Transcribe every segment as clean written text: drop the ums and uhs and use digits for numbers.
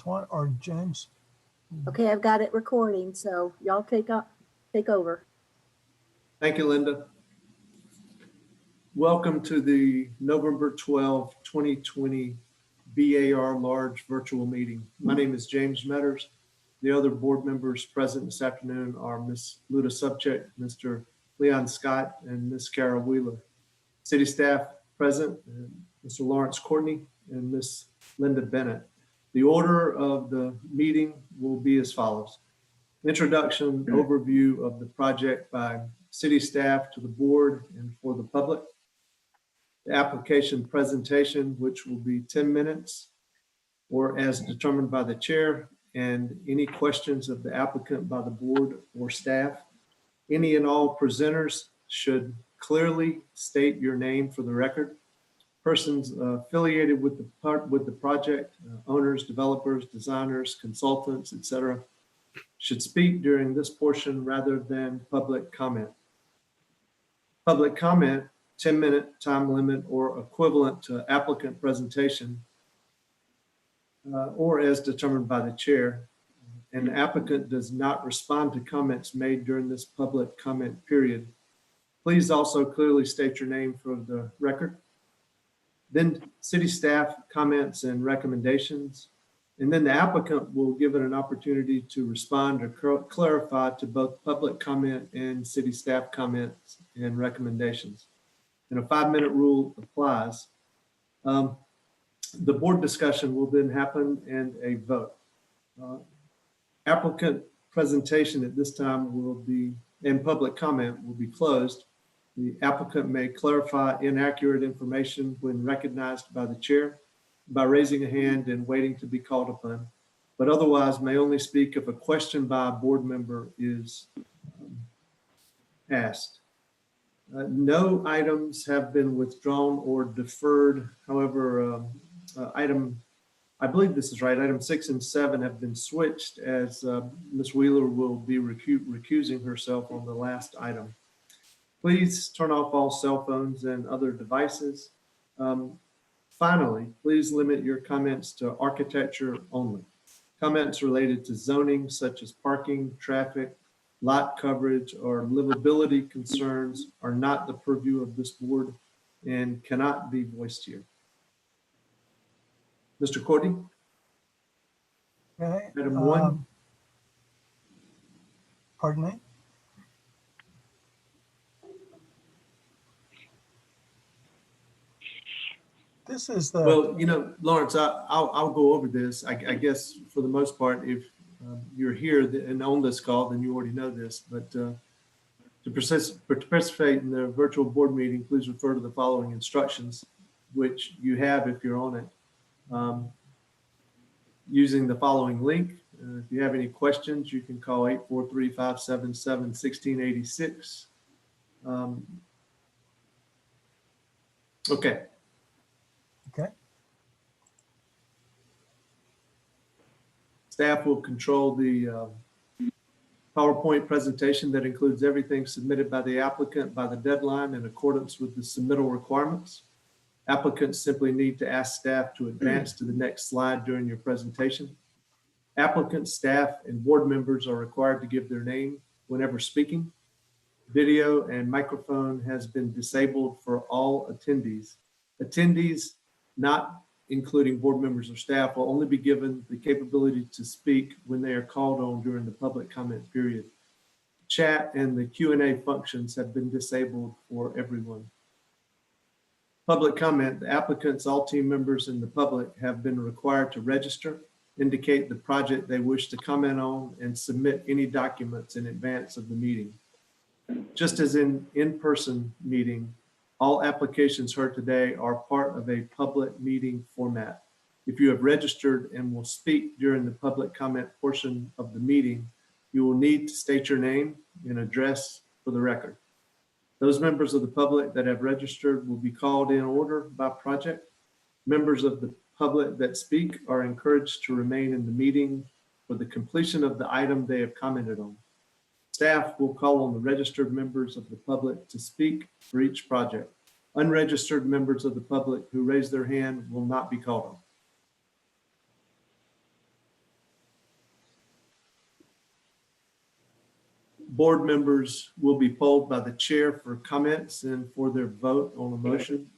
One or James? Okay, I've got it recording, so y'all take over. Thank you, Linda. Welcome to the November 12, 2020 BAR Large Virtual Meeting. My name is James Metters. The other board members present this afternoon are Ms. Luda Subcheck, Mr. Leon Scott, and Ms. Kara Wheeler. City staff present, Mr. Lawrence Courtney and Ms. Linda Bennett. The order of the meeting will be as follows. Introduction, overview of the project by city staff to the board and for the public. The application presentation, which will be 10 minutes or as determined by the chair, and any questions of the applicant by the board or staff. Any and all presenters should clearly state your name for the record. Persons affiliated with the project, owners, developers, designers, consultants, etc., should speak during this portion rather than public comment. Public comment, 10-minute time limit or equivalent to applicant presentation, or as determined by the chair. An applicant does not respond to comments made during this public comment period. Please also clearly state your name for the record. Then city staff comments and recommendations. And then the applicant will give it an opportunity to respond or clarify to both public comment and city staff comments and recommendations. And a 5-minute rule applies. The board discussion will then happen and a vote. Applicant presentation at this time will be, and public comment will be closed. The applicant may clarify inaccurate information when recognized by the chair by raising a hand and waiting to be called upon, but otherwise may only speak if a question by a board member is asked. No items have been withdrawn or deferred. However, I believe this is right, item 6 and 7 have been switched as Ms. Wheeler will be recusing herself on the last item. Please turn off all cell phones and other devices. Finally, please limit your comments to architecture only. Comments related to zoning such as parking, traffic, lot coverage, or livability concerns are not the purview of this board and cannot be voiced here. Mr. Courtney? Okay. Item 1. Pardon me? This is the. Well, you know, Lawrence, I'll go over this. I guess for the most part, if you're here and on this call, then you already know this. But to participate in the virtual board meeting, please refer to the following instructions, which you have if you're on it. Using the following link. If you have any questions, you can call 843-577-1686. Okay. Okay. Staff will control the PowerPoint presentation that includes everything submitted by the applicant by the deadline in accordance with the submittal requirements. Applicants simply need to ask staff to advance to the next slide during your presentation. Applicants, staff, and board members are required to give their name whenever speaking. Video and microphone has been disabled for all attendees. Attendees, not including board members or staff, will only be given the capability to speak when they are called on during the public comment period. Chat and the Q&A functions have been disabled for everyone. Public comment, the applicants, all team members, and the public have been required to register, indicate the project they wish to comment on, and submit any documents in advance of the meeting. Just as in-person meeting, all applications heard today are part of a public meeting format. If you have registered and will speak during the public comment portion of the meeting, you will need to state your name and address for the record. Those members of the public that have registered will be called in order by project. Members of the public that speak are encouraged to remain in the meeting for the completion of the item they have commented on. Staff will call on the registered members of the public to speak for each project. Unregistered members of the public who raise their hand will not be called on. Board members will be polled by the chair for comments and for their vote on a motion.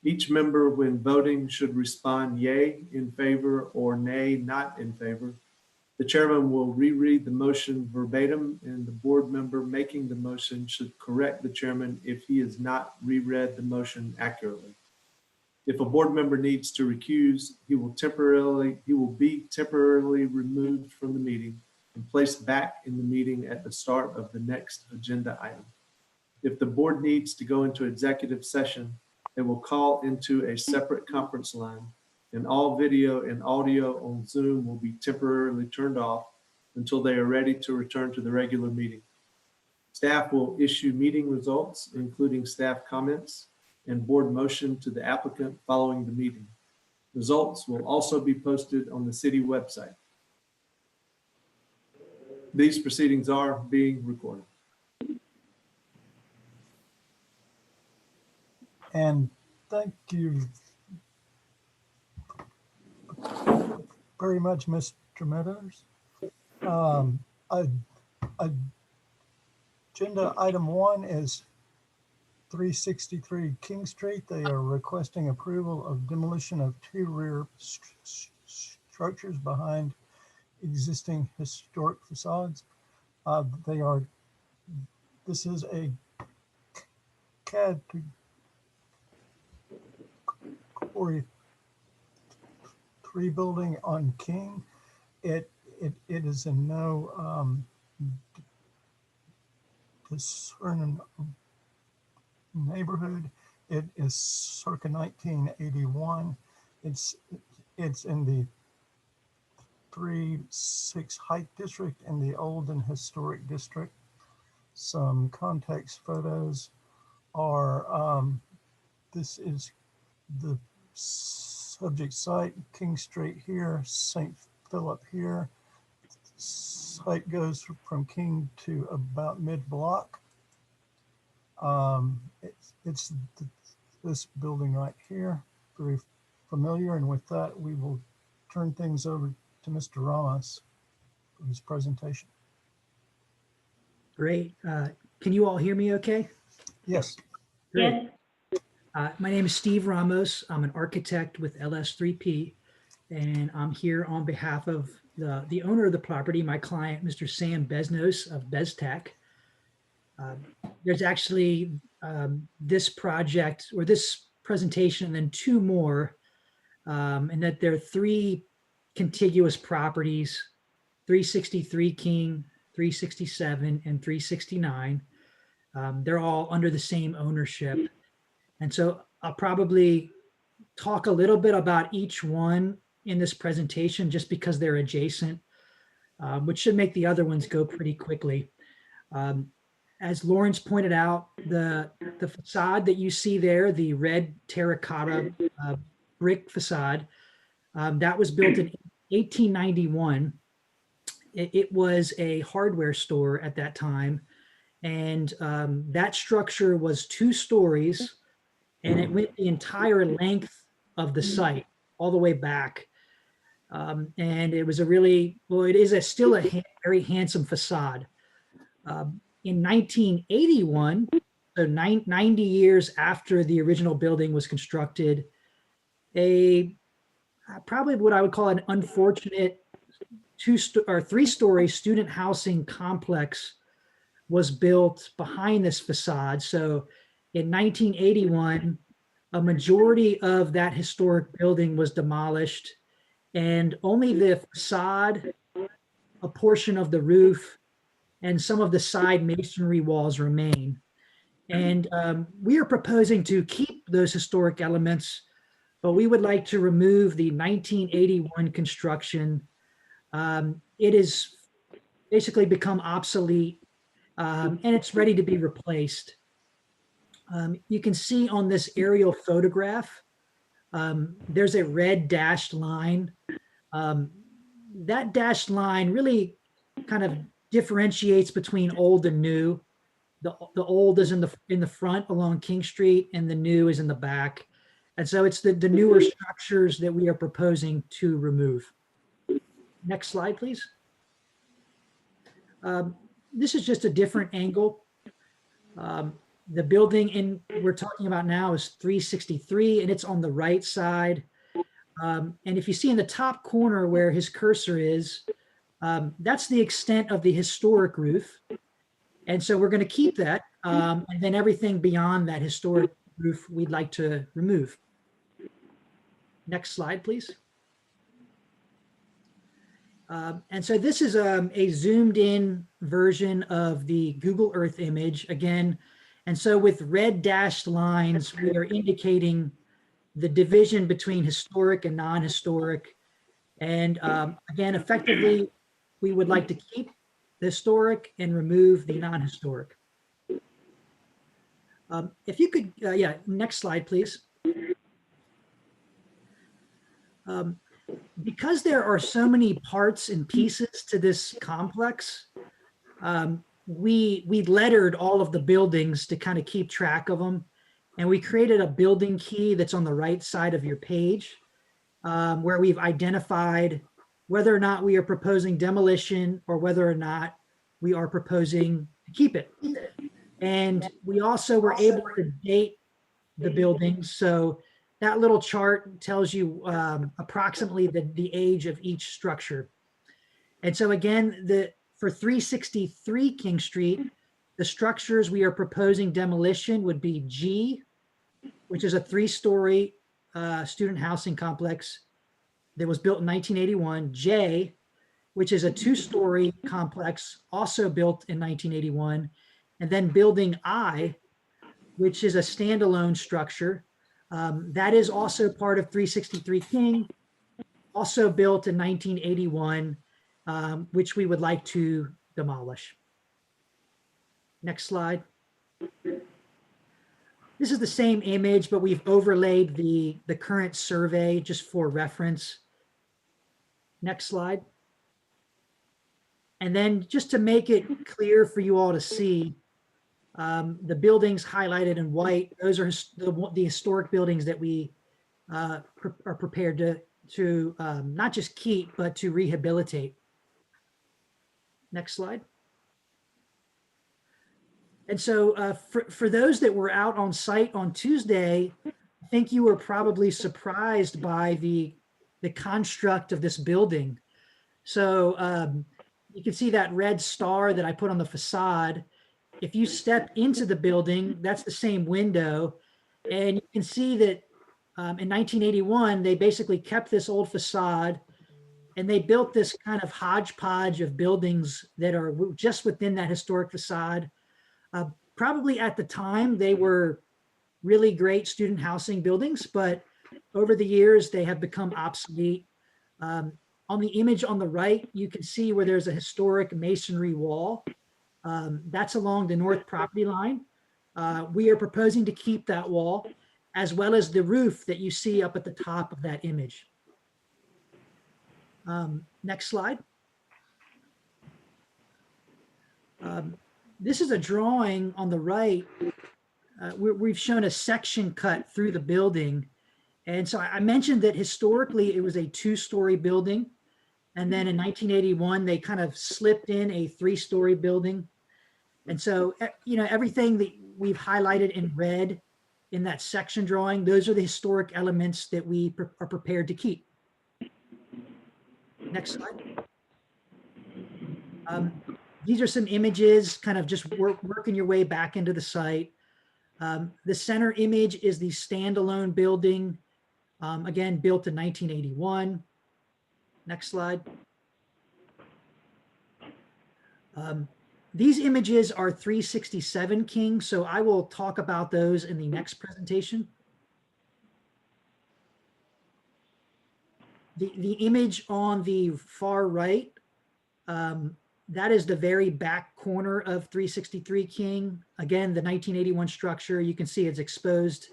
Each member, when voting, should respond yay, in favor, or nay, not in favor. The chairman will reread the motion verbatim, and the board member making the motion should correct the chairman if he has not reread the motion accurately. If a board member needs to recuse, he will be temporarily removed from the meeting and placed back in the meeting at the start of the next agenda item. If the board needs to go into executive session, they will call into a separate conference line, and all video and audio on Zoom will be temporarily turned off until they are ready to return to the regular meeting. Staff will issue meeting results, including staff comments and board motion to the applicant following the meeting. Results will also be posted on the city website. These proceedings are being recorded. And thank you very much, Mr. Meadows. Agenda item 1 is 363 King Street. They are requesting approval of demolition of 2 rear structures behind existing historic facades. This is a category 3 building on King. It is in no discerning neighborhood. It is circa 1981. It's in the 3-6 Height District in the Old and Historic District. Some context photos are, this is the subject site, King Street here, St. Philip here. Site goes from King to about mid-block. It's this building right here, very familiar. And with that, we will turn things over to Mr. Ramos for his presentation. Great. Can you all hear me okay? Yes. Great. My name is Steve Ramos. I'm an architect with LS3P, and I'm here on behalf of the owner of the property, my client, Mr. Sam Beznos of BezTech. There's actually this project or this presentation and then 2 more, and that there are 3 contiguous properties, 363 King, 367, and 369. They're all under the same ownership. And so I'll probably talk a little bit about each one in this presentation just because they're adjacent, which should make the other ones go pretty quickly. As Lawrence pointed out, the facade that you see there, the red terracotta brick facade, that was built in 1891. It was a hardware store at that time. And that structure was 2 stories, and it went the entire length of the site all the way back. And it was it is still a very handsome facade. In 1981, so 90 years after the original building was constructed, probably what I would call an unfortunate 3-story student housing complex was built behind this facade. So in 1981, a majority of that historic building was demolished, and only the facade, a portion of the roof, and some of the side masonry walls remain. And we are proposing to keep those historic elements, but we would like to remove the 1981 construction. It has basically become obsolete, and it's ready to be replaced. You can see on this aerial photograph, there's a red dashed line. That dashed line really kind of differentiates between old and new. The old is in the front along King Street, and the new is in the back. And so it's the newer structures that we are proposing to remove. Next slide, please. This is just a different angle. The building we're talking about now is 363, and it's on the right side. And if you see in the top corner where his cursor is, that's the extent of the historic roof. And so we're going to keep that. And then everything beyond that historic roof, we'd like to remove. Next slide, please. And so this is a zoomed in version of the Google Earth image again. And so with red dashed lines, we are indicating the division between historic and non-historic. And again, effectively, we would like to keep the historic and remove the non-historic. If you could, yeah, next slide, please. Because there are so many parts and pieces to this complex, we lettered all of the buildings to kind of keep track of them. And we created a building key that's on the right side of your page, where we've identified whether or not we are proposing demolition or whether or not we are proposing to keep it. And we also were able to date the buildings. So that little chart tells you approximately the age of each structure. And so again, for 363 King Street, the structures we are proposing demolition would be G, which is a 3-story student housing complex that was built in 1981, J, which is a 2-story complex also built in 1981, and then building I, which is a standalone structure. That is also part of 363 King, also built in 1981, which we would like to demolish. Next slide. This is the same image, but we've overlaid the current survey just for reference. Next slide. And then just to make it clear for you all to see, the buildings highlighted in white, those are the historic buildings that we are prepared to not just keep, but to rehabilitate. Next slide. And so for those that were out on site on Tuesday, I think you were probably surprised by the construct of this building. So you can see that red star that I put on the facade. If you step into the building, that's the same window. And you can see that in 1981, they basically kept this old facade and they built this kind of hodgepodge of buildings that are just within that historic facade. Probably at the time, they were really great student housing buildings, but over the years, they have become obsolete. On the image on the right, you can see where there's a historic masonry wall. That's along the north property line. We are proposing to keep that wall, as well as the roof that you see up at the top of that image. Next slide. This is a drawing on the right. We've shown a section cut through the building. And so I mentioned that historically it was a 2-story building. And then in 1981, they kind of slipped in a 3-story building. And so, you know, everything that we've highlighted in red in that section drawing, those are the historic elements that we are prepared to keep. Next slide. These are some images, kind of just working your way back into the site. The center image is the standalone building, again, built in 1981. Next slide. These images are 367 King, so I will talk about those in the next presentation. The image on the far right, that is the very back corner of 363 King. Again, the 1981 structure, you can see it's exposed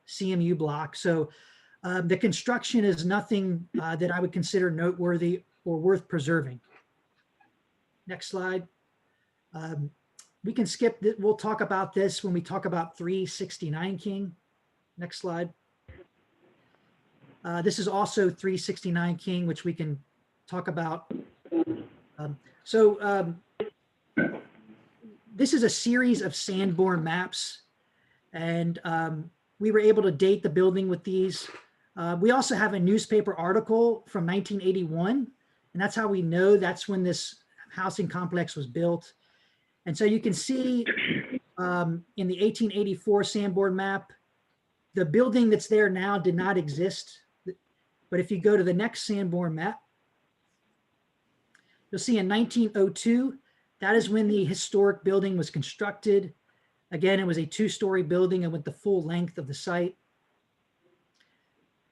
CMU block. So the construction is nothing that I would consider noteworthy or worth preserving. Next slide. We can skip, we'll talk about this when we talk about 369 King. Next slide. This is also 369 King, which we can talk about. this is a series of sandborne maps, and we were able to date the building with these. We also have a newspaper article from 1981, and that's how we know that's when this housing complex was built. And so you can see in the 1884 Sanborn map, the building that's there now did not exist. But if you go to the next Sanborn map, you'll see in 1902, that is when the historic building was constructed. Again, it was a 2-story building and went the full length of the site.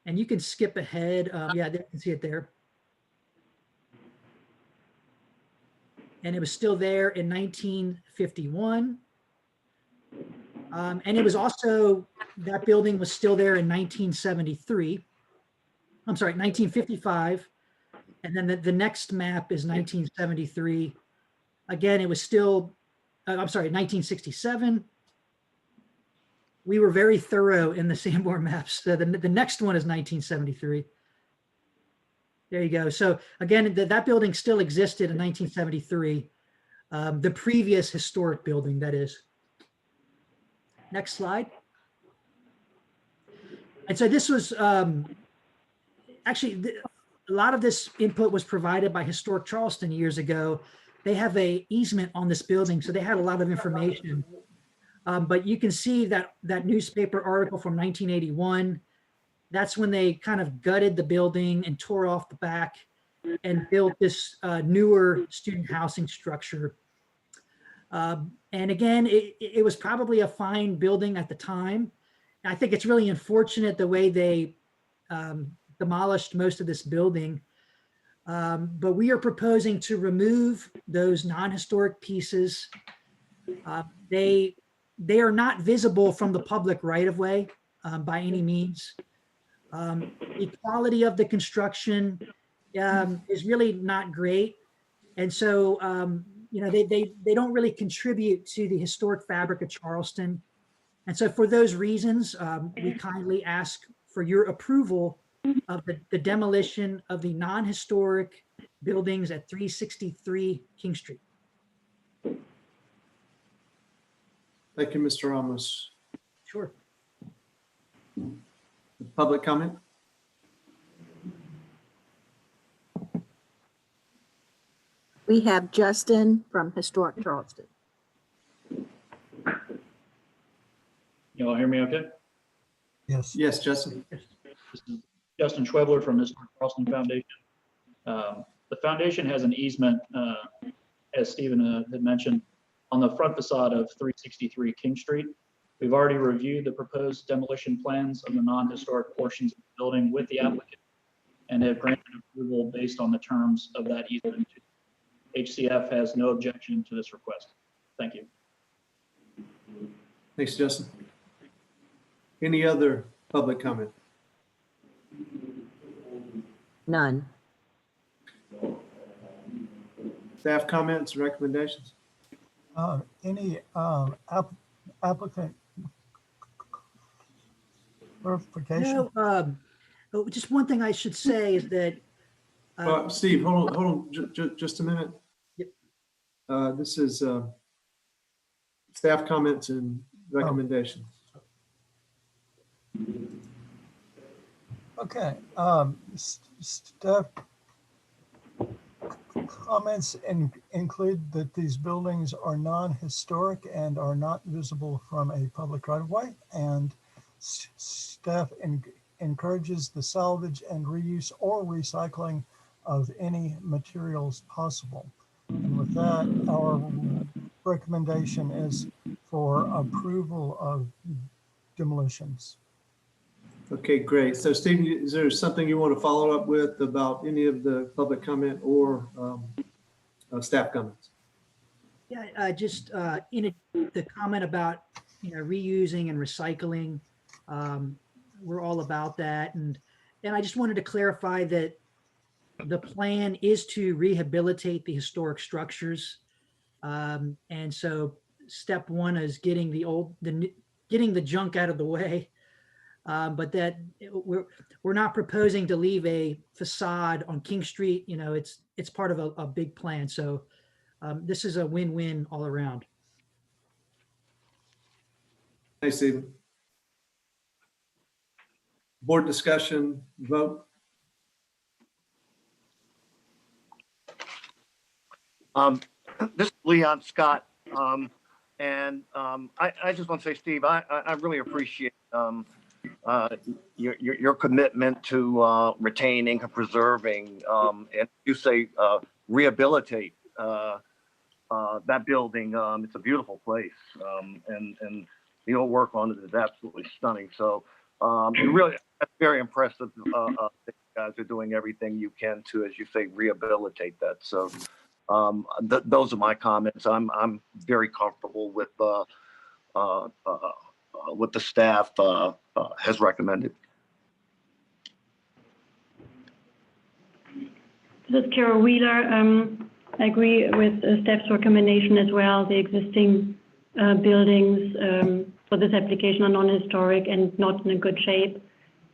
And you can skip ahead. Yeah, you can see it there. And it was still there in 1951. And it was also, that building was still there in 1973. I'm sorry, 1955. And then the next map is 1973. Again, it was still, I'm sorry, 1967. We were very thorough in the Sanborn maps. So the next one is 1973. There you go. So again, that building still existed in 1973. The previous historic building, that is. Next slide. And so this was actually a lot of this input was provided by Historic Charleston years ago. They have a easement on this building, so they had a lot of information. But you can see that newspaper article from 1981. That's when they kind of gutted the building and tore off the back and built this newer student housing structure. And again, it was probably a fine building at the time. I think it's really unfortunate the way they demolished most of this building. But we are proposing to remove those non-historic pieces. They are not visible from the public right-of-way by any means. The quality of the construction is really not great. And so, you know, they don't really contribute to the historic fabric of Charleston. And so for those reasons, we kindly ask for your approval of the demolition of the non-historic buildings at 363 King Street. Thank you, Mr. Ramos. Sure. Public comment? We have Justin from Historic Charleston. You all hear me okay? Yes. Yes, Justin. This is Justin Schwebler from the Historic Charleston Foundation. The foundation has an easement, as Stephen had mentioned, on the front facade of 363 King Street. We've already reviewed the proposed demolition plans of the non-historic portions of the building with the applicant and have granted approval based on the terms of that easement. HCF has no objection to this request. Thank you. Thanks, Justin. Any other public comment? None. Staff comments, recommendations? Any applicant clarification? No, just one thing I should say is that Steve, hold on, just a minute. Yep. This is staff comments and recommendations. Okay, staff comments include that these buildings are non-historic and are not visible from a public right-of-way, and staff encourages the salvage and reuse or recycling of any materials possible. And with that, our recommendation is for approval of demolitions. Okay, great. So Stephen, is there something you want to follow up with about any of the public comment or staff comments? yeah, just the comment about reusing and recycling, we're all about that, and I just wanted to clarify that the plan is to rehabilitate the historic structures, and so step one is getting getting the junk out of the way. But that we're not proposing to leave a facade on King Street. It's part of a big plan. So this is a win-win all around. Thanks, Stephen. Board discussion, vote. This is Leon Scott. I just want to say, Steve, I really appreciate your commitment to retaining and preserving, and you say rehabilitate that building. It's a beautiful place, and the old work on it is absolutely stunning. So really, that's very impressive. You guys are doing everything you can to, as you say, rehabilitate that. So those are my comments. I'm very comfortable with what the staff has recommended. This is Carol Wheeler. I agree with staff's recommendation as well. The existing buildings for this application are non-historic and not in a good shape.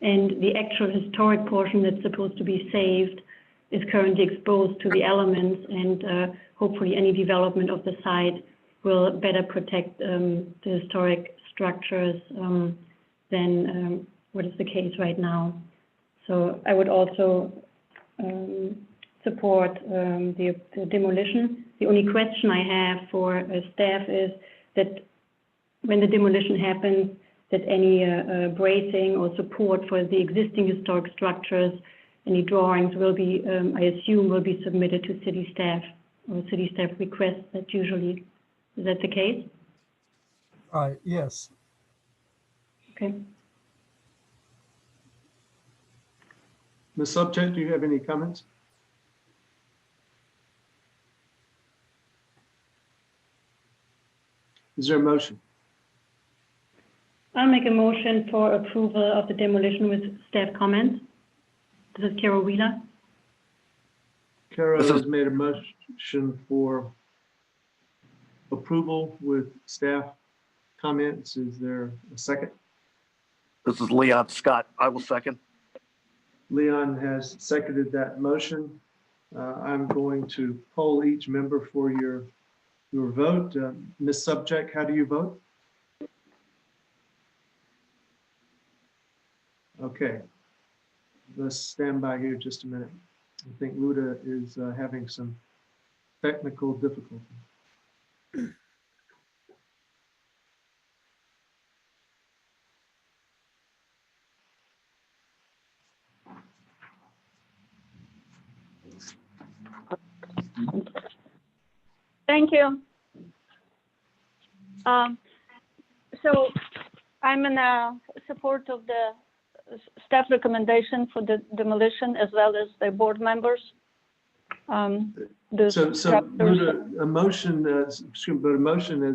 And the actual historic portion that's supposed to be saved is currently exposed to the elements, and hopefully any development of the site will better protect the historic structures than what is the case right now. So I would also support the demolition. The only question I have for staff is that when the demolition happens, that any bracing or support for the existing historic structures, any drawings will be, I assume, will be submitted to city staff, or city staff requests that usually. Is that the case? Yes. Okay. Ms. Subject, do you have any comments? Is there a motion? I'll make a motion for approval of the demolition with staff comments. This is Carol Wheeler. Carol has made a motion for approval with staff comments. Is there a second? This is Leon Scott. I will second. Leon has seconded that motion. I'm going to poll each member for your vote. Ms. Subject, how do you vote? Okay. Let's stand by here just a minute. I think Luda is having some technical difficulties. Thank you. So I'm in support of the staff recommendation for the demolition, as well as the board members. So Luda, a motion has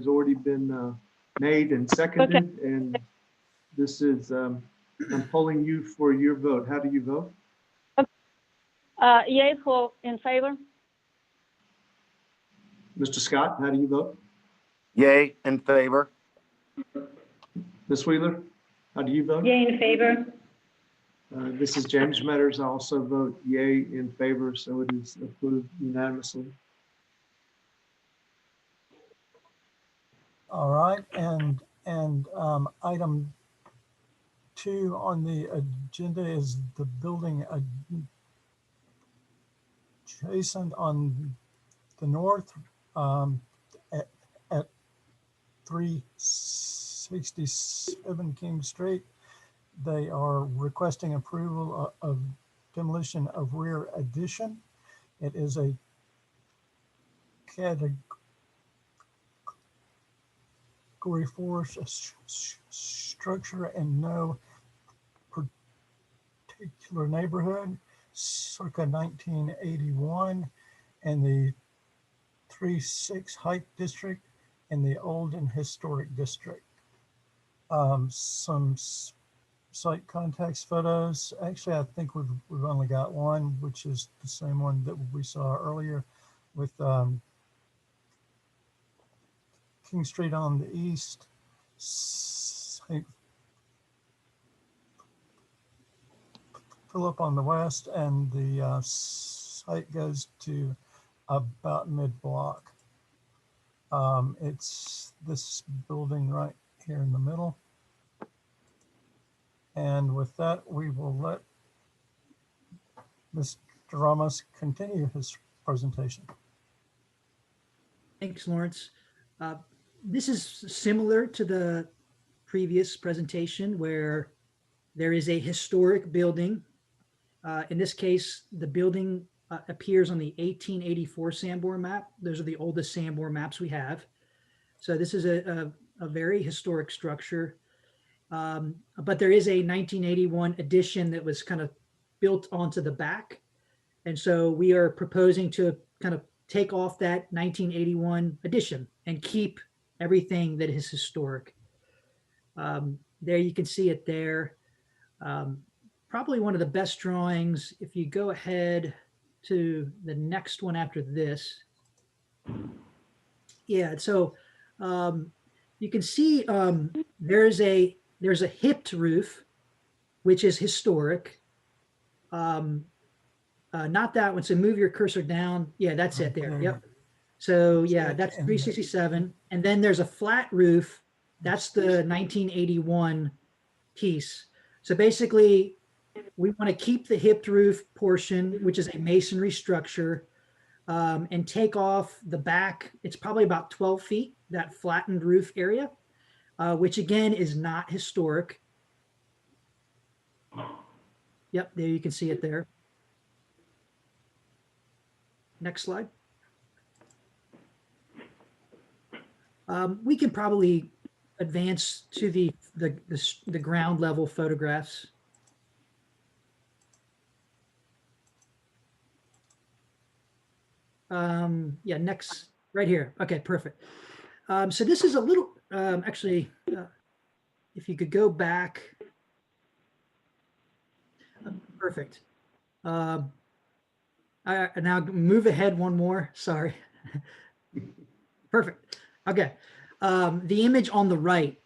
already been made and seconded, okay. And this is, I'm polling you for your vote. How do you vote? Yay for in favor. Mr. Scott, how do you vote? Yay, in favor. Ms. Wheeler, how do you vote? Yay, in favor. This is James Metters. I also vote yay in favor, so it is approved unanimously. All right, and item 2 on the agenda is the building adjacent on the north at 367 King Street. They are requesting approval of demolition of rear addition. It is a category 4 structure in no particular neighborhood, circa 1981, in the 3-6 Height District in the Old and Historic District. Some site context photos. Actually, I think we've only got one, which is the same one that we saw earlier, with King Street on the east, St. Philip on the west, and the site goes to about mid-block. It's this building right here in the middle. And with that, we will let Mr. Ramos continue his presentation. Thanks, Lawrence. This is similar to the previous presentation where there is a historic building. In this case, the building appears on the 1884 Sanborn map. Those are the oldest Sanborn maps we have. So this is a very historic structure. But there is a 1981 addition that was kind of built onto the back. And so we are proposing to kind of take off that 1981 addition and keep everything that is historic. There you can see it there. Probably one of the best drawings. If you go ahead to the next one after this. Yeah, so you can see there's a hipped roof, which is historic. Not that one. So move your cursor down. Yeah, that's it there. Yep. So yeah, that's 367. And then there's a flat roof. That's the 1981 piece. So basically, we want to keep the hipped roof portion, which is a masonry structure, and take off the back. It's probably about 12 feet, that flattened roof area, which again is not historic. Yep, there you can see it there. Next slide. We can probably advance to the ground level photographs. Yeah, next, right here. Okay, perfect. So this is a little, actually, if you could go back. Perfect. Now move ahead one more, sorry. Perfect. Okay. The image on the right.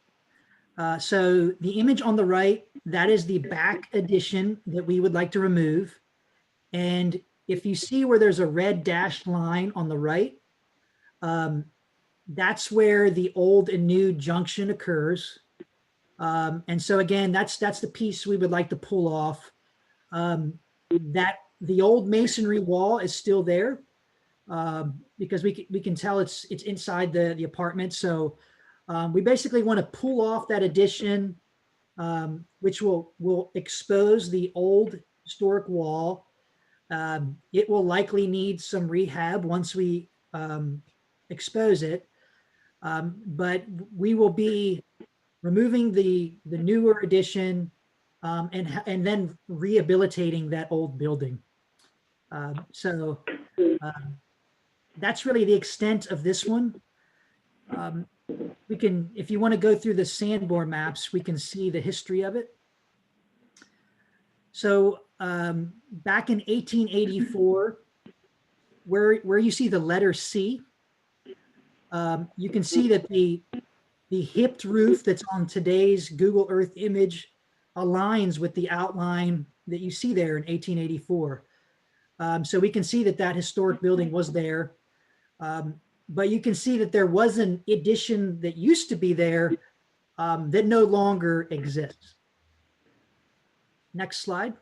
So the image on the right, that is the back addition that we would like to remove. And if you see where there's a red dashed line on the right, that's where the old and new junction occurs. And so again, that's the piece we would like to pull off. That the old masonry wall is still there because we can tell it's inside the apartment. So we basically want to pull off that addition, which will expose the old historic wall. It will likely need some rehab once we expose it, but we will be removing the newer addition and then rehabilitating that old building. So that's really the extent of this one. We can, if you want to go through the Sanborn maps, we can see the history of it. So back in 1884, where you see the letter C, you can see that the hipped roof that's on today's Google Earth image aligns with the outline that you see there in 1884. So we can see that historic building was there. But you can see that there was an addition that used to be there that no longer exists. Next slide.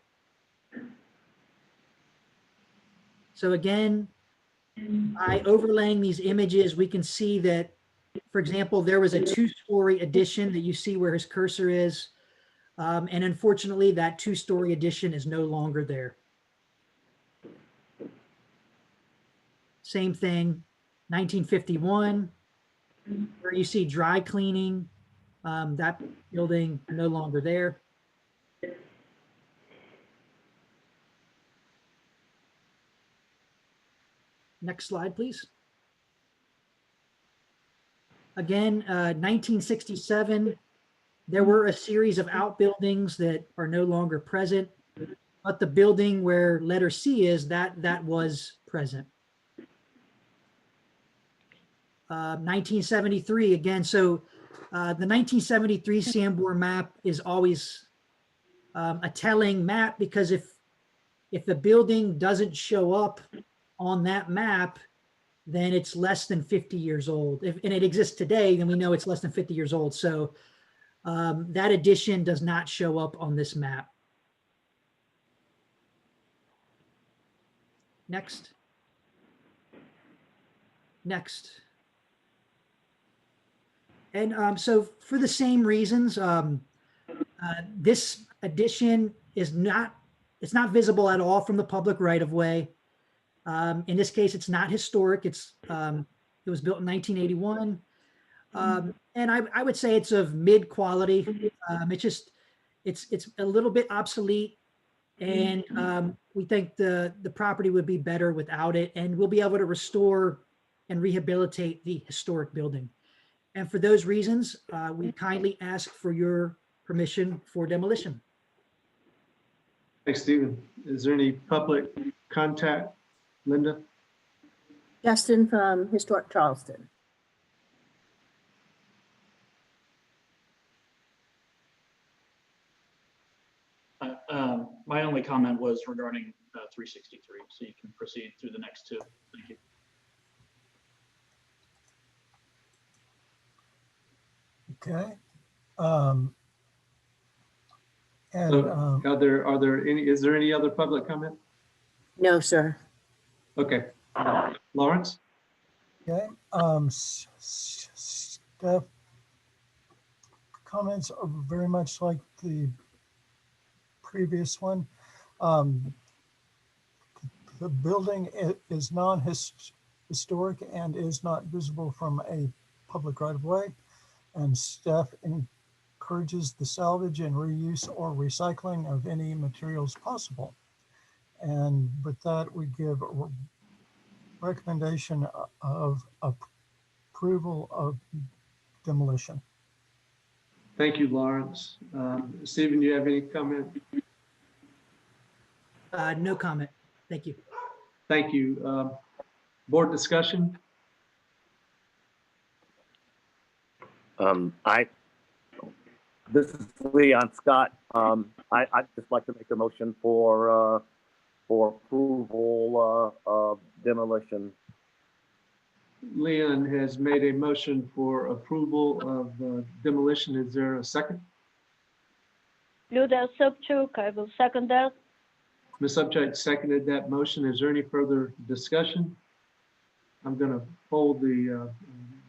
So again, by overlaying these images, we can see that, for example, there was a 2-story addition that you see where his cursor is. And unfortunately, that 2-story addition is no longer there. Same thing, 1951, where you see dry cleaning, that building no longer there. Next slide, please. Again, 1967, there were a series of outbuildings that are no longer present, but the building where letter C is, that was present. 1973 again. So the 1973 Sanborn map is always a telling map, because if the building doesn't show up on that map, then it's less than 50 years old. And it exists today, then we know it's less than 50 years old. So That addition does not show up on this map. Next. Next. And so for the same reasons, this addition is not, it's not visible at all from the public right of way. In this case, it's not historic. It was built in 1981. And I would say it's of mid quality. It's a little bit obsolete, and we think the property would be better without it, and we'll be able to restore and rehabilitate the historic building. And for those reasons, we kindly ask for your permission for demolition. Thanks, Stephen. Is there any public contact? Linda? Justin from Historic Charleston. My only comment was regarding 363, so you can proceed through the next two. Thank you. Okay. So, are there any, is there any other public comment? No, sir. Okay. Lawrence? Okay. Staff comments are very much like the previous one. The building is non-historic and is not visible from a public right of way, and staff encourages the salvage and reuse or recycling of any materials possible. And with that, we give a recommendation of approval of demolition. Thank you, Lawrence. Stephen, do you have any comment? No comment. Thank you. Thank you. Board discussion? This is Leon Scott. I'd just like to make a motion for approval of demolition. Leon has made a motion for approval of demolition. Is there a second? Luda Subchuk, I will second that. Ms. Subject seconded that motion. Is there any further discussion? I'm going to poll the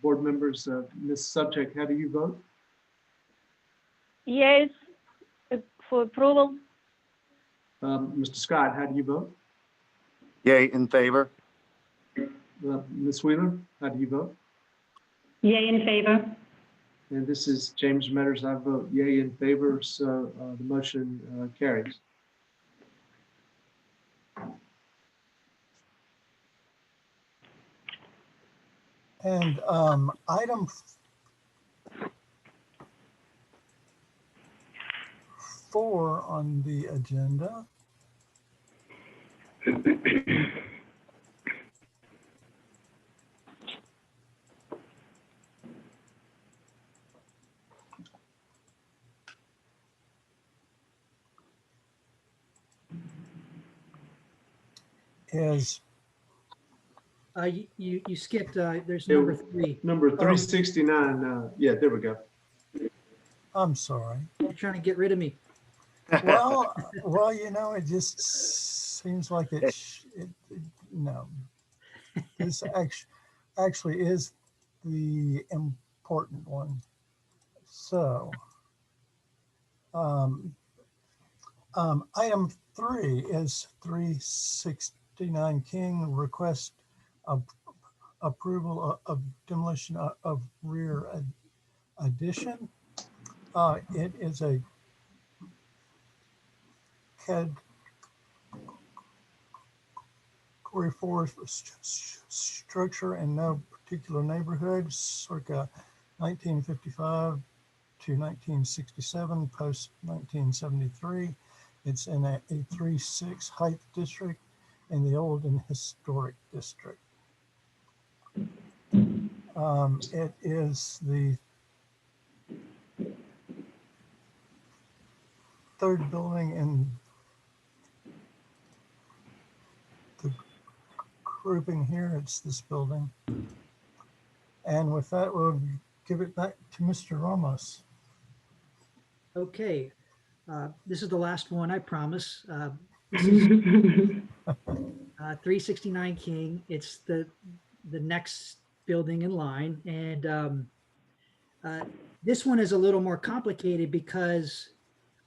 board members. Ms. Subject, how do you vote? Yes, for approval. Mr. Scott, how do you vote? Yay, in favor. Ms. Wheeler, how do you vote? Yay, in favor. And this is James Metters. I vote yay in favor, so the motion carries. And item 4 on the agenda is You skipped, there's number 3. Number 369. Yeah, there we go. I'm sorry. You're trying to get rid of me. Well, you know, it just seems like no. This actually is the important one. So, item 3 is 369 King request of approval of demolition of rear addition. It is a Category 4 structure in no particular neighborhood, circa 1955 to 1967, post 1973. It's in a 3-6 height district in the old and historic district. It is the third building in the grouping here. It's this building. And with that, we'll give it back to Mr. Ramos. Okay, this is the last one, I promise. This is 369 King. It's the next building in line, and this one is a little more complicated because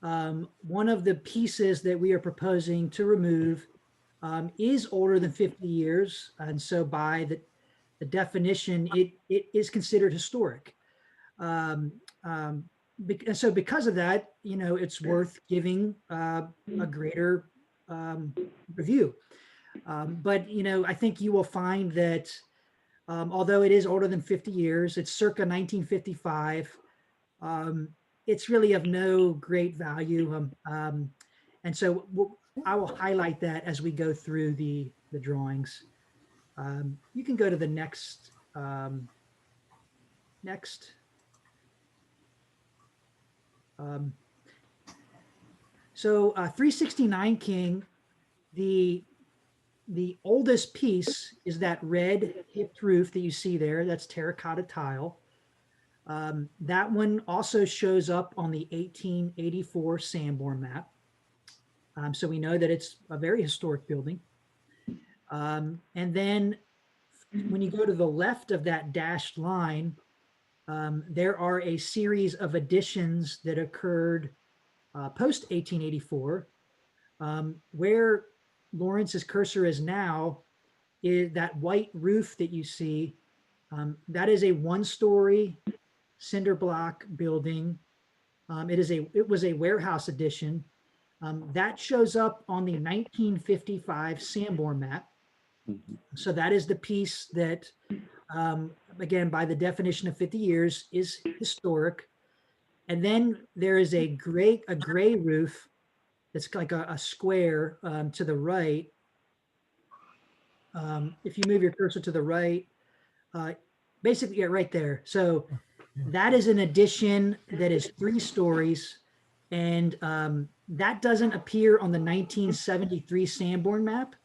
one of the pieces that we are proposing to remove is older than 50 years, and so by the definition, it is considered historic. So because of that, you know, it's worth giving a greater review. But, you know, I think you will find that although it is older than 50 years, it's circa 1955. It's really of no great value. And so I will highlight that as we go through the drawings. You can go to the next. So 369 King, the oldest piece is that red hipped roof that you see there. That's terracotta tile. That one also shows up on the 1884 Sanborn map. So we know that it's a very historic building. And then when you go to the left of that dashed line, there are a series of additions that occurred post 1884, where Lawrence's cursor is now, is that white roof that you see. That is a one-story cinder block building. It was a warehouse addition that shows up on the 1955 Sanborn map. So that is the piece that, again, by the definition of 50 years, is historic. And then there is a gray roof that's like a square to the right. If you move your cursor to the right, basically yeah, right there. So that is an addition that is 3 stories, and that doesn't appear on the 1973 Sanborn map.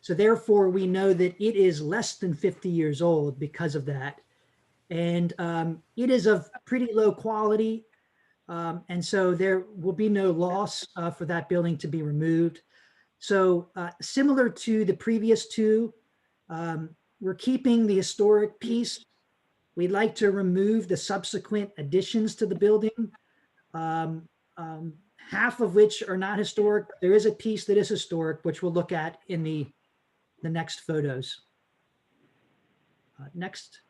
So therefore, we know that it is less than 50 years old because of that. And it is of pretty low quality. And so there will be no loss for that building to be removed. So similar to the previous 2, we're keeping the historic piece. We'd like to remove the subsequent additions to the building, half of which are not historic. There is a piece that is historic, which we'll look at in the next photos. Next.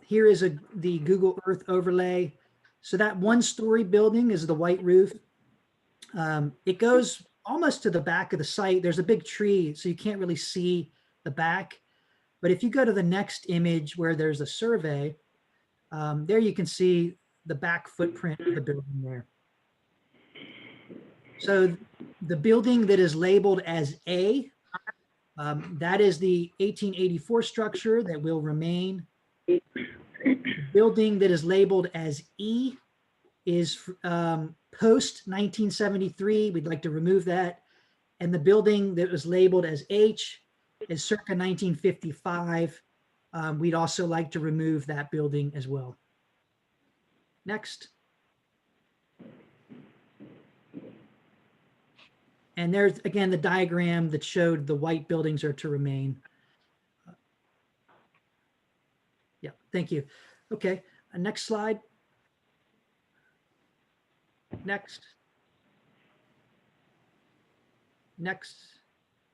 Here is the Google Earth overlay. So that one-story building is the white roof. It goes almost to the back of the site. There's a big tree, so you can't really see the back. But if you go to the next image where there's a survey, there you can see the back footprint of the building there. So the building that is labeled as A, that is the 1884 structure that will remain. The building that is labeled as E is post 1973. We'd like to remove that. And the building that was labeled as H is circa 1955. We'd also like to remove that building as well. Next. And there's, again, the diagram that showed the white buildings are to remain. Yeah, thank you. Okay, next slide. Next. Next.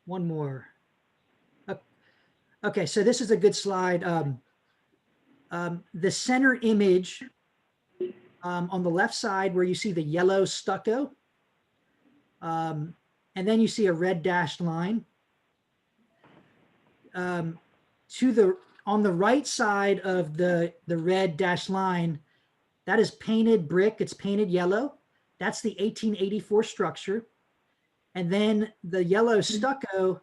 One more. Okay, so this is a good slide. The center image on the left side where you see the yellow stucco, and then you see a red dashed line. On the right side of the red dashed line, that is painted brick. It's painted yellow. That's the 1884 structure. And then the yellow stucco,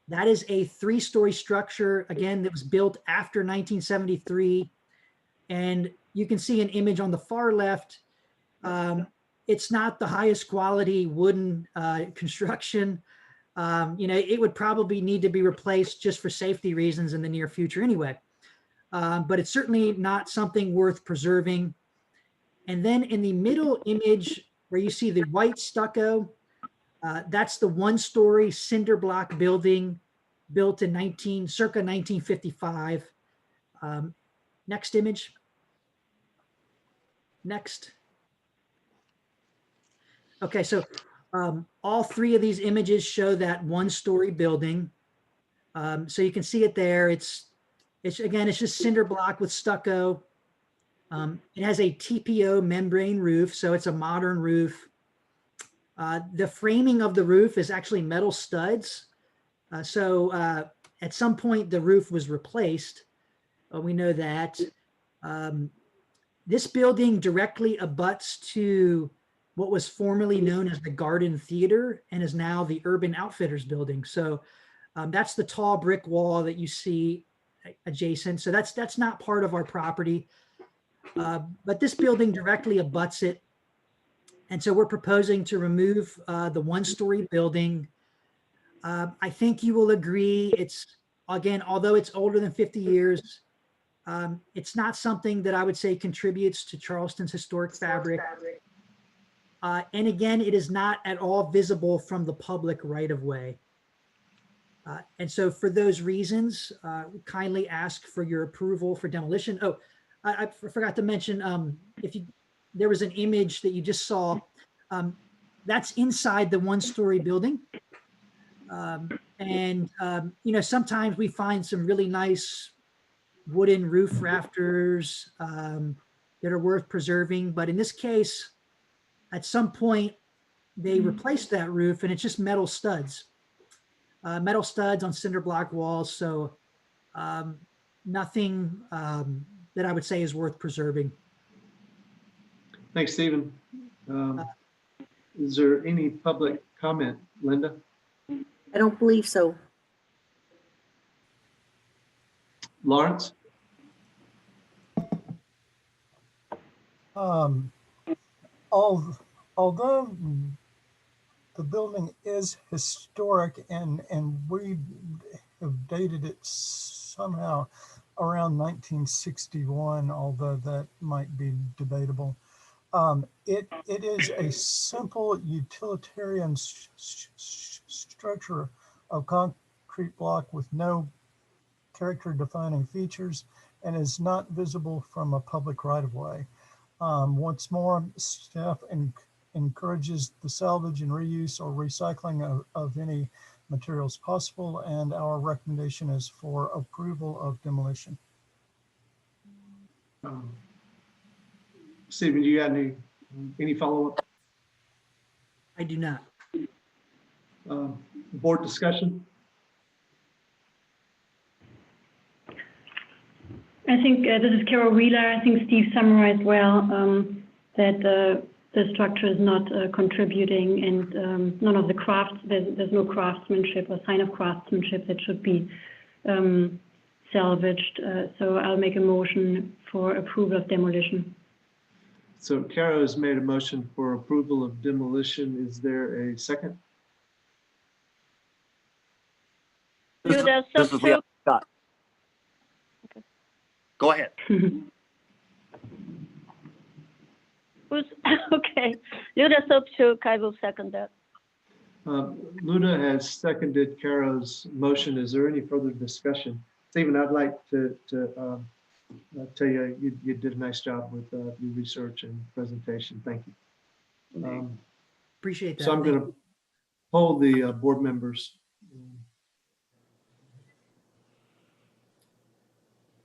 that is a 3-story structure, again, that was built after 1973. And you can see an image on the far left. It's not the highest quality wooden construction. It would probably need to be replaced just for safety reasons in the near future anyway. But it's certainly not something worth preserving. And then in the middle image where you see the white stucco, that's the one-story cinder block building built in circa 1955. Next image. Next. Okay, so all three of these images show that one-story building. So you can see it there. It's again, it's just cinder block with stucco. It has a TPO membrane roof, so it's a modern roof. The framing of the roof is actually metal studs. So at some point the roof was replaced. We know that. This building directly abuts to what was formerly known as the Garden Theater and is now the Urban Outfitters building. So that's the tall brick wall that you see adjacent. So that's not part of our property. But this building directly abuts it. And so we're proposing to remove the one-story building. I think you will agree it's, again, although it's older than 50 years, it's not something that I would say contributes to Charleston's historic fabric. And again, it is not at all visible from the public right-of-way. And so for those reasons, we kindly ask for your approval for demolition. Oh, I forgot to mention, there was an image that you just saw, that's inside the one-story building. Sometimes we find some really nice wooden roof rafters that are worth preserving. But in this case, at some point, they replaced that roof and it's just metal studs on cinder block walls. So nothing that I would say is worth preserving. Thanks, Stephen. Is there any public comment, Linda? I don't believe so. Lawrence? Although the building is historic and we have dated it somehow around 1961, although that might be debatable. It is a simple utilitarian structure of concrete block with no character defining features and is not visible from a public right-of-way. Once more, staff encourages the salvage and reuse or recycling of any materials possible, and our recommendation is for approval of demolition. Stephen, do you got any follow-up? I do not. Board discussion? I think this is Carol Wheeler. I think Steve summarized well that the structure is not contributing, and none of the there's no craftsmanship or sign of craftsmanship that should be salvaged. So I'll make a motion for approval of demolition. So Carol has made a motion for approval of demolition. Is there a second? This is Leo Scott. Okay. Go ahead. Okay, Luda Sobchuk, I will second that. Luda has seconded Carol's motion. Is there any further discussion? Stephen, I'd like to tell you, you did a nice job with your research and presentation. Thank you. Appreciate that. So I'm going to poll the board members.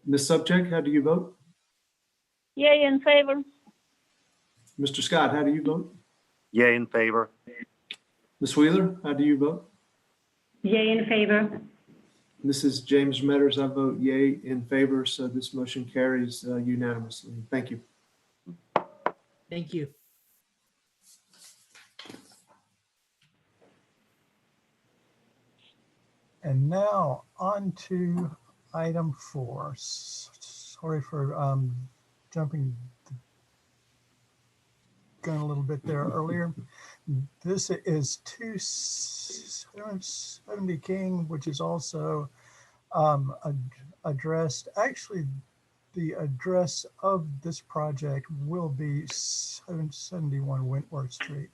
Ms. Sobchak, how do you vote? Yay, in favor. Mr. Scott, how do you vote? Yay in favor. Ms. Wheeler, how do you vote? Yay in favor. This is James Metters. I vote yay in favor, so this motion carries unanimously. Thank you. Thank you. And now on to item 4. Sorry for jumping the gun a little bit there earlier. This is 270 King, which is also addressed. Actually, the address of this project will be 771 Wentworth Street.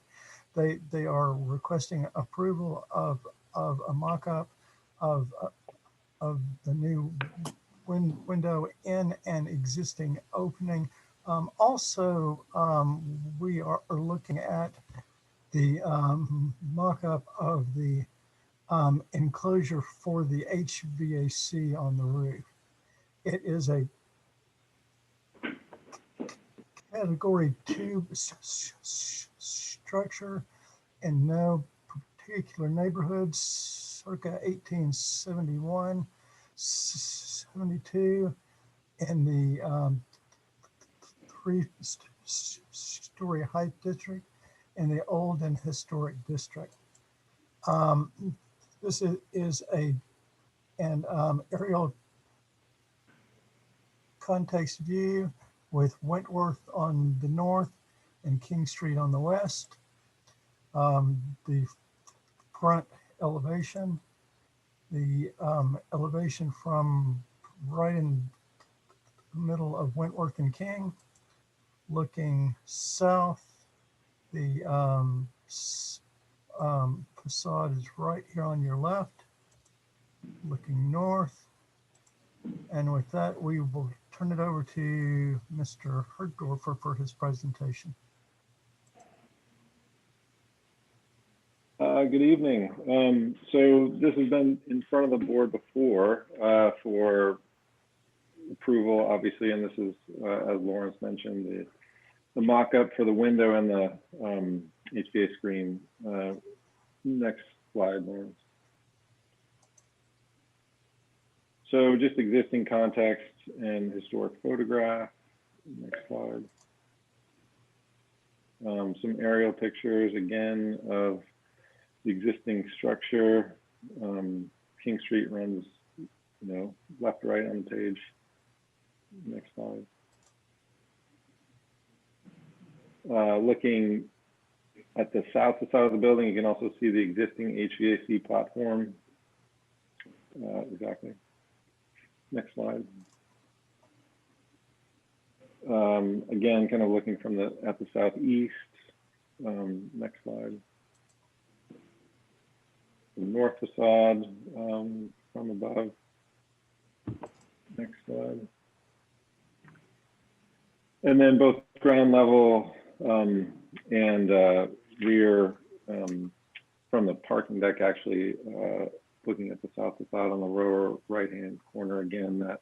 They are requesting approval of a mock-up of the new window in an existing opening. Also, we are looking at the mock-up of the enclosure for the HVAC on the roof. It is a Category 2 structure in no particular neighborhoods, circa 1871, 72, in the 3-story height district in the old and historic district. This is an aerial context view with Wentworth on the north and King Street on the west. The front elevation, the elevation from right in the middle of Wentworth and King, looking south. The facade is right here on your left, looking north. And with that, we will turn it over to Mr. Herdorfer for his presentation. Good evening. So this has been in front of the board before for approval, obviously, and this is, as Lawrence mentioned, the mock-up for the window and the HVAC screen. Next slide, Lawrence. So just existing context and historic photograph. Next slide. Some aerial pictures, again, of the existing structure. King Street runs, left to right on the page. Next slide. Looking at the south side of the building, you can also see the existing HVAC platform. Exactly. Next slide. Again, kind of looking from at the southeast. Next slide. The north facade from above. Next slide. And then both ground level and rear from the parking deck, actually looking at the south facade on the lower right-hand corner. Again, that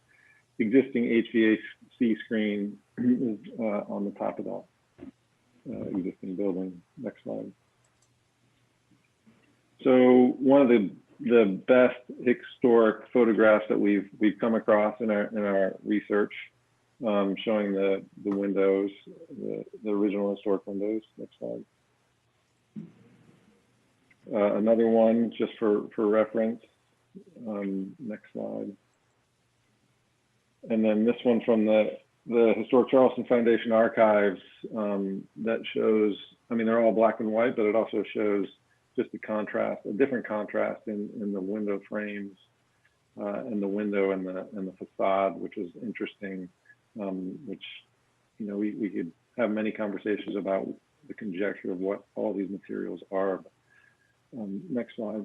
existing HVAC screen is on the top of that existing building. Next slide. So one of the best historic photographs that we've come across in our research, showing the windows, the original historic windows. Next slide. Another one just for reference. Next slide. And then this one from the Historic Charleston Foundation archives that shows, I mean, they're all black and white, but it also shows just a different contrast in the window frames and the window and the facade, which is interesting, which, we could have many conversations about the conjecture of what all these materials are. Next slide.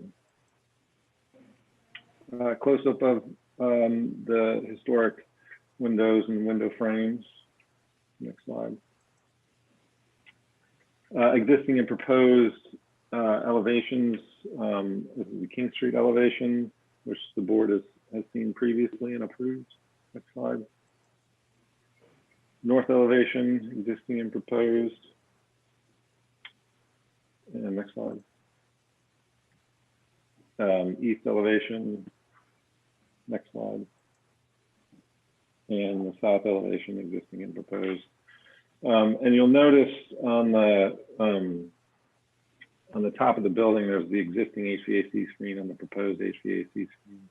Close up of the historic windows and window frames. Next slide. Existing and proposed elevations. This is the King Street elevation, which the board has seen previously and approved. Next slide. North elevation, existing and proposed. And next slide. East elevation. Next slide. And the south elevation, existing and proposed. And you'll notice on the top of the building, there's the existing HVAC screen and the proposed HVAC screen.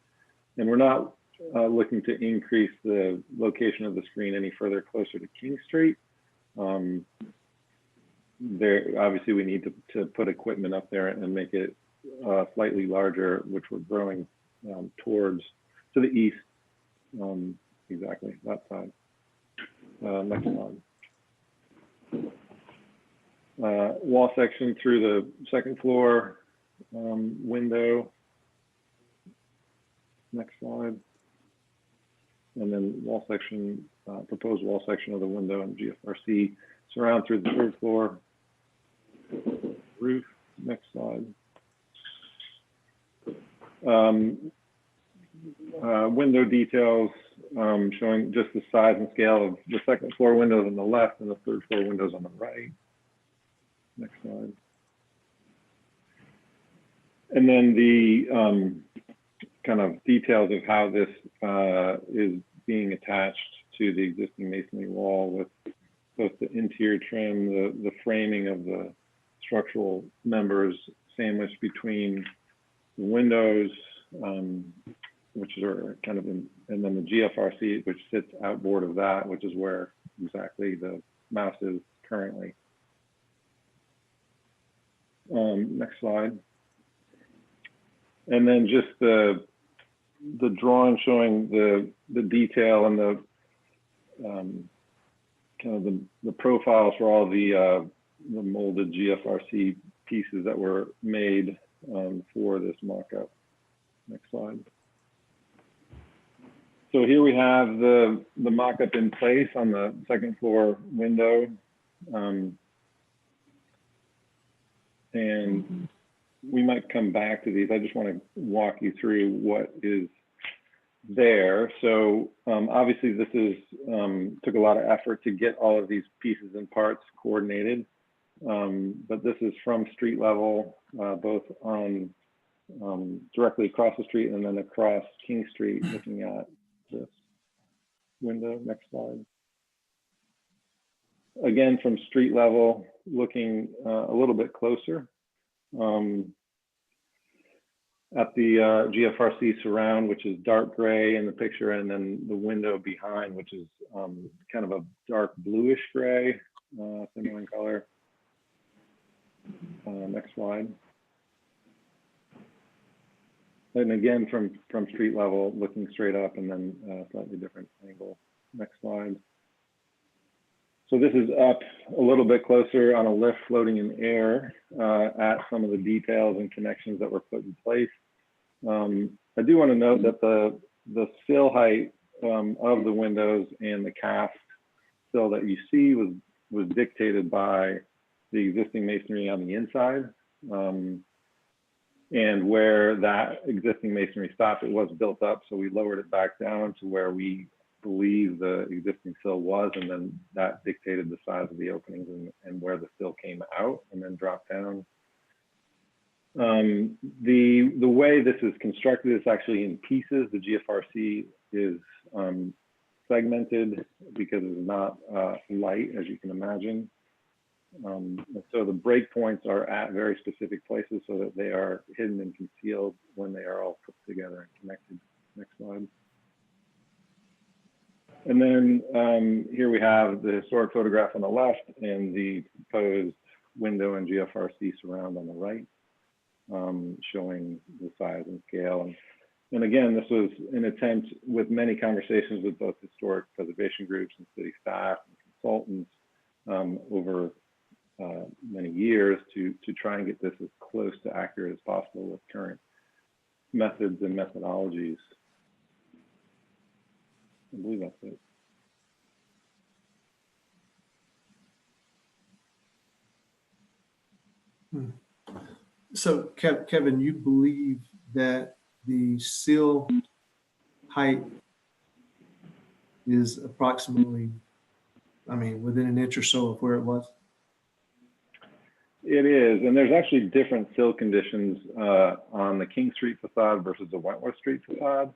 And we're not looking to increase the location of the screen any further closer to King Street. Obviously, we need to put equipment up there and make it slightly larger, which we're growing to the east. Exactly, that side. Next slide. Wall section through the second floor window. Next slide. And then wall section, proposed wall section of the window and GFRC surround through the third floor roof. Next slide. Window details showing just the size and scale of the second floor windows on the left and the third floor windows on the right. Next slide. And then the kind of details of how this is being attached to the existing masonry wall with both the interior trim, the framing of the structural members sandwiched between the windows, which are kind of in, and then the GFRC, which sits outboard of that, which is where exactly the mouse is currently. Next slide. And then just the drawing showing the detail and the kind of the profiles for all the molded GFRC pieces that were made for this mock-up. Next slide. So here we have the mock-up in place on the second floor window. And we might come back to these. I just want to walk you through what is there. So obviously this is took a lot of effort to get all of these pieces and parts coordinated. But this is from street level, both on directly across the street and then across King Street, looking at this window. Next slide. Again, from street level, looking a little bit closer at the GFRC surround, which is dark gray in the picture, and then the window behind, which is kind of a dark bluish gray, similar in color. Next slide. And again, from street level, looking straight up, and then a slightly different angle. Next slide. So this is up a little bit closer on a lift floating in air at some of the details and connections that were put in place. I do want to note that the sill height of the windows and the cast sill that you see was dictated by the existing masonry on the inside. And where that existing masonry stopped, it was built up, so we lowered it back down to where we believe the existing sill was, and then that dictated the size of the openings and where the sill came out and then dropped down. The way this is constructed is actually in pieces. The GFRC is segmented because it's not light, as you can imagine. So the breakpoints are at very specific places so that they are hidden and concealed when they are all put together and connected. Next slide. And then here we have the historic photograph on the left and the proposed window and GFRC surround on the right, showing the size and scale. And again, this was an attempt with many conversations with both historic preservation groups and city staff and consultants over many years to try and get this as close to accurate as possible with current methods and methodologies. I believe that's it. So Kevin, you believe that the sill height is approximately, I mean, within an inch or so of where it was? It is, and there's actually different sill conditions on the King Street facade versus the Wentworth Street facade.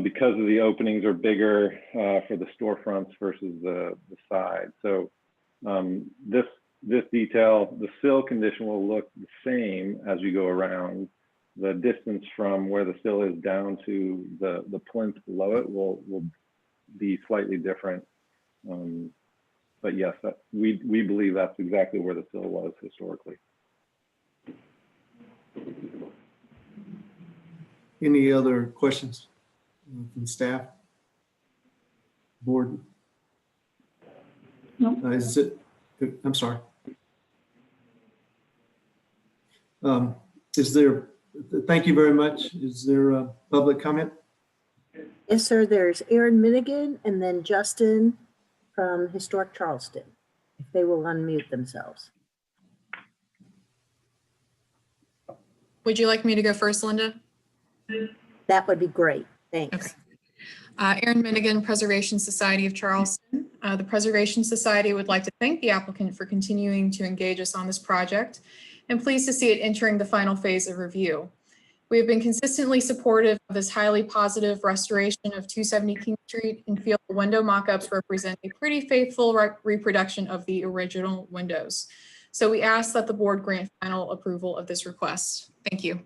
Because of the openings are bigger for the storefronts versus the side. So this detail, the sill condition will look the same as you go around. The distance from where the sill is down to the plinth below it will be slightly different. But yes, we believe that's exactly where the sill was historically. Any other questions from staff, board? No. Is it, I'm sorry. Is there, thank you very much. Is there a public comment? Yes, sir. There's Aaron Minigan and then Justin from Historic Charleston, if they will unmute themselves. Would you like me to go first, Linda? That would be great. Thanks. Okay. Erin Minigan, Preservation Society of Charleston. The Preservation Society would like to thank the applicant for continuing to engage us on this project and pleased to see it entering the final phase of review. We have been consistently supportive of this highly positive restoration of 270 King Street and feel the window mock-ups represent a pretty faithful reproduction of the original windows. So we ask that the board grant final approval of this request. Thank you.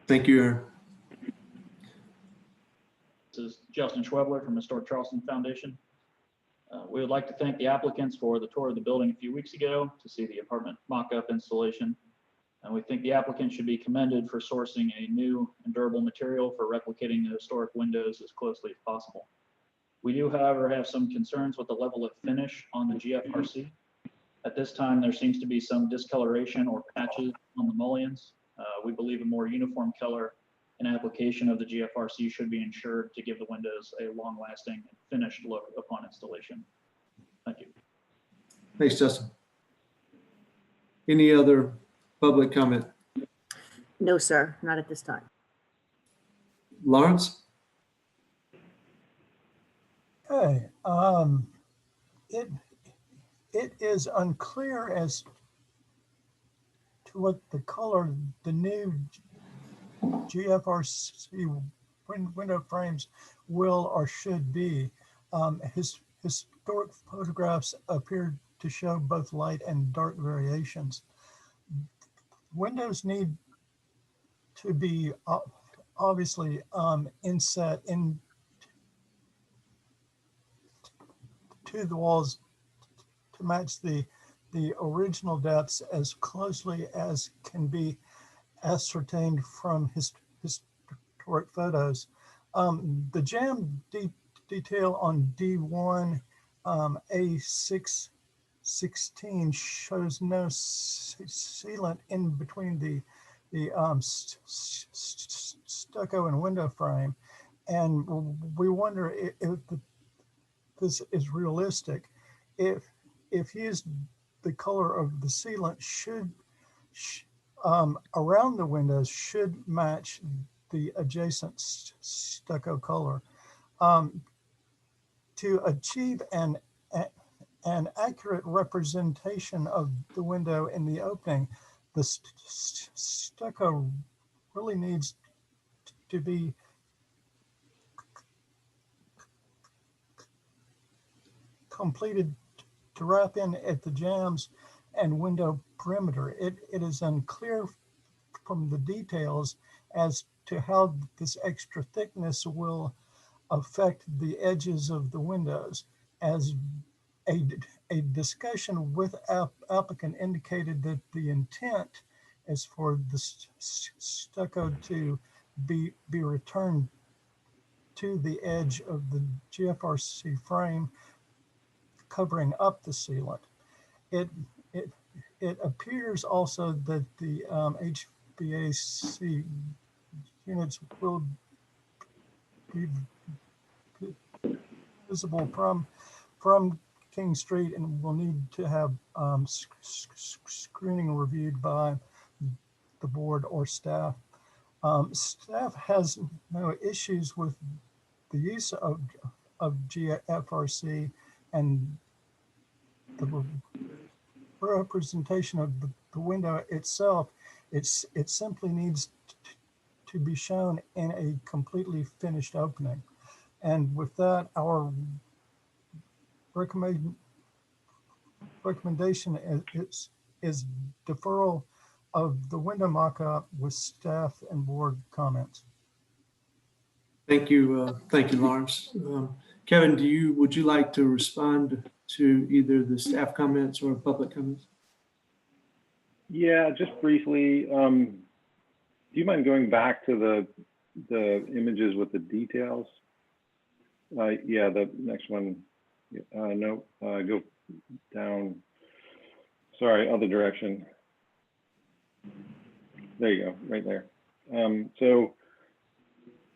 Thank you, Aaron. This is Justin Schwebler from Historic Charleston Foundation. We would like to thank the applicants for the tour of the building a few weeks ago to see the apartment mock-up installation. And we think the applicant should be commended for sourcing a new and durable material for replicating the historic windows as closely as possible. We do, however, have some concerns with the level of finish on the GFRC. At this time, there seems to be some discoloration or patches on the mullions. We believe a more uniform color and application of the GFRC should be ensured to give the windows a long-lasting and finished look upon installation. Thank you. Thanks, Justin. Any other public comment? No, sir, not at this time. Lawrence? Okay, it is unclear as to what the color the new GFRC window frames will or should be. Historic photographs appear to show both light and dark variations. Windows need to be obviously inset in to the walls to match the original depths as closely as can be ascertained from historic photos. The jam detail on D1 A616 shows no sealant in between the stucco and window frame, and we wonder if this is realistic. If used, the color of the sealant should around the windows should match the adjacent stucco color. To achieve an accurate representation of the window in the opening, the stucco really needs to be completed to wrap in at the jambs and window perimeter. It is unclear from the details as to how this extra thickness will affect the edges of the windows. As a discussion with applicant indicated that the intent is for the stucco to be returned to the edge of the GFRC frame, covering up the sealant. It appears also that the HVAC units will be visible from King Street and will need to have screening reviewed by the board or staff. Staff has no issues with the use of GFRC and the representation of the window itself. It simply needs to be shown in a completely finished opening. And with that, our recommendation is deferral of the window mock-up with staff and board comments. Thank you, Lawrence. Kevin, would you like to respond to either the staff comments or public comments? Yeah, just briefly. Do you mind going back to the images with the details? Yeah, the next one. No, go down. Sorry, other direction. There you go, right there.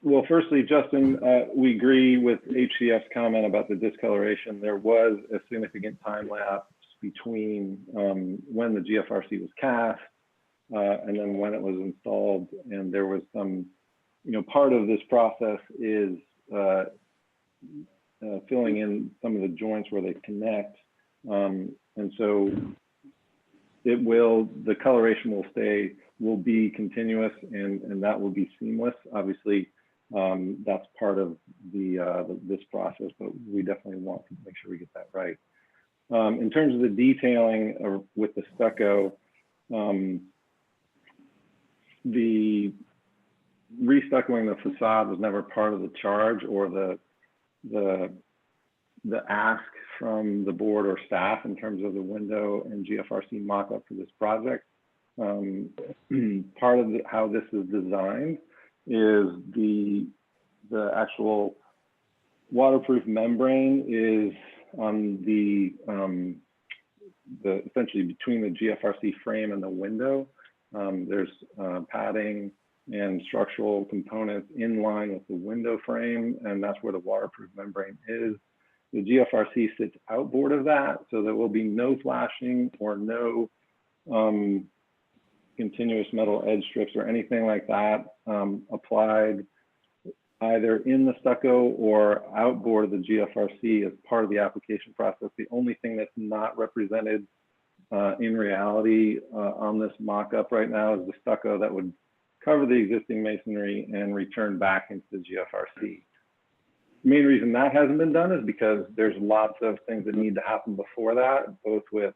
Well, firstly, Justin, we agree with HCF's comment about the discoloration. There was a significant time lapse between when the GFRC was cast and then when it was installed. And there was some, part of this process is filling in some of the joints where they connect. And so the coloration will be continuous and that will be seamless. Obviously, that's part of this process, but we definitely want to make sure we get that right. In terms of the detailing with the stucco, the restuccoing the facade was never part of the charge or the ask from the board or staff in terms of the window and GFRC mock-up for this project. Part of how this is designed is the actual waterproof membrane is on the essentially between the GFRC frame and the window. There's padding and structural components in line with the window frame, and that's where the waterproof membrane is. The GFRC sits outboard of that, so there will be no flashing or no continuous metal edge strips or anything like that applied either in the stucco or outboard of the GFRC as part of the application process. The only thing that's not represented in reality on this mock-up right now is the stucco that would cover the existing masonry and return back into the GFRC. The main reason that hasn't been done is because there's lots of things that need to happen before that, both with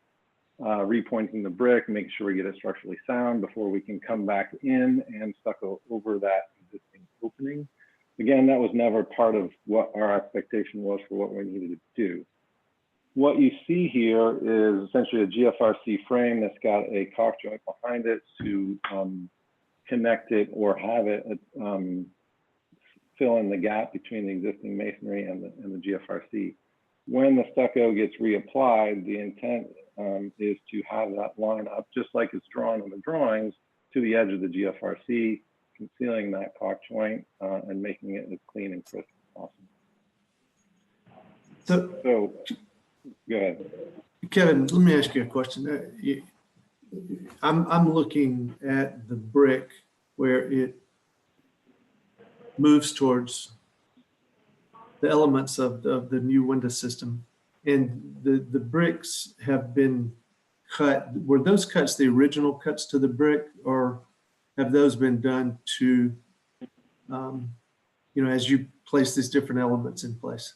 repointing the brick, making sure we get it structurally sound before we can come back in and stucco over that existing opening. Again, that was never part of what our expectation was for what we needed to do. What you see here is essentially a GFRC frame that's got a caulk joint behind it to connect it or have it fill in the gap between the existing masonry and the GFRC. When the stucco gets reapplied, the intent is to have that line up just like it's drawn in the drawings to the edge of the GFRC, concealing that caulk joint and making it as clean and crisp as possible. So go ahead. Kevin, let me ask you a question. I'm looking at the brick where it moves towards the elements of the new window system, and the bricks have been cut. Were those cuts the original cuts to the brick, or have those been done to, as you place these different elements in place?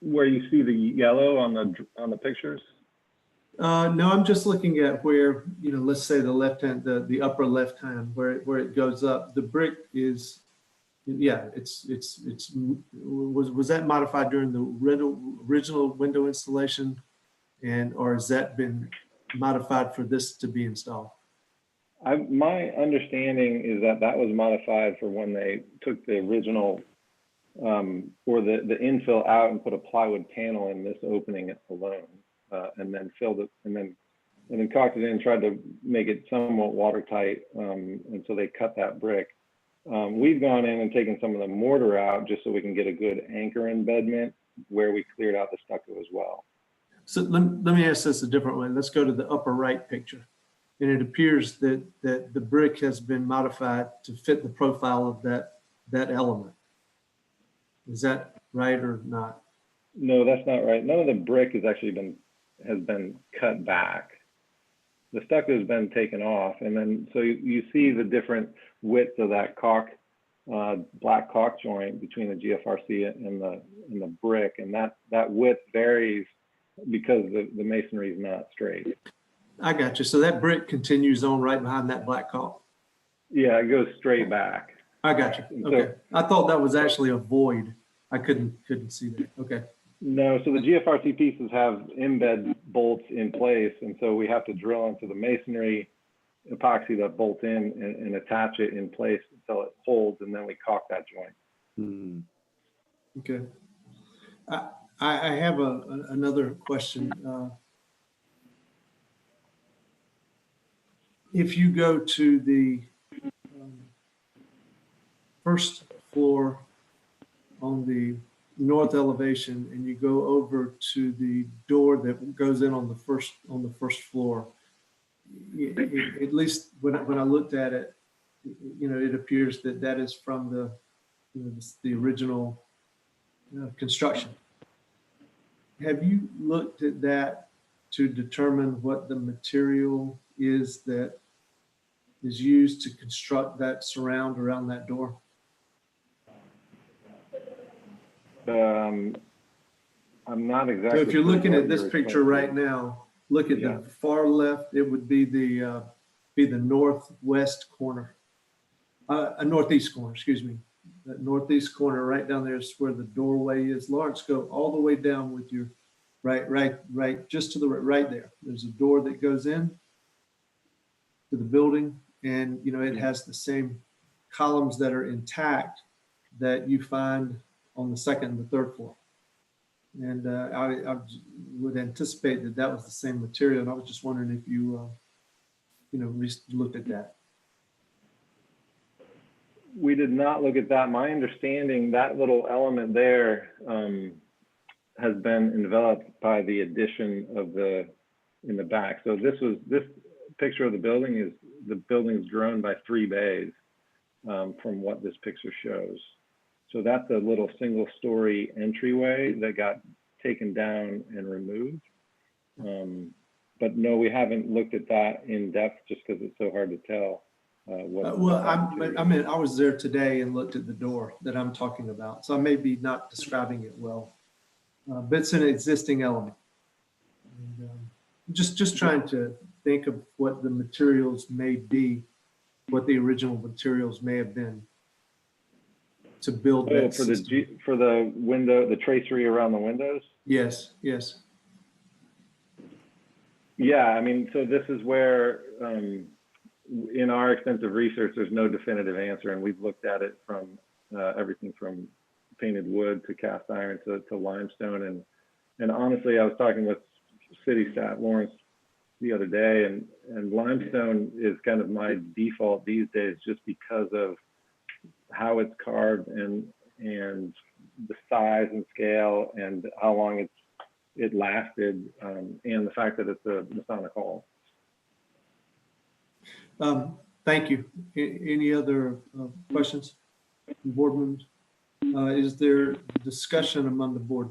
Where you see the yellow on the pictures? No, I'm just looking at where, let's say the left hand, the upper left hand, where it goes up. The brick is, was that modified during the original window installation, or has that been modified for this to be installed? My understanding is that was modified for when they took the original or the infill out and put a plywood panel in this opening alone, and then filled it and then caulked it in and tried to make it somewhat watertight. And so they cut that brick. We've gone in and taken some of the mortar out just so we can get a good anchor embedment where we cleared out the stucco as well. So let me ask this a different way. Let's go to the upper right picture. And it appears that the brick has been modified to fit the profile of that element. Is that right or not? No, that's not right. None of the brick has been cut back. The stucco has been taken off, and then so you see the different width of that black caulk joint between the GFRC and the brick, and that width varies because the masonry is not straight. I got you. So that brick continues on right behind that black caulk. Yeah, it goes straight back. I got you. Okay. I thought that was actually a void. I couldn't see that. Okay. No, so the GFRC pieces have embed bolts in place, and so we have to drill into the masonry, epoxy that bolt in, and attach it in place until it holds, and then we caulk that joint. Okay. I have another question. If you go to the first floor on the north elevation and you go over to the door that goes in on the first floor, at least when I looked at it, it appears that that is from the original construction. Have you looked at that to determine what the material is that is used to construct that surround around that door? I'm not exactly. So if you're sure looking what at this you're picture referring right to. now, look at Yeah. the far left. It would be the northwest corner, a northeast corner. Excuse me. That northeast corner right down there is where the doorway is. Lawrence, go all the way down with your right, just to the right there. There's a door that goes in to the building, and it has the same columns that are intact that you find on the second and the third floor. And I would anticipate that that was the same material. And I was just wondering if you, looked at that. We did not look at that. My understanding, that little element there has been enveloped by the addition of in the back. So this picture of the building's grown by 3 bays from what this picture shows. So that's a little single-story entryway that got taken down and removed. But no, we haven't looked at that in depth just because it's so hard to tell. I was there today and looked at the door that I'm talking about. So I may be not describing it well, but it's an existing element. And, just trying to think of what the materials may be, what the original materials may have been to build that system. For the window, the tracery around the windows? Yes. Yeah, I mean, so this is where, in our extensive research, there's no definitive answer, and we've looked at it from everything from painted wood to cast iron to limestone. And honestly, I was talking with city staff, Lawrence, the other day, and limestone is kind of my default these days just because of how it's carved and the size and scale and how long it lasted, and the fact that it's a Masonic hall. Thank you. Any other questions from board members? Is there discussion among the board?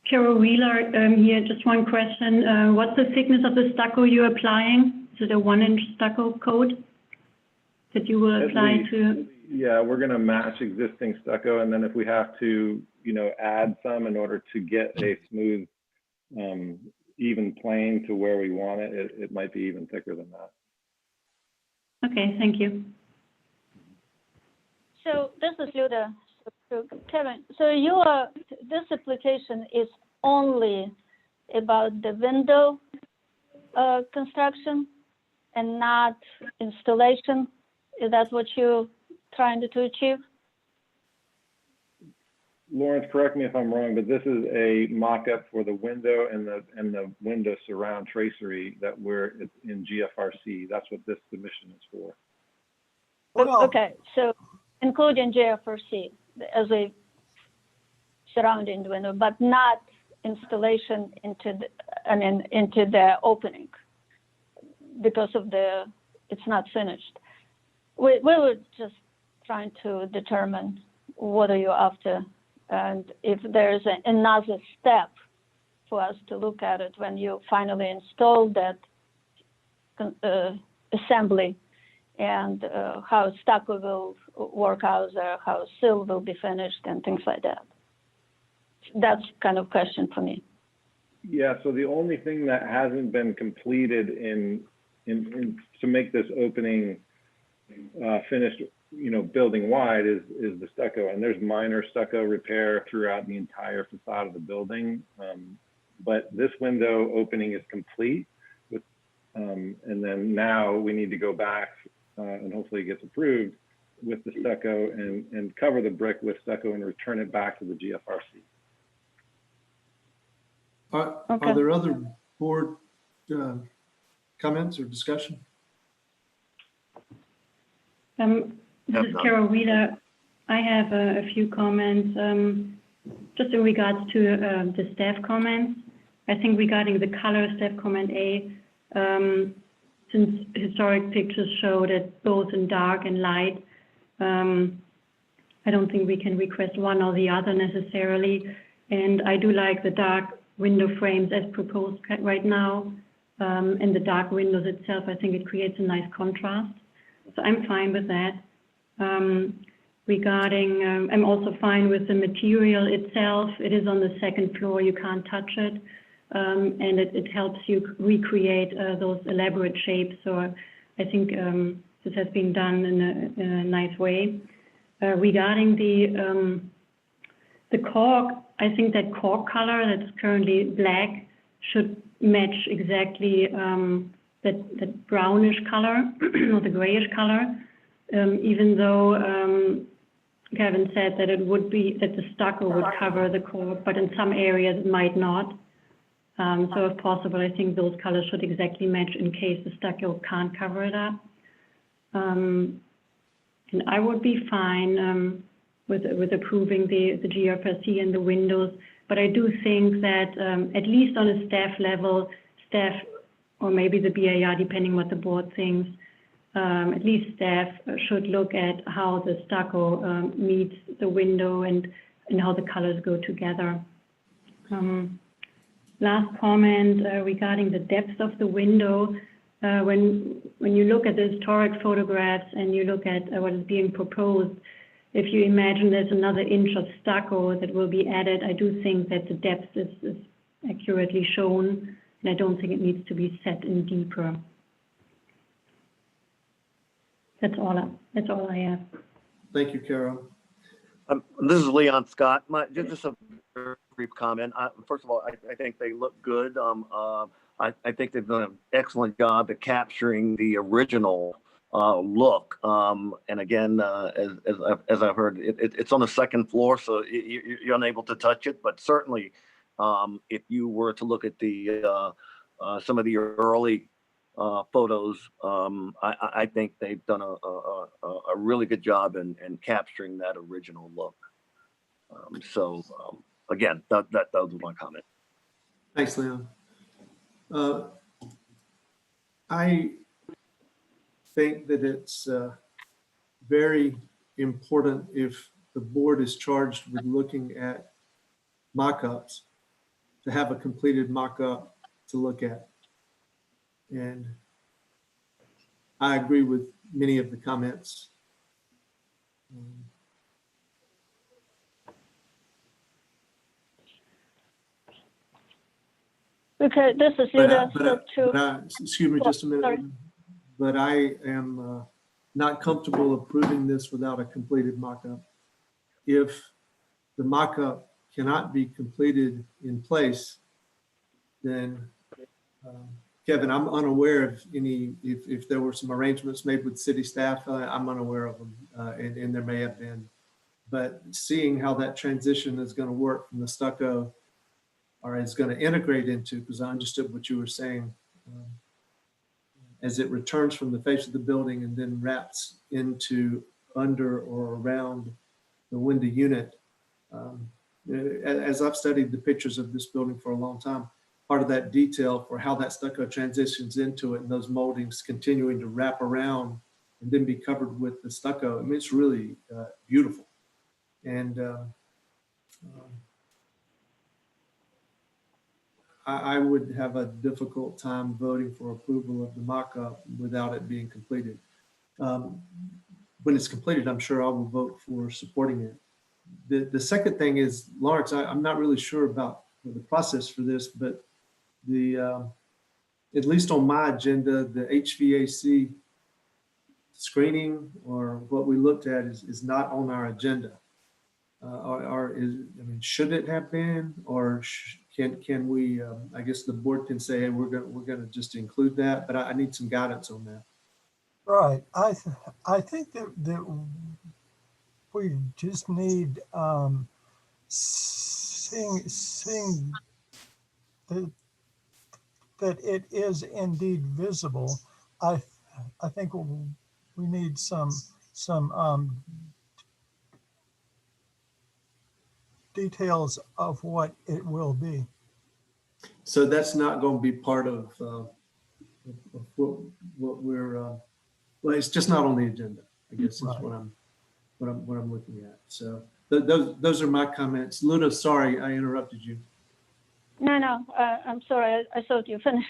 Carol Wheeler here, just one question. What's the thickness of the stucco you're applying? Is it a 1-inch stucco coat that you will apply to? Yeah, we're going to match existing stucco, and then if we have to, add some in order to get a smooth, even plane to where we want it, it might be even thicker than that. Okay, thank you. So this is Luda. So Kevin, so this application is only about the window construction and not installation? Is that what you're trying to achieve? Lawrence, correct me if I'm wrong, but this is a mock-up for the window and the window surround tracery that it's in GFRC. That's what this submission is for. Okay, so including GFRC as a surrounding the window, but not installation into the opening because of it's not finished. We were just trying to determine what are you after, and if there's another step for us to look at it when you finally install that assembly, and how stucco will work out there, how sill will be finished, and things like that. That's kind of question for me. Yeah, so the only thing that hasn't been completed to make this opening finished, building wide is the stucco, and there's minor stucco repair throughout the entire facade of the building. But this window opening is complete, and then now we need to go back and hopefully it gets approved with the stucco and cover the brick with stucco and return it back to the GFRC. Are there other board comments or discussion? This is Carol Wheeler. I have a few comments just in regards to the staff comments. I think regarding the color, staff comment A, since historic pictures show that both in dark and light, I don't think we can request one or the other necessarily. And I do like the dark window frames as proposed right now. And the dark windows itself, I think it creates a nice contrast. So I'm fine with that. Regarding, I'm also fine with the material itself. It is on the second floor, you can't touch it. And it helps you recreate those elaborate shapes. So I think this has been done in a nice way. Regarding the cork, I think that cork color that's currently black should match exactly that brownish color or the grayish color, even though Kevin said that it would be that the stucco would cover the cork, but in some areas it might not. So if possible, I think those colors should exactly match in case the stucco can't cover it up. And I would be fine with approving the GFRC and the windows, but I do think that at least on a staff level, staff or maybe the BAR, depending what the board thinks, at least staff should look at how the stucco meets the window and how the colors go together. Last comment regarding the depth of the window. When you look at the historic photographs and you look at what is being proposed, if you imagine there's another inch of stucco that will be added, I do think that the depth is accurately shown, and I don't think it needs to be set in deeper. That's all I have. Thank you, Carol. This is Leon Scott. Just a very brief comment. First of all, I think they look good. I think they've done an excellent job at capturing the original look. And again, as I've heard, it's on the second floor, so you're unable to touch it. But certainly, if you were to look at the some of the early photos, I think they've done a really good job in capturing that original look. Again, that was my comment. Thanks, Leon. I think that it's very important if the board is charged with looking at mock-ups to have a completed mock-up to look at. And I agree with many of the comments. Okay, this is excuse me just a minute. Sorry. But I am not comfortable approving this without a completed mock-up. If the mock-up cannot be completed in place, then Kevin, I'm unaware of any, if there were some arrangements made with city staff, I'm unaware of them, and there may have been. But seeing how that transition is going to work from the stucco, or is going to integrate into, because I understood what you were saying, as it returns from the face of the building and then wraps into under or around the window unit. As I've studied the pictures of this building for a long time, part of that detail for how that stucco transitions into it and those moldings continuing to wrap around and then be covered with the stucco, I mean, it's really beautiful. And I would have a difficult time voting for approval of the mock-up without it being completed. When it's completed, I'm sure I will vote for supporting it. The second thing is, Lawrence, I'm not really sure about the process for this, but at least on my agenda, the HVAC screening or what we looked at is not on our agenda. Should it have been, or can we? I guess the board can say, hey, we're gonna just include that, but I need some guidance on that. Right. I think that we just need seeing that, that it is indeed visible. I think we need some details of what it will be. So that's not going to be part of what we're, well, it's just not on the agenda, I guess is Right. what I'm looking at. So those are my comments. Luda, sorry, I interrupted you. No, I'm sorry. I thought you finished.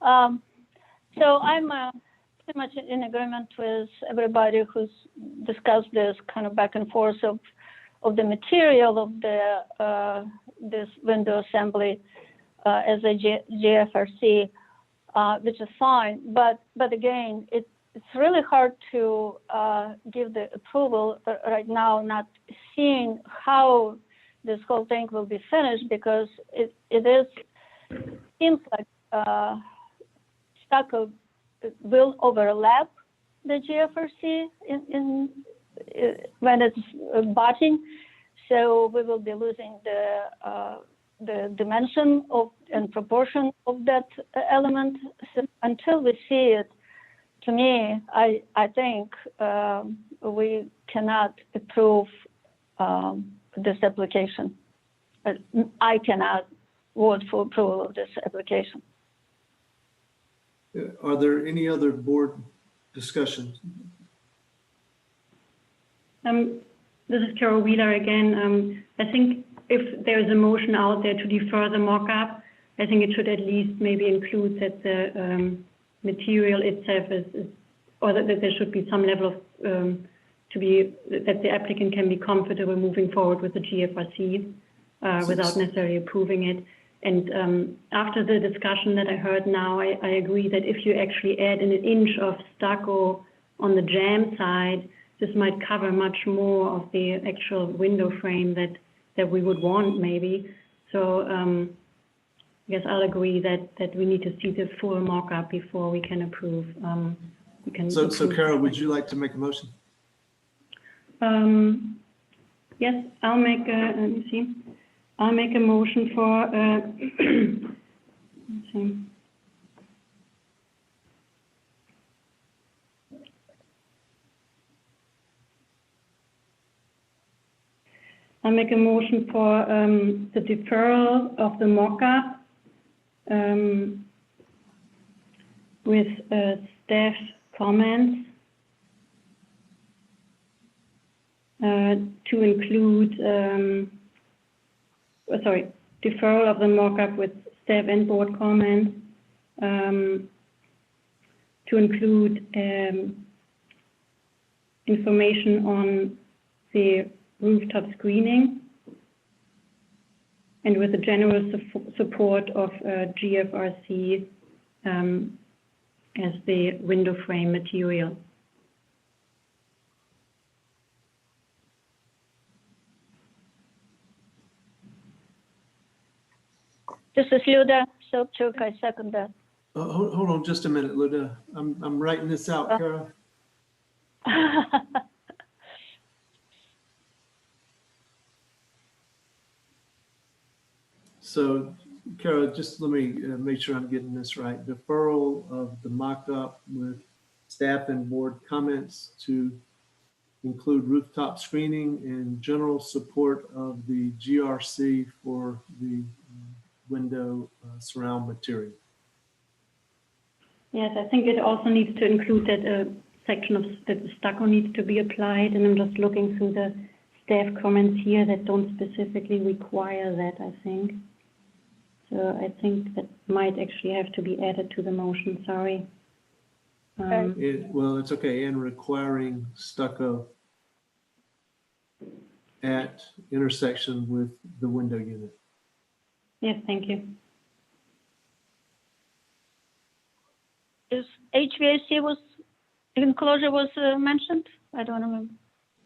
So I'm pretty much in agreement with everybody who's discussed this kind of back and forth of the material of the this window assembly as a GFRC, which is fine. But again, it's really hard to give the approval right now, not seeing how this whole thing will be finished, because it seems like stucco will overlap the GFRC in when it's butting, so we will be losing the dimension of and proportion of that element. So until we see it, to me, I think we cannot approve this application. I cannot vote for approval of this application. Are there any other board discussions? This is Carol Wheeler again. I think if there is a motion out there to defer the mock-up, I think it should at least maybe include that the material itself is, or that there should be some level of, that the applicant can be comfortable moving forward with the GFRC without necessarily approving it. And after the discussion that I heard now, I agree that if you actually add an inch of stucco on the jamb side, this might cover much more of the actual window frame that we would want maybe. So I guess I'll agree that we need to see the full mock-up before we can approve. So Carol, would you like to make a motion? Yes, I'll make let me see. I'll make a motion for, let's see. I'll make a motion for the deferral of the mock-up with staff comments to include, deferral of the mock-up with staff and board comments to include information on the rooftop screening and with the general support of GFRC as the window frame material. This is Luda Sobchuk. I second that. Hold on just a minute, Luda. I'm writing this out, Carol. So, Carol, just let me make sure I'm getting this right. Deferral of the mock-up with staff and board comments to include rooftop screening and general support of the GRC for the window surround material. Yes, I think it also needs to include that section of that the stucco needs to be applied, and I'm just looking through the staff comments here that don't specifically require that, I think. So I think that might actually have to be added to the motion, sorry. Well, it's okay, and requiring stucco at intersection with the window unit. Yes, thank you. Is HVAC enclosure was mentioned? I don't remember.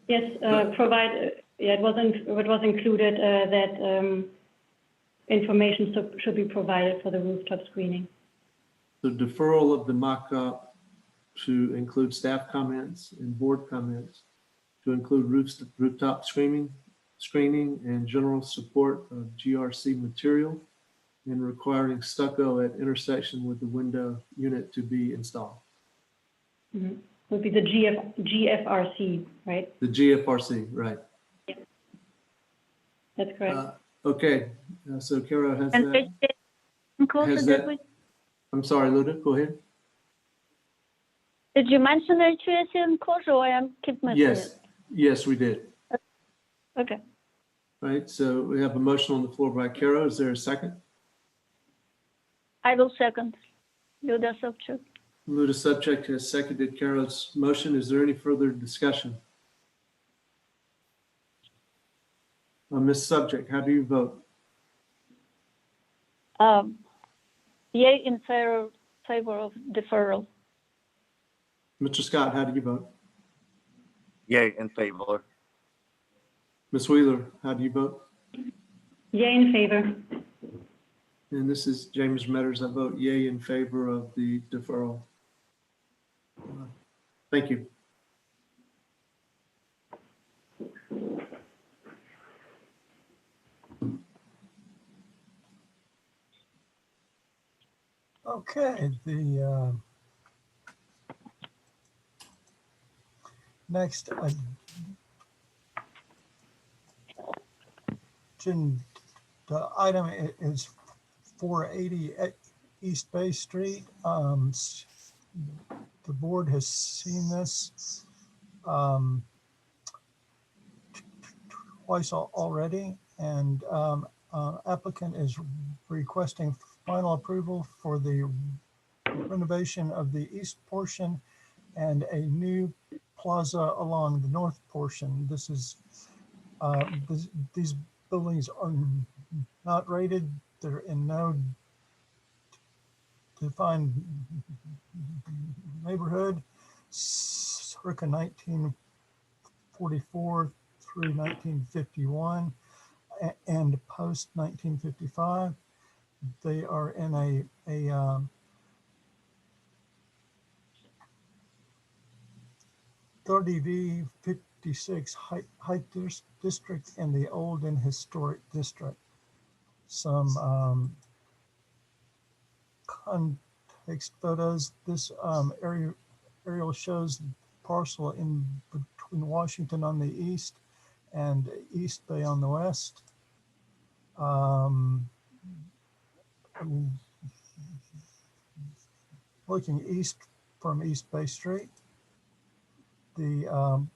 Yes, it was included that information should be provided for the rooftop screening. The deferral of the mock-up to include staff comments and board comments to include rooftop screening and general support of GRC material, and requiring stucco at intersection with the window unit to be installed. Would be the GFRC, right? The GFRC, right. That's correct. Okay, so Kara has And that. which enclosure Has did that- we, I'm sorry, Luda, go ahead. did you mention HVAC enclosure or I keep missing Yes, it? yes, we did. Okay, Right, so we have a motion on the floor by Kara. Is there a second? I will second. Luda Subchuk. Luda Subject has seconded Kara's motion. Is there any further discussion? Ms. Subject, how do you vote? Yay in favor of deferral. Mr. Scott, how do you vote? Yay, in favor. Ms. Wheeler, how do you vote? Yay in favor. And this is James Metters. I vote yay in favor of the deferral. Thank you. Okay, the next the item is 480 East Bay Street. The board has seen this twice already, and applicant is requesting final approval for the renovation of the east portion and a new plaza along the north portion. This is these buildings are not rated. They're in no defined neighborhood, circa 1944 through 1951 and post 1955. They are in a 30V 56 height district in the old and historic district. Some context photos. This aerial shows the parcel in between Washington on the east and East Bay on the west. Looking east from East Bay Street, the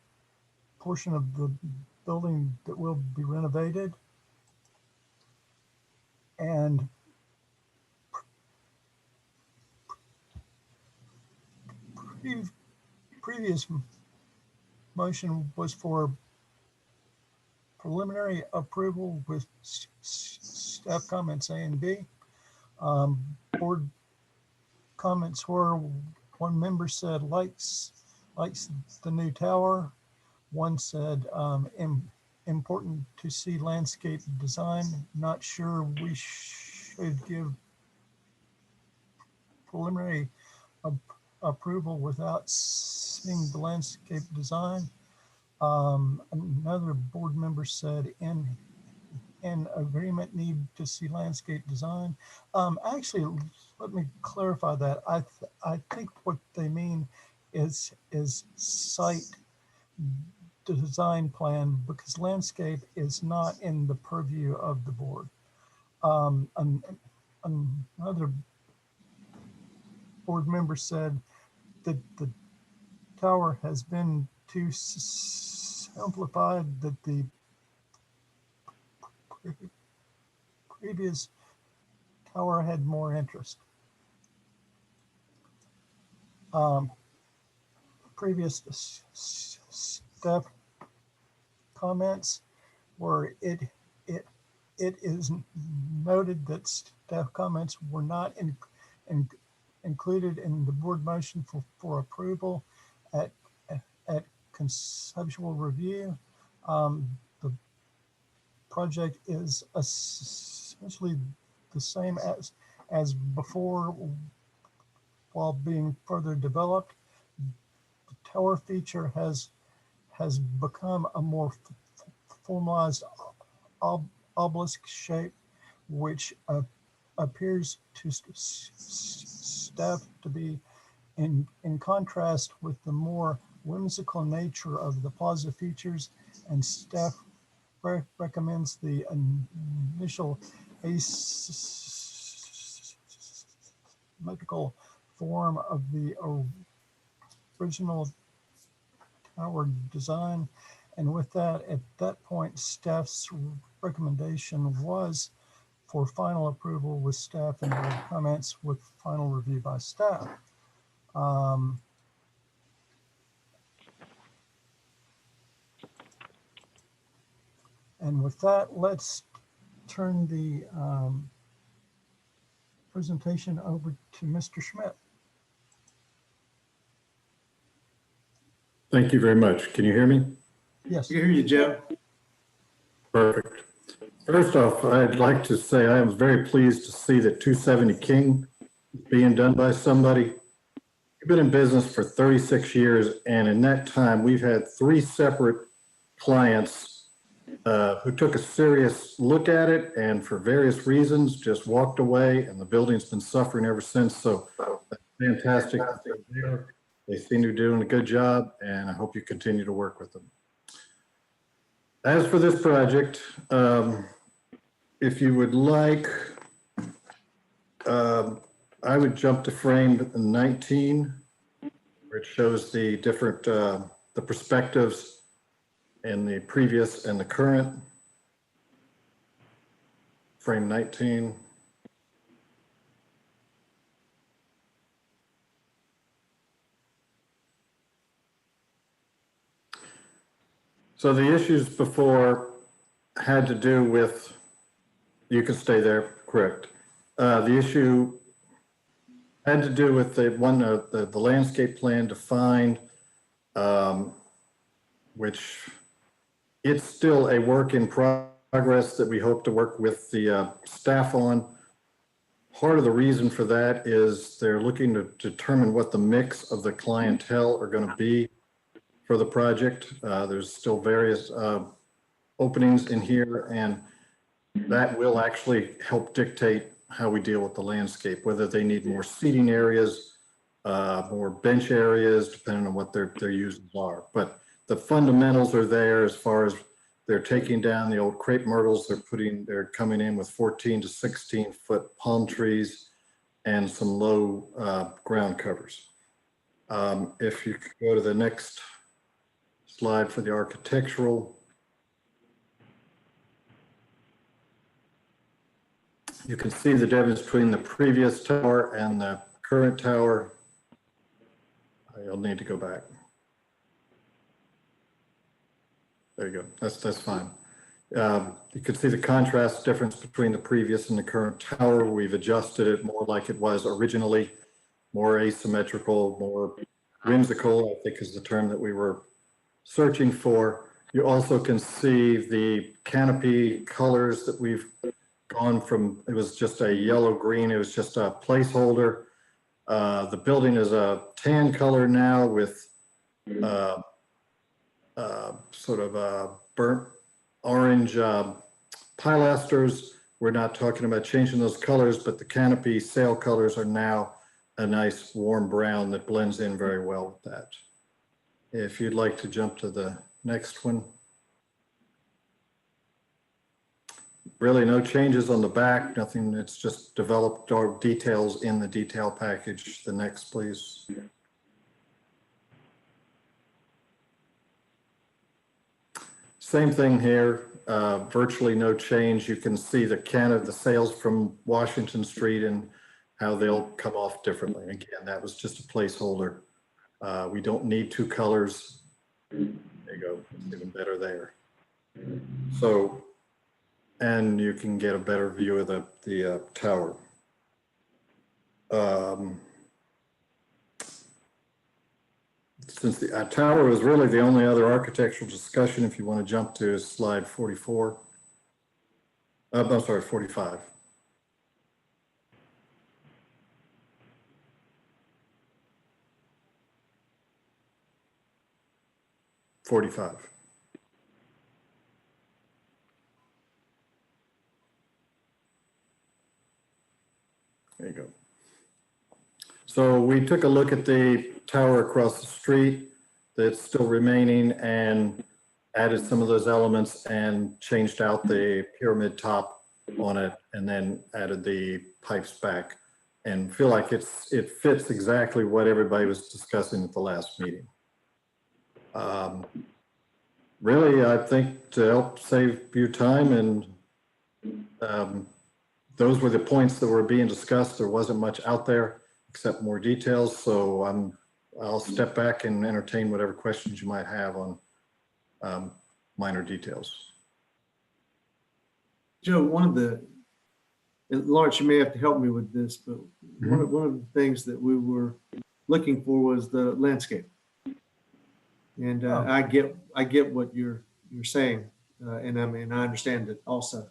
portion of the building that will be renovated, and previous motion was for preliminary approval with staff comments A and B. Board comments were, one member said likes the new tower. One said important to see landscape design. Not sure we should give preliminary approval without seeing the landscape design. Another board member said in agreement, need to see landscape design. Actually, let me clarify that. I think what they mean is site design plan, because landscape is not in the purview of the board. Another board member said that the tower has been too simplified, that the previous tower had more interest. Previous staff comments were it is noted that staff comments were not included in the board motion for approval at conceptual review. The project is essentially the same as before while being further developed. The tower feature has has become a more formalized obelisk shape, which appears to staff to be in contrast with the more whimsical nature of the plaza features, and staff recommends the initial asymmetrical form of the original tower design. And with that, at that point, staff's recommendation was for final approval with staff and board comments with final review by staff. And with that, let's turn the presentation over to Mr. Schmidt. Thank you very much. Can you hear me? Yes. I hear you, Joe. Perfect. First off, I'd like to say I am very pleased to see that 270 King is being done by somebody. We've been in business for 36 years, and in that time, we've had 3 separate clients who took a serious look at it and for various reasons just walked away, and the building's been suffering ever since. So that's fantastic that they're there. They seem to be doing a good job, and I hope you continue to work with them. As for this project, if you would like, I would jump to frame 19, where it shows the different, the perspectives in the previous and the current. Frame 19. So the issues before had to do with, you can stay there, correct. The issue had to do with the landscape plan defined, which it's still a work in progress that we hope to work with the staff on. Part of the reason for that is they're looking to determine what the mix of the clientele are going to be for the project. There's still various openings in here, and that will actually help dictate how we deal with the landscape, whether they need more seating areas, more bench areas, depending on what their uses are. But the fundamentals are there as far as they're taking down the old crepe myrtles. They're coming in with 14 to 16 foot palm trees and some low ground covers. If you could go to the next slide for the architectural. You can see the difference between the previous tower and the current tower. You'll need to go back. There you go. That's fine. You can see the contrast difference between the previous and the current tower. We've adjusted it more like it was originally, more asymmetrical, more whimsical, I think is the term that we were searching for. You also can see the canopy colors that we've gone from, it was just a yellow green, it was just a placeholder. The building is a tan color now with sort of burnt orange pilasters. We're not talking about changing those colors, but the canopy sail colors are now a nice warm brown that blends in very well with that. If you'd like to jump to the next one. Really no changes on the back, nothing, it's just developed our details in the detail package. The next, please. Same thing here, virtually no change. You can see the sails from Washington Street and how they'll come off differently. Again, that was just a placeholder. We don't need 2 colors. There you go, it's even better there. So, and you can get a better view of the tower. Since the tower was really the only other architectural discussion, if you want to jump to slide 44. I'm sorry, 45. 45. There you go. So we took a look at the tower across the street that's still remaining and added some of those elements and changed out the pyramid top on it and then added the pipes back and feel like it fits exactly what everybody was discussing at the last meeting. Really, I think to help save you time and those were the points that were being discussed. There wasn't much out there except more details. So I'll step back and entertain whatever questions you might have on minor details. Joe, and Lawrence, you may have to help me with this, but one of the things that we were looking for was the landscape. And I get what you're saying, and I mean I understand it also.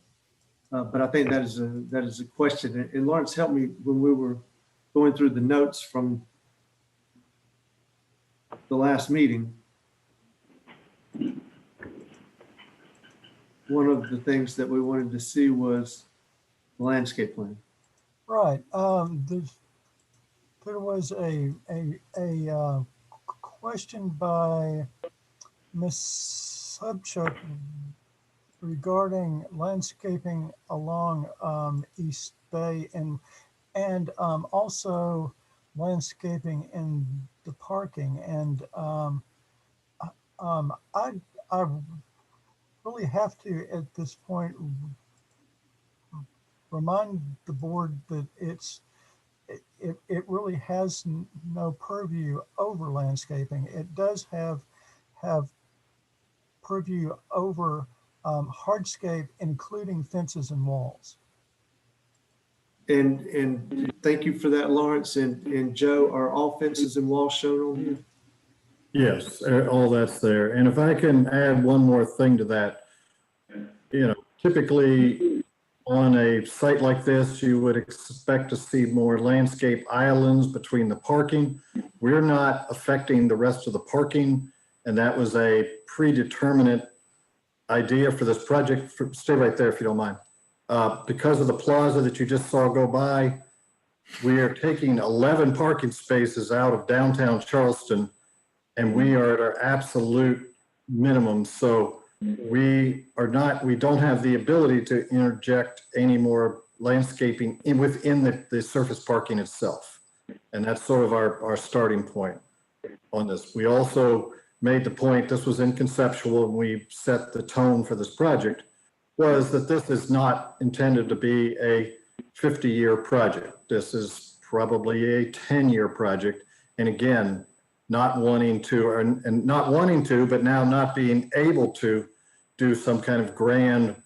But I think that is a question. And Lawrence helped me when we were going through the notes from the last meeting. One of the things that we wanted to see was the landscape plan. Right. There was a question by Ms. Subchuk regarding landscaping along East Bay and also landscaping in the parking. And I really have to at this point remind the board that it really has no purview over landscaping. It does have purview over hardscape, including fences and walls. And thank you for that, Lawrence. And Joe, are all fences and walls shown on here? Yes, all that's there. And if I can add one more thing to that, typically on a site like this, you would expect to see more landscape islands between the parking. We're not affecting the rest of the parking, and that was a predeterminate idea for this project. Stay right there if you don't mind. Because of the plaza that you just saw go by, we are taking 11 parking spaces out of downtown Charleston, and we are at our absolute minimum. So we don't have the ability to interject any more landscaping within the surface parking itself. And that's sort of our starting point on this. We also made the point, this was in conceptual, and we set the tone for this project, was that this is not intended to be a 50-year project. This is probably a 10-year project. And again, not wanting to, but now not being able to do some kind of grand,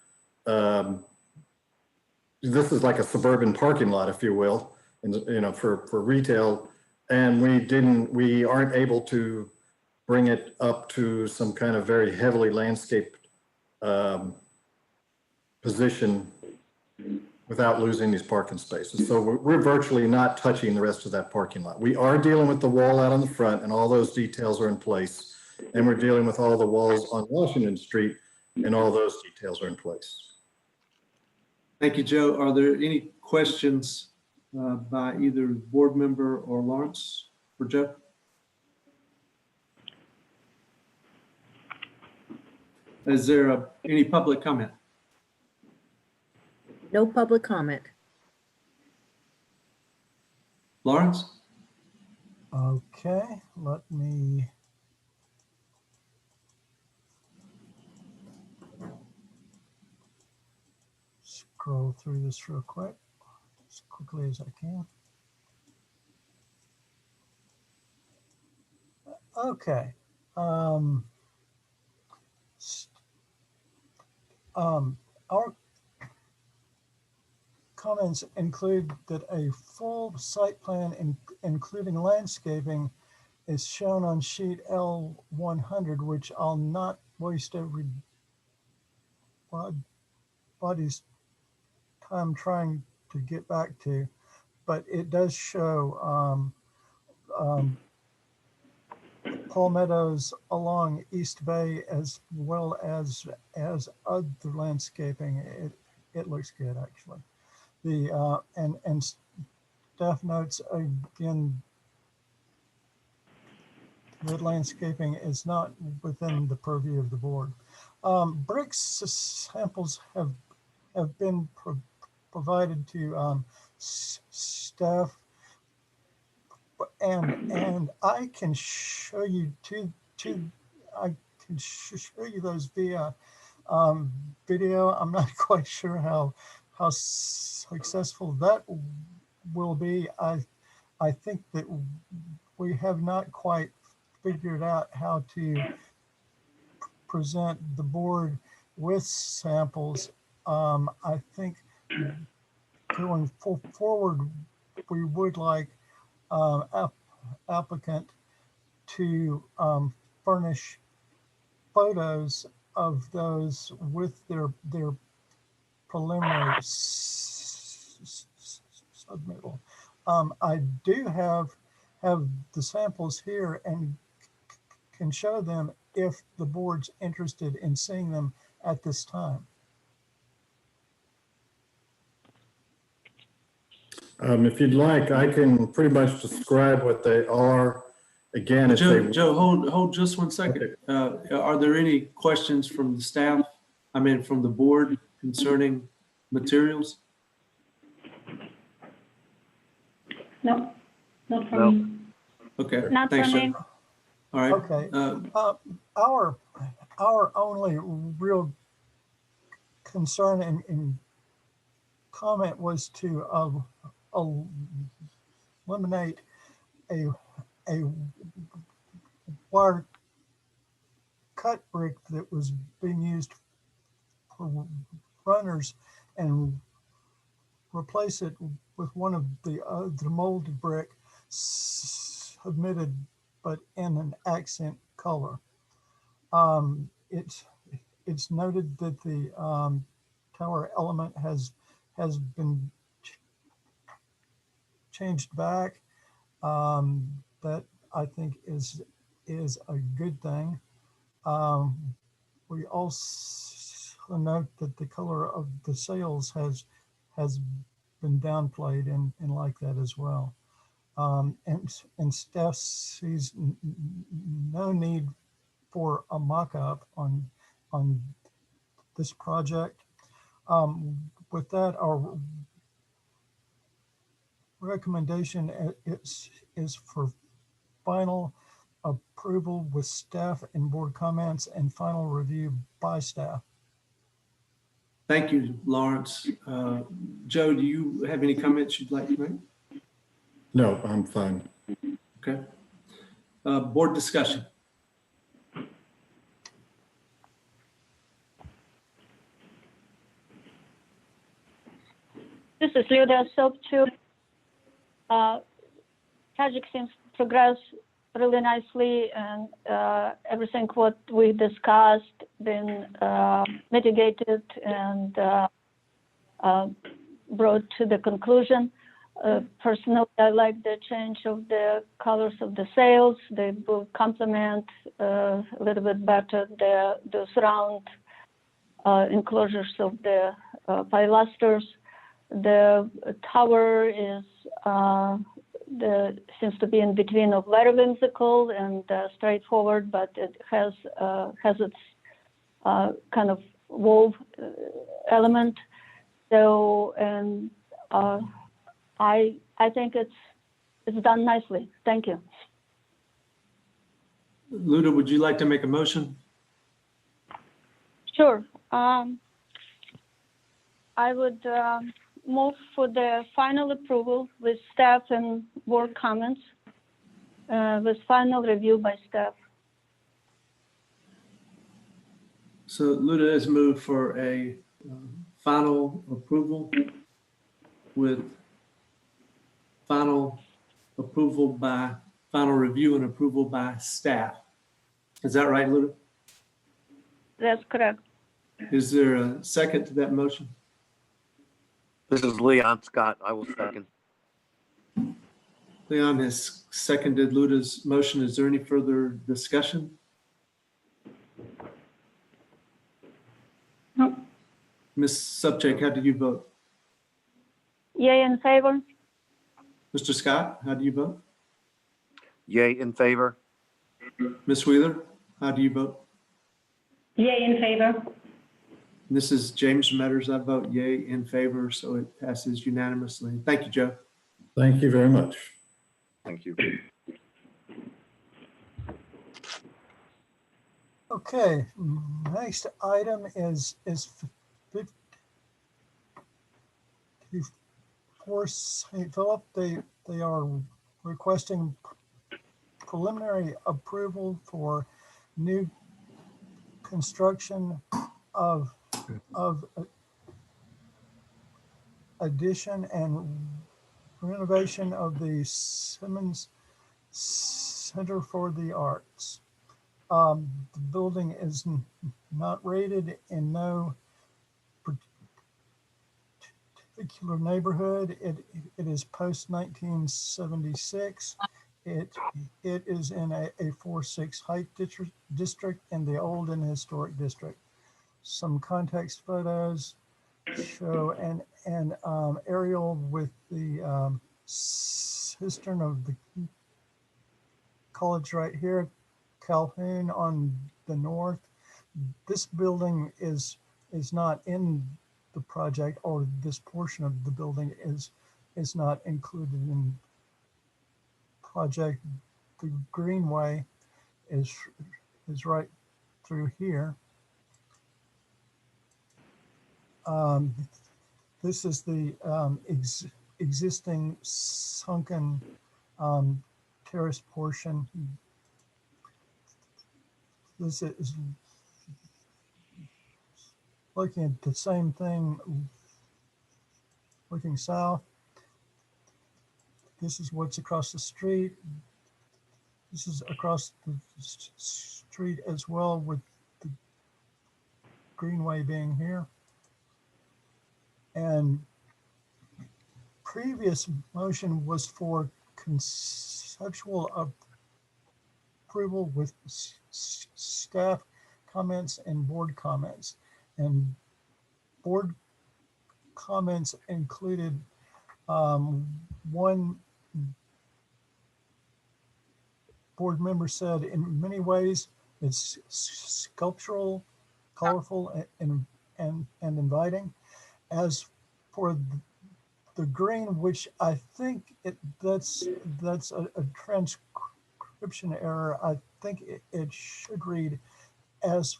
this is like a suburban parking lot, if you will, and for retail. And we aren't able to bring it up to some kind of very heavily landscaped position without losing these parking spaces. So we're virtually not touching the rest of that parking lot. We are dealing with the wall out on the front, and all those details are in place. And we're dealing with all the walls on Washington Street, and all those details are in place. Thank you, Joe. Are there any questions by either board member or Lawrence for Joe? Is there any public comment? No public comment. Lawrence? Okay, let me scroll through this real quick, as quickly as I can. Okay. Our comments include that a full site plan, including landscaping, is shown on sheet L100, which I'll not waste everybody's time trying to get back to, but it does show palmettos along East Bay as well as other landscaping. It looks good actually. The and staff notes again that landscaping is not within the purview of the board. Brick samples have been provided to staff, and I can show you I can show you those via video. I'm not quite sure how successful that will be. I think that we have not quite figured out how to present the board with samples. I think going forward, we would like applicant to furnish photos of those with their preliminary submittal. I do have the samples here and can show them if the board's interested in seeing them at this time. If you'd like, I can pretty much describe what they are. Again, it's Joe, hold just 1 second. Are there any questions from the staff? I mean, from the board concerning materials? No, not for me. Okay, Not thanks, for me. Joe. All right. Okay. Our only real concern and comment was to eliminate a wire cut brick that was being used for runners and replace it with one of the molded brick submitted but in an accent color. It's noted that the tower element has been changed back. That I think is a good thing. We also note that the color of the sails has been downplayed and like that as well. And staff sees no need for a mock-up on this project. With that, our recommendation is for final approval with staff and board comments and final review by staff. Thank you, Lawrence. Joe, do you have any comments you'd like to make? No, I'm fine. Okay. Board discussion. This is Luda Soaptube. Project seems to progress really nicely, and everything what we discussed been mitigated and brought to the conclusion. Personally, I like the change of the colors of the sails. They will complement a little bit better the surround enclosures of the pilasters. The tower is seems to be in between of very whimsical and straightforward, but it has its kind of wove element. So, and I think it's done nicely. Thank you. Luda, would you like to make a motion? Sure. I would move for the final approval with staff and board comments, with final review by staff. So Luda has moved for a final approval with final review and approval by staff. Is that right, Luda? That's correct. Is there a second to that motion? This is Leon Scott. I will second. Leon has seconded Luda's motion. Is there any further discussion? No. Ms. Subject, how do you vote? Yay in favor? Mr. Scott, how do you vote? Yay in favor? Ms. Wheeler, how do you vote? Yay in favor. This is James Metters. I vote yay in favor, so it passes unanimously. Thank you, Joe. Thank you very much. Thank you. Okay, next item is 54 St. Philip. They are requesting preliminary approval for new construction of addition and renovation of the Simmons Center for the Arts. The building is not rated in no particular neighborhood. It is post 1976. It is in a 4-6 height district in the old and historic district. Some context photos show an aerial with the cistern of the college right here, Calhoun on the north. This building is not in the project, or this portion of the building is not included in project. The greenway is right through here. This is the existing sunken terrace portion. This is looking at the same thing, looking south. This is what's across the street. This is across the street as well, with the greenway being here. And previous motion was for conceptual approval with staff comments and board comments. And board comments included one board member said, in many ways, it's sculptural, colorful, and inviting. As for the green, which I think that's a transcription error. I think it should read, as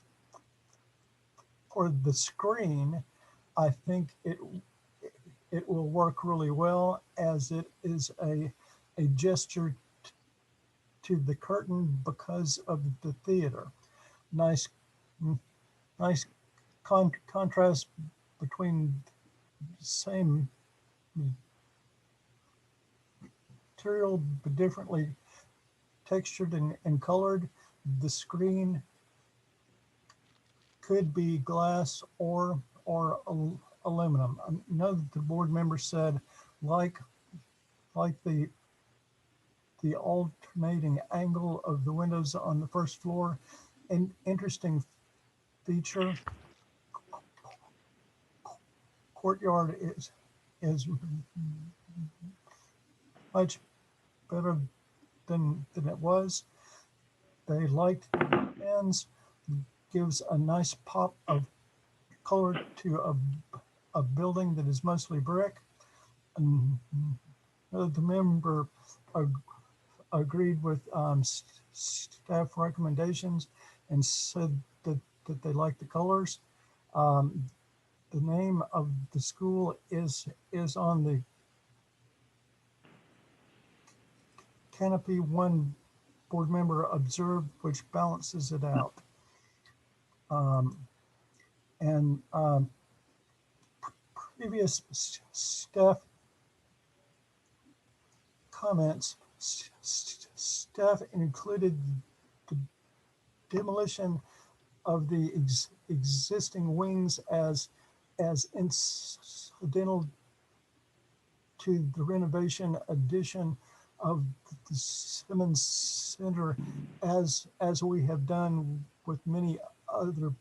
for the screen, I think it will work really well, as it is a gesture to the curtain because of the theater. Nice contrast between same material but differently textured and colored. The screen could be glass or aluminum. I know that the board member said like the alternating angle of the windows on the first floor. An interesting feature. Courtyard is much better than it was. They liked the ends, gives a nice pop of color to a building that is mostly brick. And the member agreed with staff recommendations and said that they like the colors. The name of the school is on the canopy. One board member observed, which balances it out. Previous staff comments, staff included the demolition of the existing wings as incidental to the renovation addition of the Simmons Center, as we have done with many other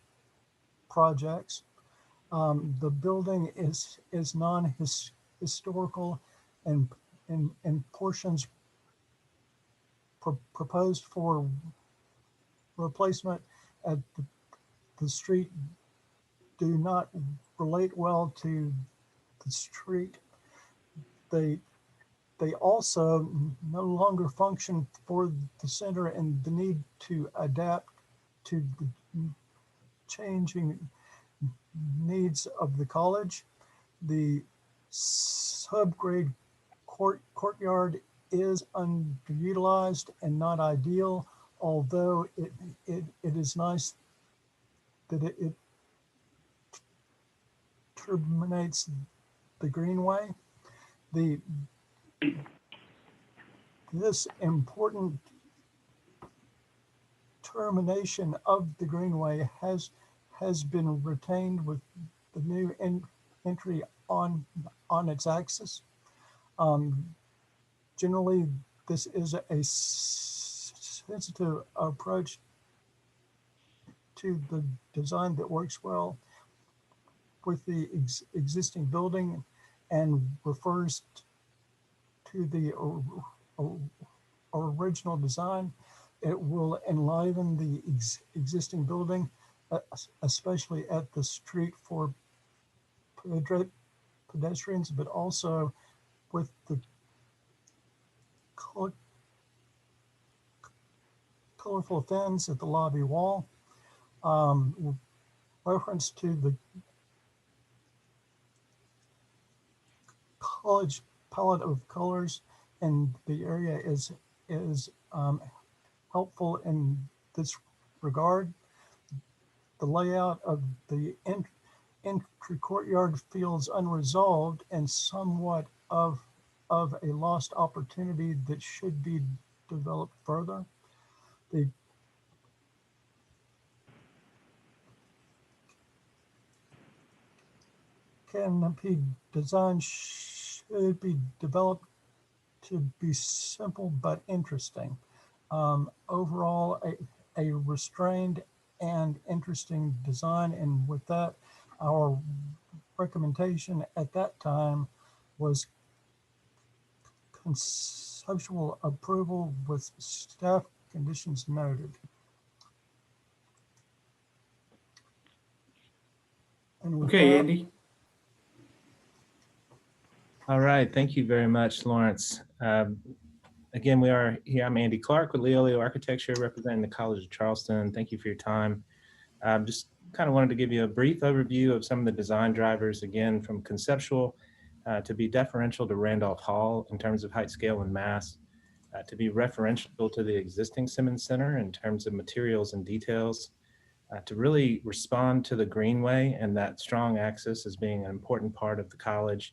projects. The building is non-historical, and portions proposed for replacement at the street do not relate well to the street. They also no longer function for the center, and the need to adapt to the changing needs of the college. The subgrade courtyard is underutilized and not ideal, although it is nice that it terminates the greenway. This important termination of the greenway has been retained with the new entry on its axis. Generally, this is a sensitive approach to the design that works well with the existing building and refers to the original design. It will enliven the existing building, especially at the street for pedestrians, but also with the colorful fins at the lobby wall. Reference to the college palette of colors, and the area is helpful in this regard. The layout of the entry courtyard feels unresolved and somewhat of a lost opportunity that should be developed further. The canopy design should be developed to be simple but interesting. Overall, a restrained and interesting design, and with that, our recommendation at that time was conceptual approval with staff conditions noted. And with Okay, that, Andy. All right, thank you very much, Lawrence. Again, we are here. I'm Andy Clark with Leo Architecture, representing the College of Charleston. Thank you for your time. Just kind of wanted to give you a brief overview of some of the design drivers, again, from conceptual to be deferential to Randolph Hall in terms of height, scale, and mass, to be referential to the existing Simmons Center in terms of materials and details, to really respond to the greenway and that strong axis as being an important part of the college,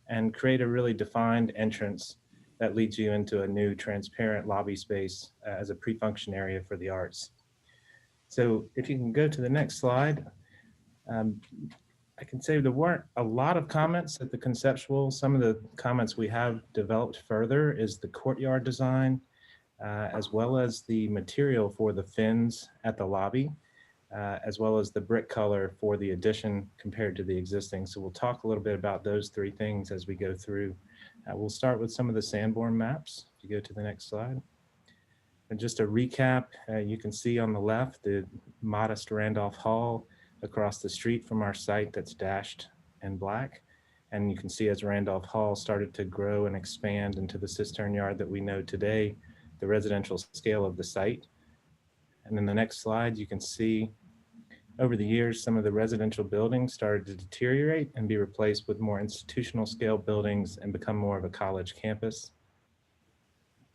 and create a really defined entrance that leads you into a new transparent lobby space as a pre-function area for the arts. So if you can go to the next slide, I can say there weren't a lot of comments at the conceptual. Some of the comments we have developed further is the courtyard design, as well as the material for the fins at the lobby, as well as the brick color for the addition compared to the existing. So we'll talk a little bit about those three things as we go through. We'll start with some of the Sanborn maps. If you go to the next slide. And just a recap, you can see on the left the modest Randolph Hall across the street from our site that's dashed in black. And you can see as Randolph Hall started to grow and expand into the cistern yard that we know today, the residential scale of the site. And then the next slide, you can see over the years, some of the residential buildings started to deteriorate and be replaced with more institutional scale buildings and become more of a college campus.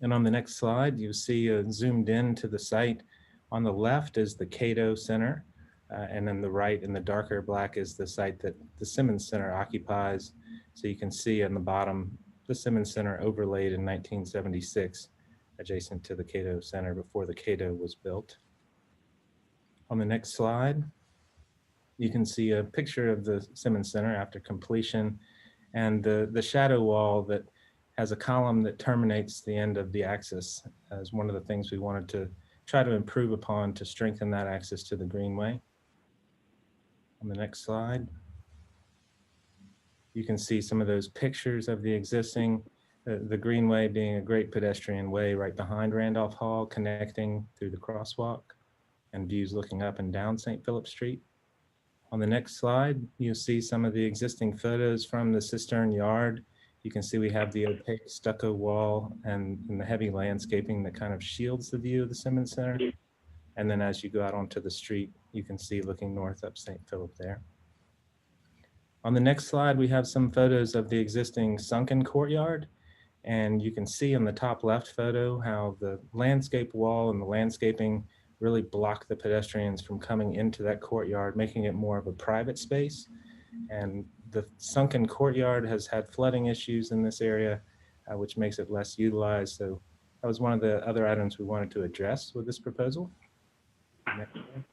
And on the next slide, you see zoomed in to the site. On the left is the Cato Center, and then the right in the darker black is the site that the Simmons Center occupies. So you can see on the bottom, the Simmons Center overlaid in 1976, adjacent to the Cato Center before the Cato was built. On the next slide, you can see a picture of the Simmons Center after completion, and the shadow wall that has a column that terminates the end of the axis as one of the things we wanted to try to improve upon to strengthen that access to the greenway. On the next slide, you can see some of those pictures of the existing, the greenway being a great pedestrian way right behind Randolph Hall, connecting through the crosswalk, and views looking up and down St. Philip Street. On the next slide, you'll see some of the existing photos from the cistern yard. You can see we have the opaque stucco wall and the heavy landscaping that kind of shields the view of the Simmons Center. And then as you go out onto the street, you can see looking north up St. Philip there. On the next slide, we have some photos of the existing sunken courtyard. And you can see in the top left photo how the landscape wall and the landscaping really block the pedestrians from coming into that courtyard, making it more of a private space. And the sunken courtyard has had flooding issues in this area, which makes it less utilized. So that was one of the other items we wanted to address with this proposal. Next slide.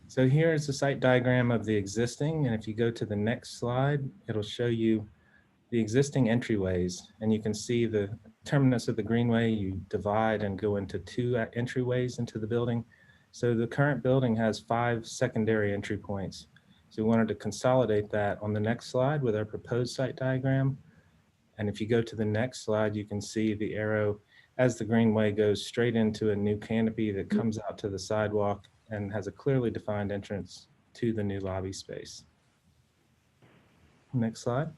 So here's the site diagram of the existing, and if you go to the next slide, it'll show you the existing entryways, and you can see the terminus of the greenway. You divide and go into 2 entryways into the building. So the current building has 5 secondary entry points. So we wanted to consolidate that on the next slide with our proposed site diagram. And if you go to the next slide, you can see the arrow as the greenway goes straight into a new canopy that comes out to the sidewalk and has a clearly defined entrance to the new lobby space. Next slide.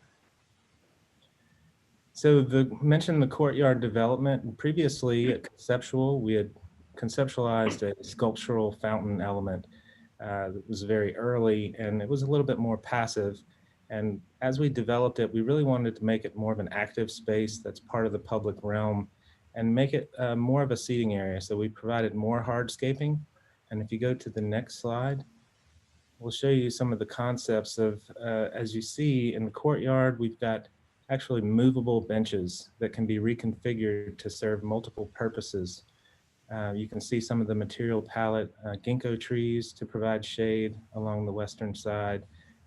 So mentioned the courtyard development. Previously at Conceptual, we had conceptualized a sculptural fountain element that was very early, and it was a little bit more passive. And as we developed it, we really wanted to make it more of an active space that's part of the public realm and make it more of a seating area. So we provided more hardscaping. And if you go to the next slide, we'll show you some of the concepts of, as you see in the courtyard, we've got actually movable benches that can be reconfigured to serve multiple purposes. You can see some of the material palette, ginkgo trees to provide shade along the western side,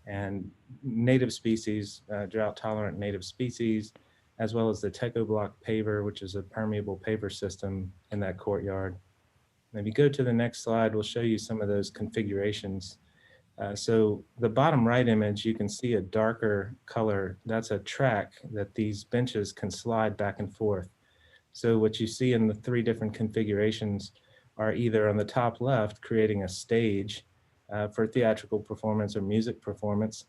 and native species, drought tolerant native species, as well as the Teco block paver, which is a permeable paver system in that courtyard. And if you go to the next slide, we'll show you some of those configurations. So the bottom right image, you can see a darker color. That's a track that these benches can slide back and forth. So what you see in the 3 different configurations are either on the top left, creating a stage for theatrical performance or music performance.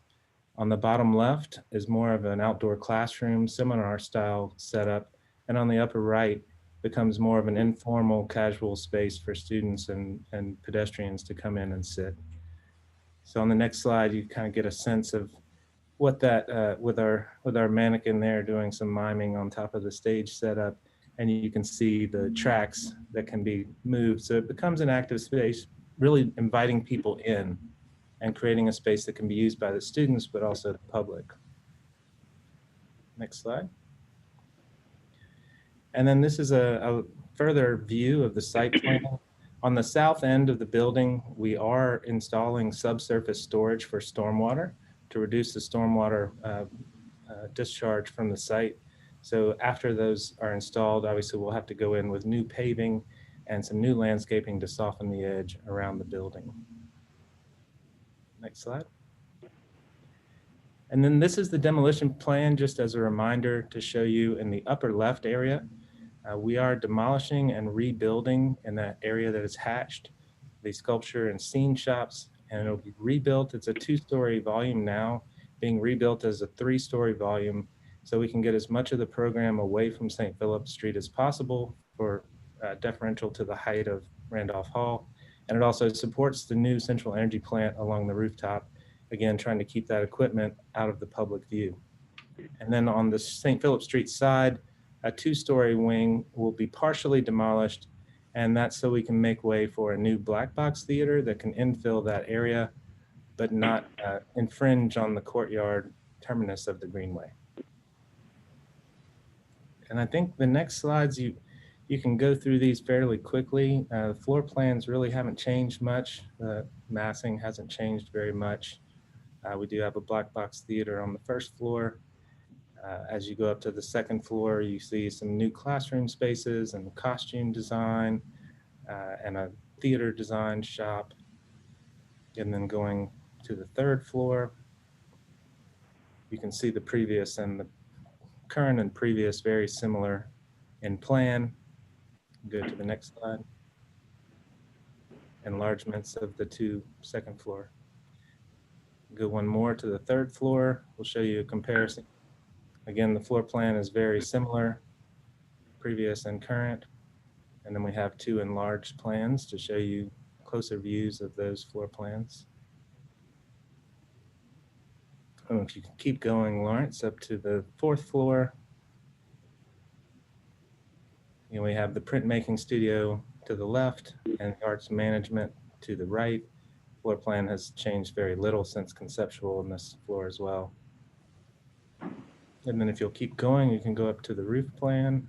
On the bottom left is more of an outdoor classroom, seminar style setup. And on the upper right becomes more of an informal, casual space for students and pedestrians to come in and sit. So on the next slide, you kind of get a sense of what that, with our mannequin there doing some miming on top of the stage setup, and you can see the tracks that can be moved. So it becomes an active space, really inviting people in and creating a space that can be used by the students, but also the public. Next slide. And then this is a further view of the site plan. On the south end of the building, we are installing subsurface storage for stormwater to reduce the stormwater discharge from the site. So after those are installed, obviously we'll have to go in with new paving and some new landscaping to soften the edge around the building. Next slide. And then this is the demolition plan, just as a reminder to show you in the upper left area. We are demolishing and rebuilding in that area that is hatched, the sculpture and scene shops, and it'll be rebuilt. It's a 2-story volume now, being rebuilt as a 3-story volume, so we can get as much of the program away from St. Philip Street as possible for deferential to the height of Randolph Hall. And it also supports the new central energy plant along the rooftop, again, trying to keep that equipment out of the public view. And then on the St. Philip Street side, a 2-story wing will be partially demolished, and that's so we can make way for a new black box theater that can infill that area, but not infringe on the courtyard terminus of the greenway. And I think the next slides, you can go through these fairly quickly. Floor plans really haven't changed much. The massing hasn't changed very much. We do have a black box theater on the first floor. As you go up to the second floor, you see some new classroom spaces and costume design and a theater design shop. And then going to the third floor, you can see the previous and the current and previous very similar in plan. Go to the next slide. Enlargements of the two second floor. Go one more to the third floor. We'll show you a comparison. Again, the floor plan is very similar, previous and current. And then we have two enlarged plans to show you closer views of those floor plans. And if you can keep going, Lawrence, up to the fourth floor, we have the printmaking studio to the left and the arts management to the right. Floor plan has changed very little since conceptual on this floor as well. And then if you'll keep going, you can go up to the roof plan.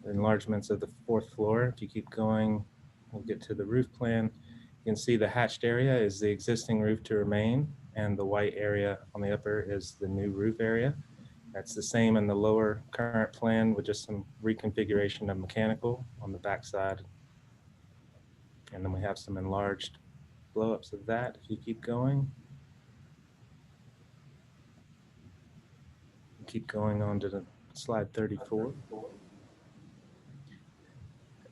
Enlargements of the fourth floor. If you keep going, we'll get to the roof plan. You can see the hatched area is the existing roof to remain, and the white area on the upper is the new roof area. That's the same in the lower current plan with just some reconfiguration of mechanical on the back side. And then we have some enlarged blow-ups of that if you keep going. Keep going on to the slide 34.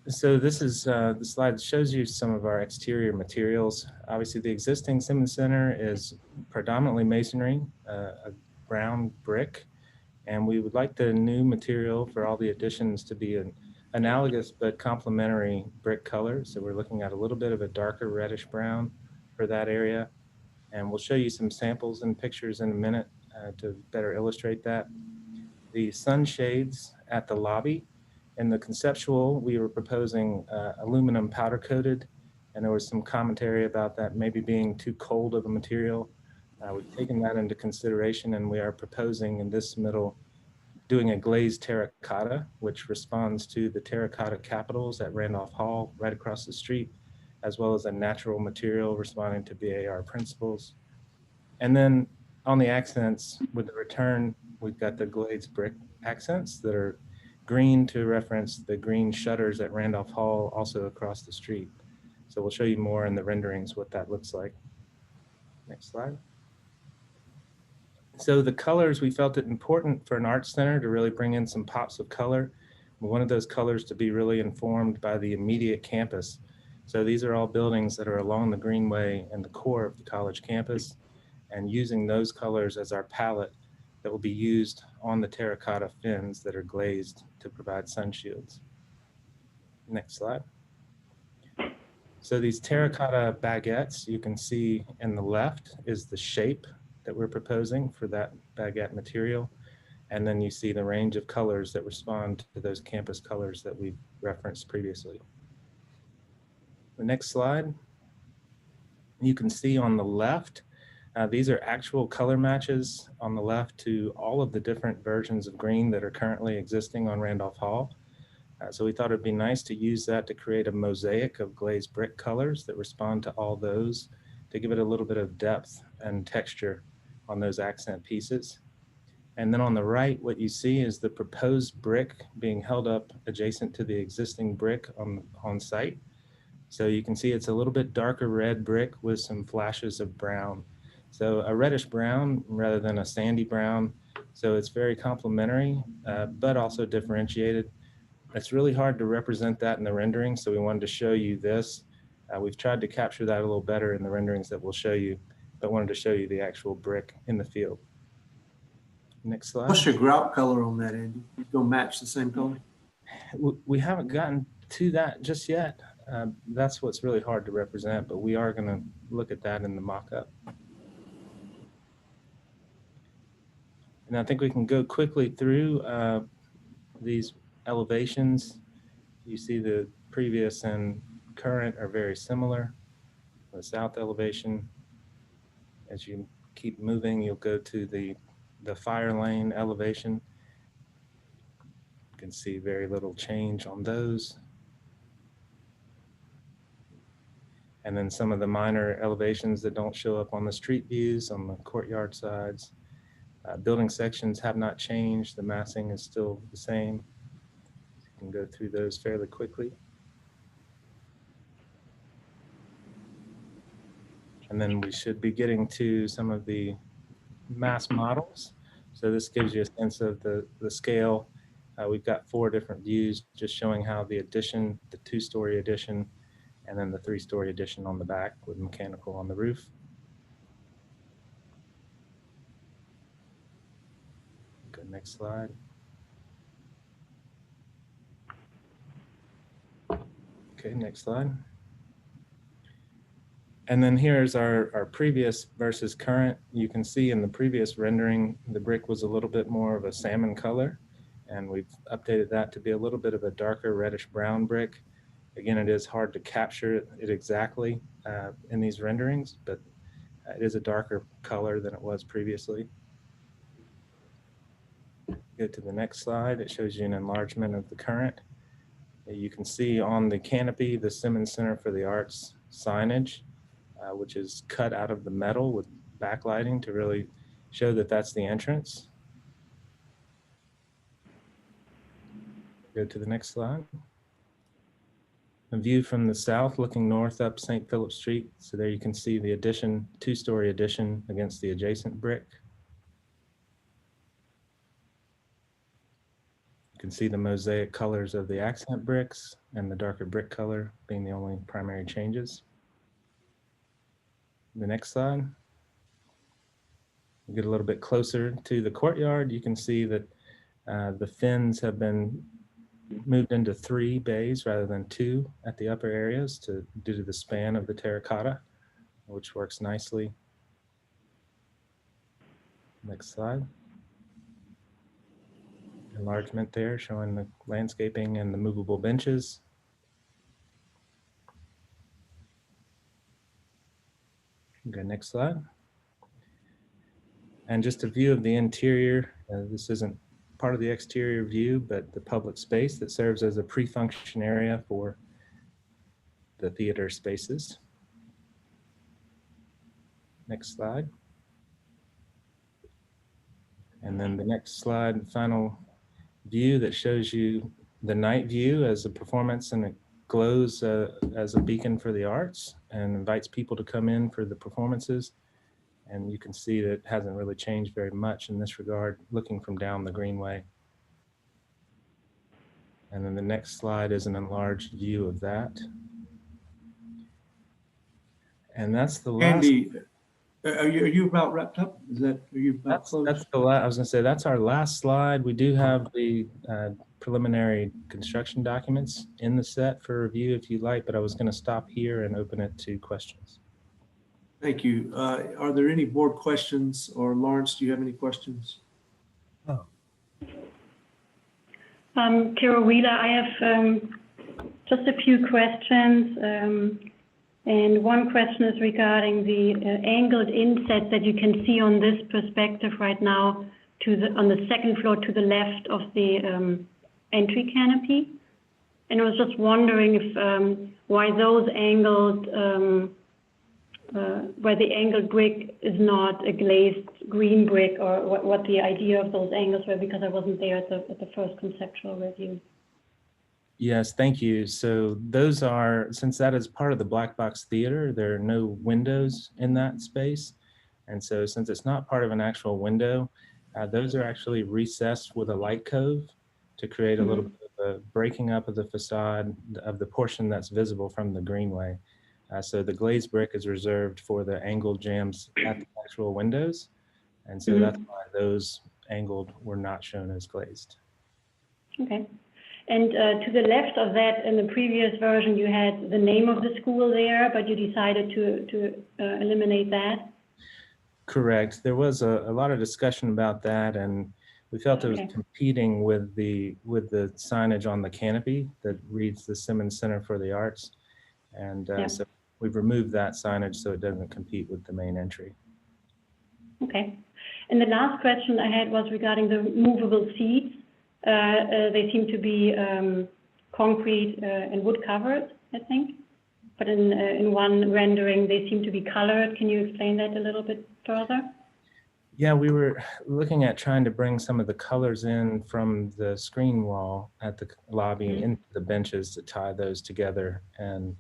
So this is the slide that shows you some of our exterior materials. Obviously the existing Simmons Center is predominantly masonry, a brown brick, and we would like the new material for all the additions to be an analogous but complementary brick color. So we're looking at a little bit of a darker reddish brown for that area. And we'll show you some samples and pictures in a minute to better illustrate that. The sunshades at the lobby. In the conceptual, we were proposing aluminum powder coated, and there was some commentary about that maybe being too cold of a material. We've taken that into consideration, and we are proposing in this middle doing a glazed terracotta, which responds to the terracotta capitals at Randolph Hall right across the street, as well as a natural material responding to BAR principles. And then on the accents with the return, we've got the glazed brick accents that are green to reference the green shutters at Randolph Hall, also across the street. So we'll show you more in the renderings what that looks like. Next slide. So the colors, we felt it important for an art center to really bring in some pops of color. We wanted those colors to be really informed by the immediate campus. So these are all buildings that are along the greenway and the core of the college campus, and using those colors as our palette that will be used on the terracotta fins that are glazed to provide sun shields. Next slide. So these terracotta baguettes, you can see in the left is the shape that we're proposing for that baguette material. And then you see the range of colors that respond to those campus colors that we've referenced previously. The next slide, you can see on the left, these are actual color matches on the left to all of the different versions of green that are currently existing on Randolph Hall. So we thought it'd be nice to use that to create a mosaic of glazed brick colors that respond to all those to give it a little bit of depth and texture on those accent pieces. And then on the right, what you see is the proposed brick being held up adjacent to the existing brick on site. So you can see it's a little bit darker red brick with some flashes of brown. So a reddish brown rather than a sandy brown. So it's very complementary, but also differentiated. It's really hard to represent that in the rendering, so we wanted to show you this. We've tried to capture that a little better in the renderings that we'll show you, but wanted to show you the actual brick in the field. Next slide. What's your grout color on that, Andy? You gonna match the same color? We haven't gotten to that just yet. That's what's really hard to represent, but we are gonna look at that in the mock-up. And I think we can go quickly through these elevations. You see the previous and current are very similar. The south elevation, as you keep moving, you'll go to the fire lane elevation. You can see very little change on those. And then some of the minor elevations that don't show up on the street views on the courtyard sides. Building sections have not changed. The massing is still the same. You can go through those fairly quickly. And then we should be getting to some of the mass models. So this gives you a sense of the scale. We've got 4 different views just showing how the addition, the 2-story addition, and then the 3-story addition on the back with mechanical on the roof. Go next slide. Okay, next slide. And then here's our previous versus current. You can see in the previous rendering, the brick was a little bit more of a salmon color, and we've updated that to be a little bit of a darker reddish brown brick. Again, it is hard to capture it exactly in these renderings, but it is a darker color than it was previously. Go to the next slide. It shows you an enlargement of the current. You can see on the canopy, the Simmons Center for the Arts signage, which is cut out of the metal with backlighting to really show that that's the entrance. Go to the next slide. A view from the south looking north up St. Philip Street. So there you can see the addition, 2-story addition against the adjacent brick. You can see the mosaic colors of the accent bricks and the darker brick color being the only primary changes. The next slide. We get a little bit closer to the courtyard. You can see that the fins have been moved into 3 bays rather than 2 at the upper areas due to the span of the terracotta, which works nicely. Next slide. Enlargement there showing the landscaping and the movable benches. Okay, next slide. And just a view of the interior. This isn't part of the exterior view, but the public space that serves as a pre-function area for the theater spaces. Next slide. And then the next slide, final view that shows you the night view as a performance, and it glows as a beacon for the arts and invites people to come in for the performances. And you can see that it hasn't really changed very much in this regard, looking from down the Greenway. And then the next slide is an enlarged view of that. And that's the last. Andy, are you about wrapped up? Are you about close? That's the last. I was going to say that's our last slide. We do have the preliminary construction documents in the set for review if you like, but I was going to stop here and open it to questions. Thank you. Are there any board questions, or Lawrence, do you have any questions? No. Carol Wheeler, I have just a few questions. And one question is regarding the angled inset that you can see on this perspective right now on the second floor to the left of the entry canopy. And I was just wondering if why those angled, why the angled brick is not a glazed green brick, or what the idea of those angles were, because I wasn't there at the first conceptual review. Yes, thank you. So those are, since that is part of the black box theater, there are no windows in that space. And so since it's not part of an actual window, those are actually recessed with a light cove to create a little bit of a breaking up of the facade of the portion that's visible from the Greenway. So the glazed brick is reserved for the angled jambs at the actual windows. And so that's why those angled were not shown as glazed. Okay. And to the left of that, in the previous version, you had the name of the school there, but you decided to eliminate that? Correct. There was a lot of discussion about that, and we felt it was competing with the signage on the canopy that reads the Simmons Center for the Arts. And so we've removed that signage so it doesn't compete with the main entry. Okay. And the last question I had was regarding the movable seats. They seem to be concrete and wood covered, I think. but in one rendering, they seem to be colored. Can you explain that a little bit further? Yeah, we were looking at trying to bring some of the colors in from the screen wall at the lobby into the benches to tie those together, and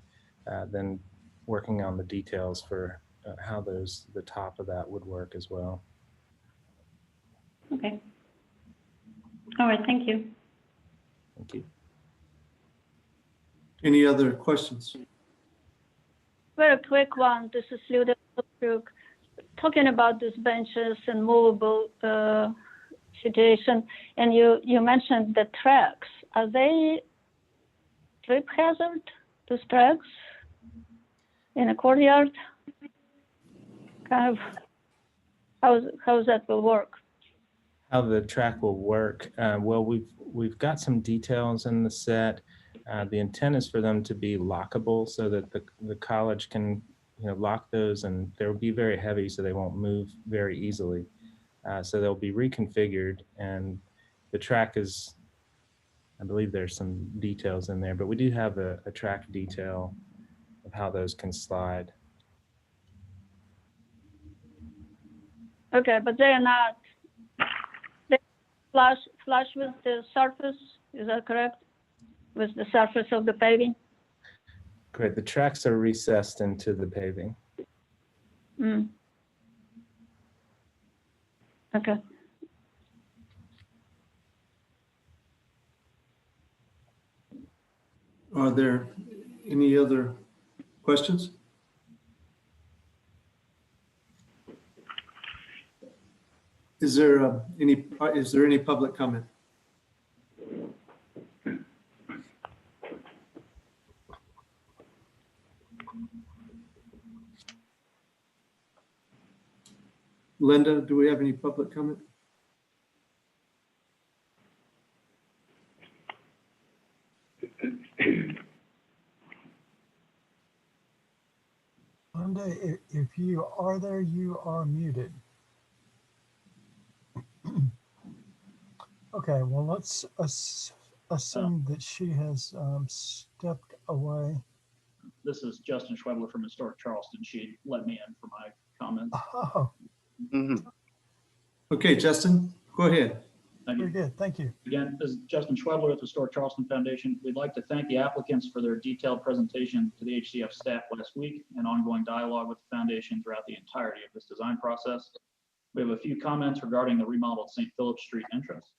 then working on the details for how the top of that would work as well. Okay. All right, thank you. Thank you. Any other questions? Very quick one. This is Luda Brook. Talking about these benches and movable situation, and you mentioned the tracks. Are they trip hazard, those tracks in a courtyard? Kind of, how that will work? How the track will work? Well, we've got some details in the set. The intent is for them to be lockable so that the college can lock those, and they'll be very heavy so they won't move very easily. So they'll be reconfigured, and the track is, I believe there's some details in there, but we do have a track detail of how those can slide. Okay, but they are not flush with the surface, is that correct? With the surface of the paving? Great, the tracks are recessed into the paving. Mm. Okay. Are there any other questions? Is there any public comment? Linda, do we have any public comment? Linda, if you are there, you are muted. Okay, well, let's assume that she has stepped away. This is Justin Schwebler from Historic Charleston. She let me in for my comments. Oh, Okay, Justin, go ahead. very good. Thank you. Again, this is Justin Schwebler with Historic Charleston Foundation. We'd like to thank the applicants for their detailed presentation to the HCF staff last week and ongoing dialogue with the foundation throughout the entirety of this design process. We have a few comments regarding the remodeled St. Philip Street entrance.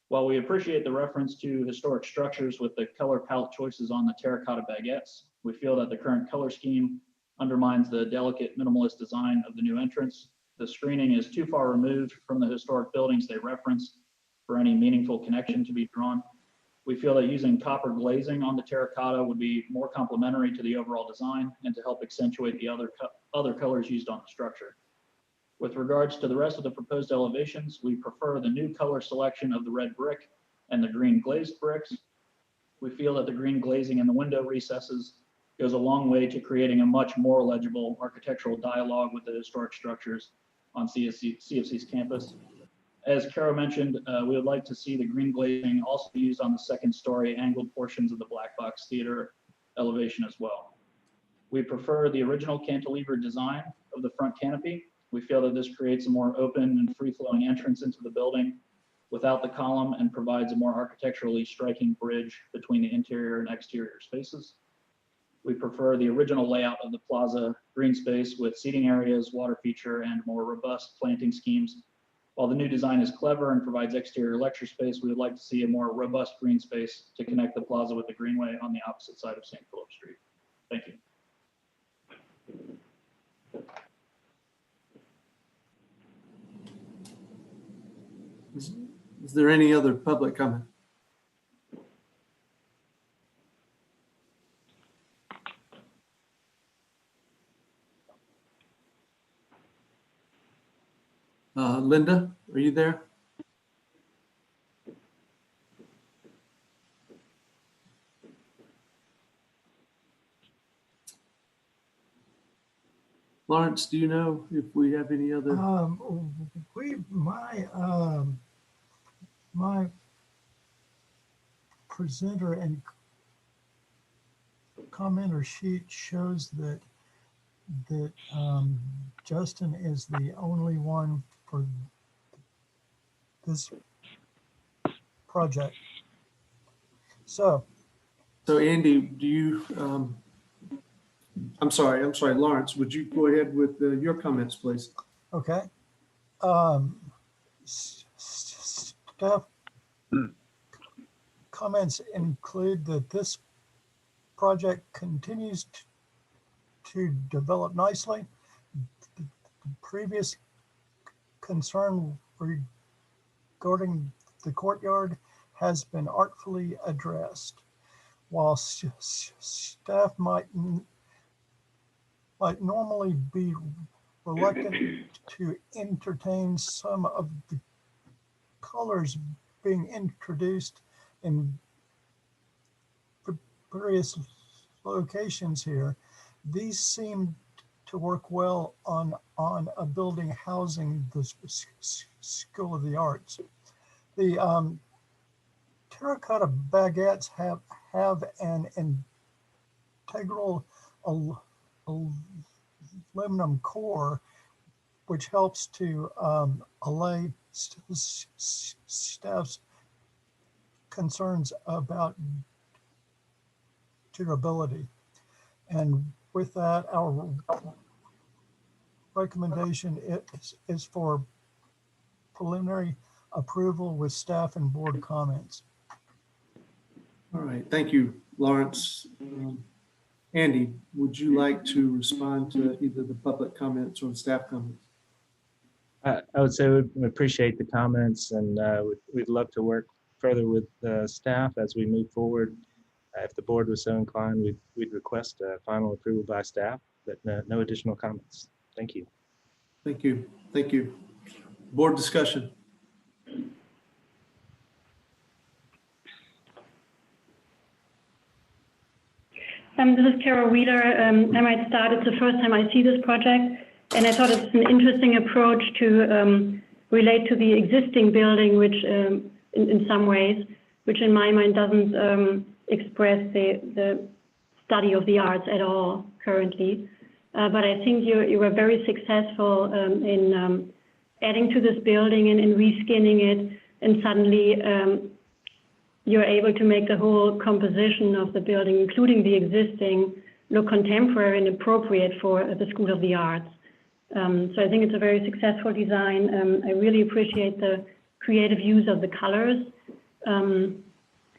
While we appreciate the reference to historic structures with the color palette choices on the terracotta baguettes, we feel that the current color scheme undermines the delicate minimalist design of the new entrance. The screening is too far removed from the historic buildings they reference for any meaningful connection to be drawn. We feel that using copper glazing on the terracotta would be more complementary to the overall design and to help accentuate the other colors used on the structure. With regards to the rest of the proposed elevations, we prefer the new color selection of the red brick and the green glazed bricks. We feel that the green glazing in the window recesses goes a long way to creating a much more legible architectural dialogue with the historic structures on CFC's campus. As Kara mentioned, we would like to see the green glazing also used on the second story angled portions of the Black Box Theater elevation as well. We prefer the original cantilever design of the front canopy. We feel that this creates a more open and free-flowing entrance into the building without the column and provides a more architecturally striking bridge between the interior and exterior spaces. We prefer the original layout of the plaza green space with seating areas, water feature, and more robust planting schemes. While the new design is clever and provides exterior lecture space, we would like to see a more robust green space to connect the plaza with the greenway on the opposite side of St. Philip Street. Thank you. Is there any other public comment? Linda, are you there? Lawrence, do you know if we have any other? My presenter and commenter sheet shows that Justin is the only one for this project. So Andy, do you, I'm sorry, Lawrence, would you go ahead with your comments, please? okay. Staff comments include that this project continues to develop nicely. The previous concern regarding the courtyard has been artfully addressed. While staff might normally be reluctant to entertain some of the colors being introduced in various locations here, these seem to work well on a building housing the School of the Arts. The terracotta baguettes have an integral aluminum core, which helps to allay staff's concerns about durability. And with that, our recommendation is for preliminary approval with staff and board comments. All right, thank you, Lawrence. Andy, would you like to respond to either the public comments or the staff comments? I would say we appreciate the comments, and we'd love to work further with staff as we move forward. If the board was so inclined, we'd request a final approval by staff, but no additional comments. Thank you. Thank you. Thank you. Board discussion. This is Tara Wheeler. I might start. It's the first time I see this project, and I thought it's an interesting approach to relate to the existing building, which in some ways, which in my mind doesn't express the study of the arts at all currently. But I think you were very successful in adding to this building and in reskinning it, and suddenly you're able to make the whole composition of the building, including the existing, look contemporary and appropriate for the School of the Arts. So I think it's a very successful design. I really appreciate the creative use of the colors and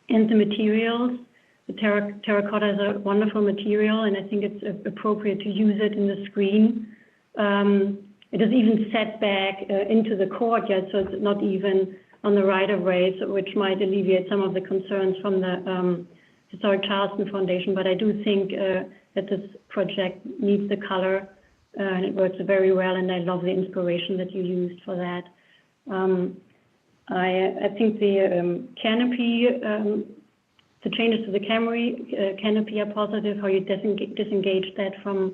the materials. The terracotta is a wonderful material, and I think it's appropriate to use it in the screen. It is even set back into the courtyard, so it's not even on the right-of-way, which might alleviate some of the concerns from the Historic Charleston Foundation. But I do think that this project needs the color, and it works very well, and I love the inspiration that you used for that. I think the canopy, the changes to the canopy are positive, how you disengage that from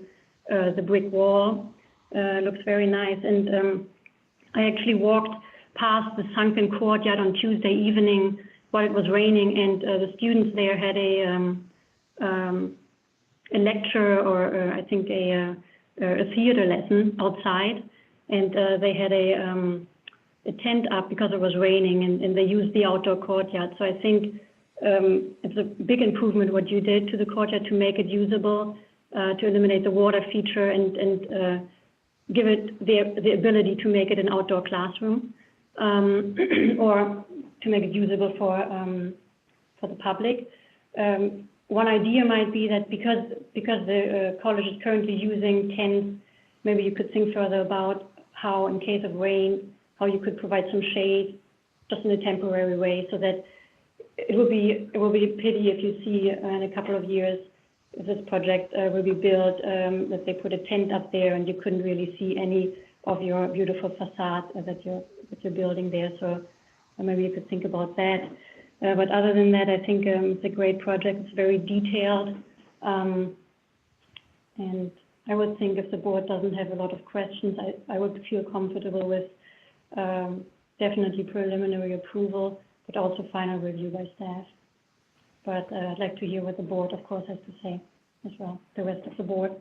the brick wall. Looks very nice. And I actually walked past the sunken courtyard on Tuesday evening while it was raining, and the students there had a lecture, or I think a theater lesson outside, and they had a tent up because it was raining, and they used the outdoor courtyard. So I think it's a big improvement what you did to the courtyard to make it usable, to eliminate the water feature and give it the ability to make it an outdoor classroom, or to make it usable for the public. One idea might be that because the college is currently using tents, maybe you could think further about how, in case of rain, how you could provide some shade just in a temporary way, so that it will be a pity if you see in a couple of years, if this project will be built, that they put a tent up there and you couldn't really see any of your beautiful facade that you're building there. So maybe you could think about that. But other than that, I think it's a great project. It's very detailed. And I would think if the board doesn't have a lot of questions, I would feel comfortable with definitely preliminary approval, but also final review by staff. But I'd like to hear what the board, of course, has to say. as well, the rest of the board.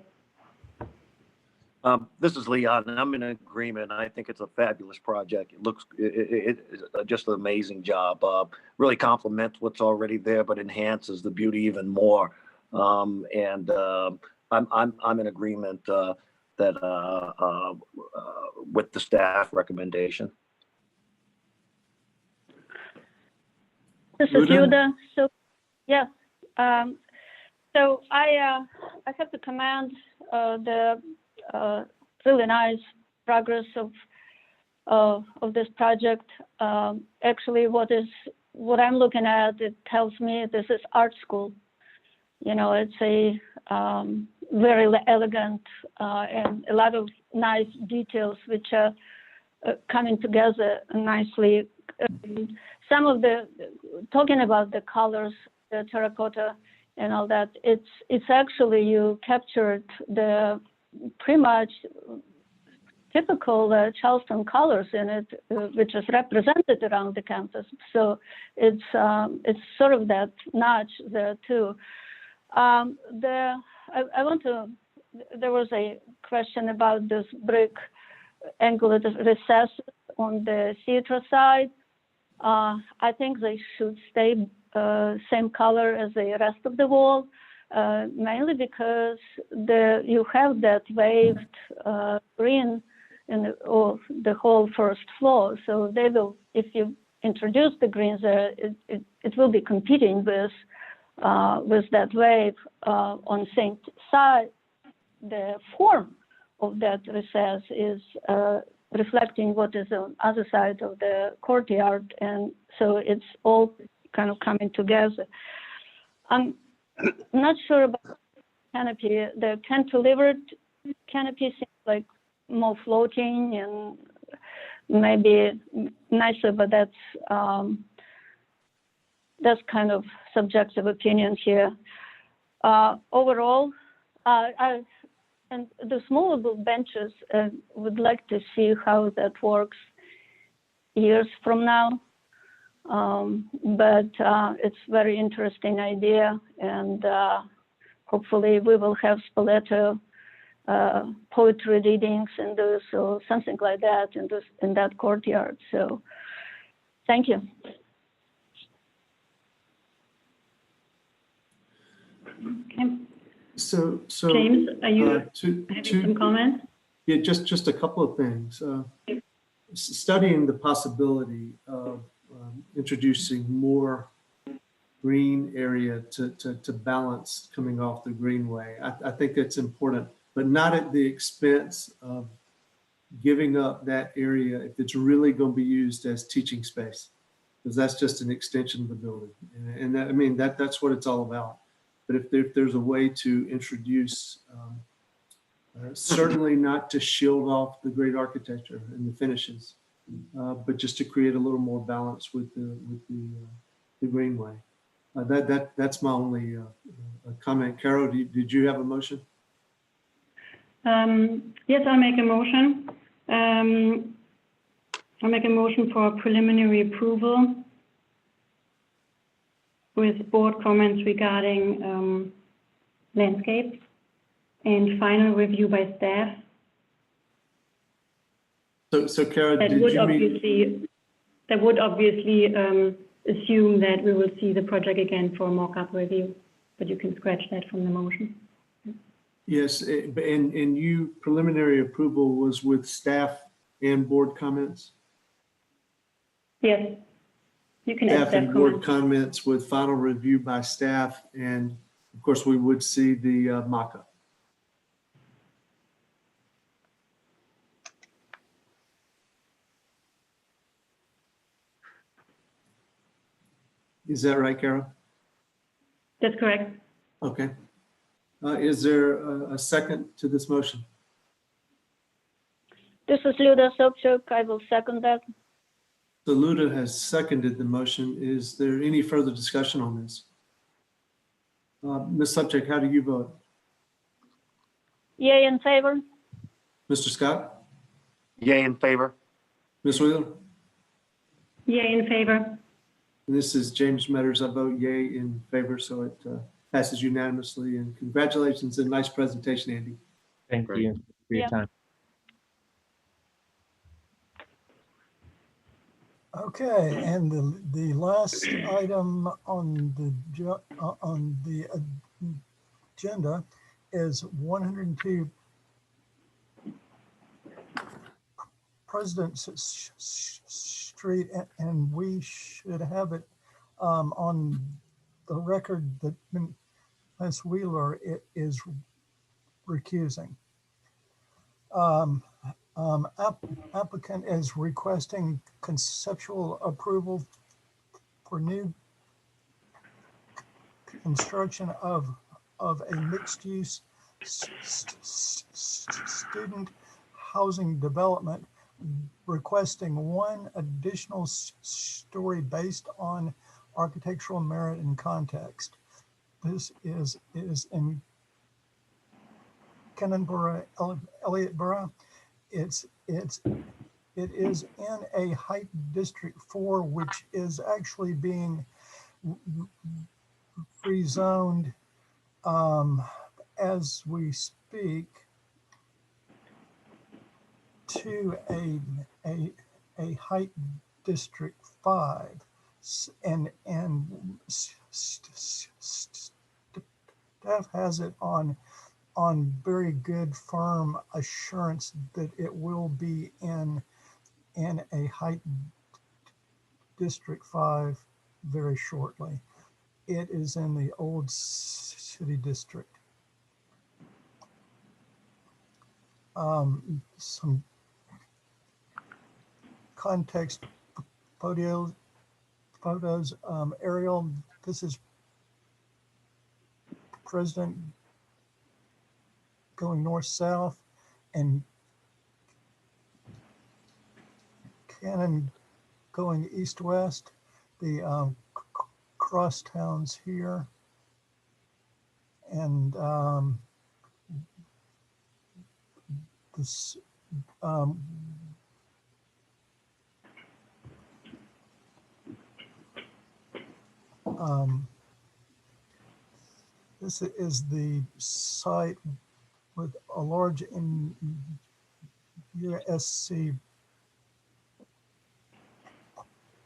This is Leon, and I'm in agreement. I think it's a fabulous project. It looks, it's just an amazing job. Really complements what's already there, but enhances the beauty even more. I'm in agreement with the staff recommendation. This is Luda. So, yeah. So I have to commend the really nice progress of this project. Actually, what I'm looking at, it tells me this is art school. You know, it's a very elegant and a lot of nice details which are coming together nicely. Some of talking about the colors, the terracotta and all that, it's actually, you captured the pretty much typical Charleston colors in it, which is represented around the campus. So it's sort of that notch there too. There was a question about this brick angular recess on the theater side. I think they should stay same color as the rest of the wall, mainly because you have that waved green in the whole first floor. So they will, if you introduce the greens there, it will be competing with that wave on same side. The form of that recess is reflecting what is on other side of the courtyard, and so it's all kind of coming together. I'm not sure about canopy. The cantilevered canopy seems like more floating and maybe nicer, but that's kind of subjective opinion here. Overall, and the movable benches, would like to see how that works years from now. But it's very interesting idea, and hopefully we will have Spoleto poetry readings and this, or something like that in that courtyard. So thank you. Okay. So James, are you having some comments? Yeah, just a couple of things. Studying the possibility of introducing more green area to balance coming off the greenway. I think that's important, but not at the expense of giving up that area if it's really going to be used as teaching space, because that's just an extension of the building. And that, I mean, that's what it's all about. But if there's a way to introduce, certainly not to shield off the great architecture and the finishes, but just to create a little more balance with the greenway. That's my only comment. Carol, did you have a motion? Yes, I'll make a motion. I'll make a motion for preliminary approval with board comments regarding landscape and final review by staff. So Carol, that would obviously assume that we will see the project again for a mock-up review, but you can scratch that from the motion. Yes, and you preliminary approval was with staff and board comments? Yes, you can staff add and board comments with final review by staff, and of course we would see the mock-up. Is that right, Carol? That's correct. Okay. Is there a second to this motion? This is Luda Sobchuk. I will second that. So Luda has seconded the motion. Is there any further discussion on this? Ms. Sobchuk, how do you vote? Yay in favor. Mr. Scott? Yay in favor. Ms. Wheeler? Yay in favor. And this is James Metters. I vote yay in favor, so Passes unanimously, and congratulations and nice presentation, Andy. Thank Great. you for your Yeah. time. Okay, and the last item on the agenda is 102 President Street, and we should have it on the record that Ms. Wheeler is recusing. Applicant is requesting conceptual approval for new construction of a mixed-use student housing development, requesting one additional story based on architectural merit and context. This is in Kennerborough, Elliottboro. It is in a height district 4, which is actually being rezoned as we speak to a height district 5, and staff has it on very good firm assurance that it will be in a height district 5 very shortly. It is in the old city district. Some context photos. Ariel, this is President going north-south, and Cannon going east-west. The cross towns here, and this this is the site with a large USC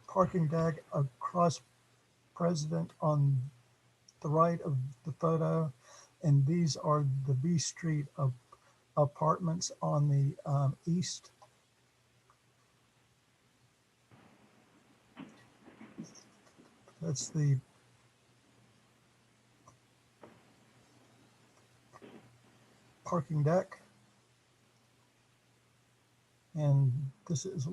parking deck across President on the right of the photo, and these are the B Street of apartments on the east. That's the parking deck, and this is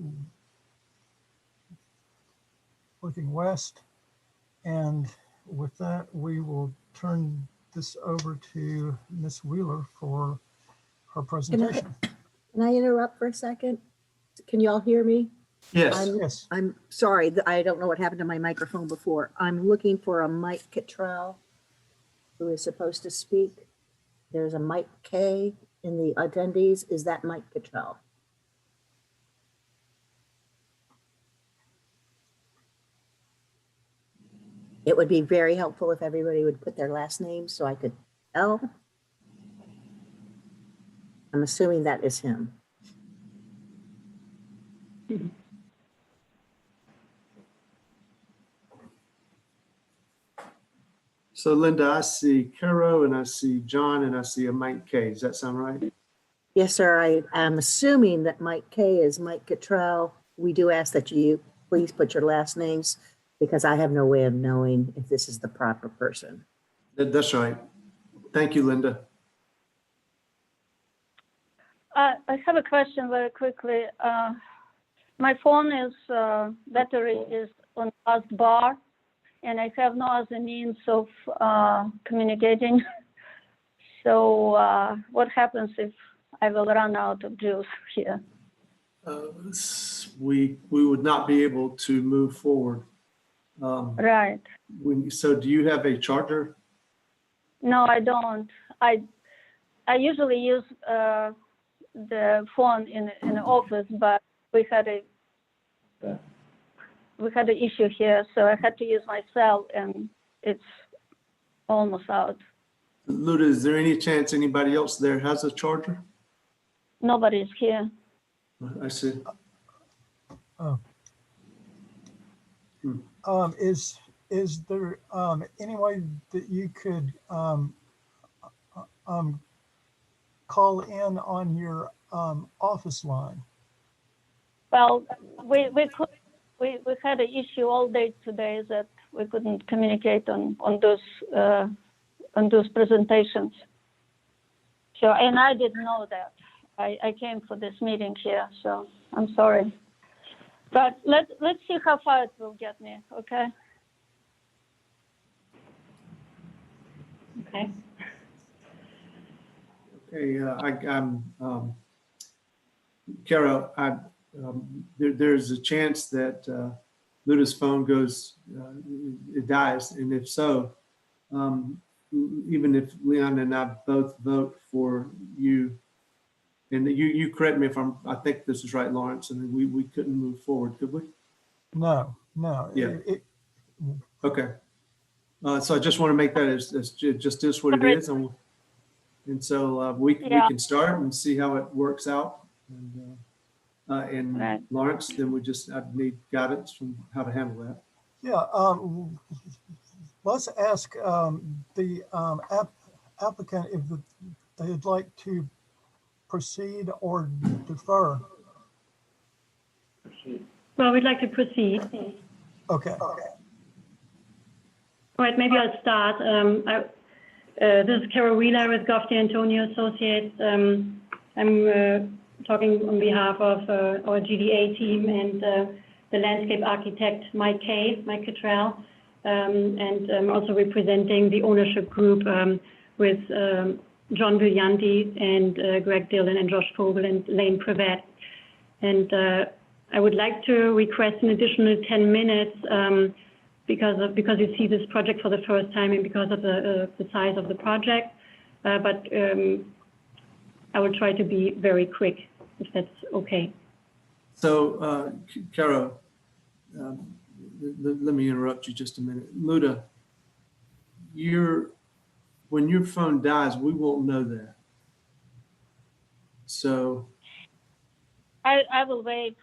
looking west. And with that, we will turn this over to Ms. Wheeler for her presentation. Can I interrupt for a second? Can you all hear me? Yes. Yes. I'm sorry, I don't know what happened to my microphone before. I'm looking for a Mike Cottrell who is supposed to speak. There's a Mike K in the attendees. Is that Mike Cottrell? It would be very helpful if everybody would put their last name so I could tell. I'm assuming that is him. So Linda, I see Caro and I see John and I see a Mike K. Does that sound right? Yes, sir. I am assuming that Mike K is Mike Cottrell. We do ask that you please put your last names because I have no way of knowing if this is the proper person. That's right. Thank you, Linda. I have a question very quickly. My phone is battery is on last bar, and I have no other means of communicating. So what happens if I will run out of juice here? We would not be able to move forward. Right. So do you have a charger? No, I don't. I usually use the phone in the office, but we had an issue here, so I had to use my cell, and it's almost out. Luda, is there any chance anybody else there has a charger? Nobody's here. I see. Oh. Is there any way that you could call in on your office line? Well, we had an issue all day today that we couldn't communicate on those presentations. So, and I didn't know that. I came for this meeting here, so I'm sorry. But let's see how far it will get me, okay? Okay. Okay, I'm Carol. There's a chance that Luda's phone goes, it dies, and if so, even if Leon and I both vote for you, and you correct me if I think this is right, Lawrence, and we couldn't move forward, could we? No. Yeah. Okay. So I just want to make that as just is what it is, and so we can start and see how it works out. And Right. Lawrence, then I need guidance from how to handle that. Yeah. Let's ask the applicant if they'd like to proceed or defer. Well, we'd like to proceed. Okay. All right, maybe I'll start. This is Carol Wheeler with Goff Antonio Associates. I'm talking on behalf of our GDA team and the landscape architect, Mike Cottrell, and also representing the ownership group with John Villanti and Greg Dillon and Josh Fogel and Lane Prevet. And I would like to request an additional 10 minutes because you see this project for the first time and because of the size of the project. But I will try to be very quick, if that's okay. So, Carol, let me interrupt you just a minute. Luda, when your phone dies, we won't know that. So. I will wait.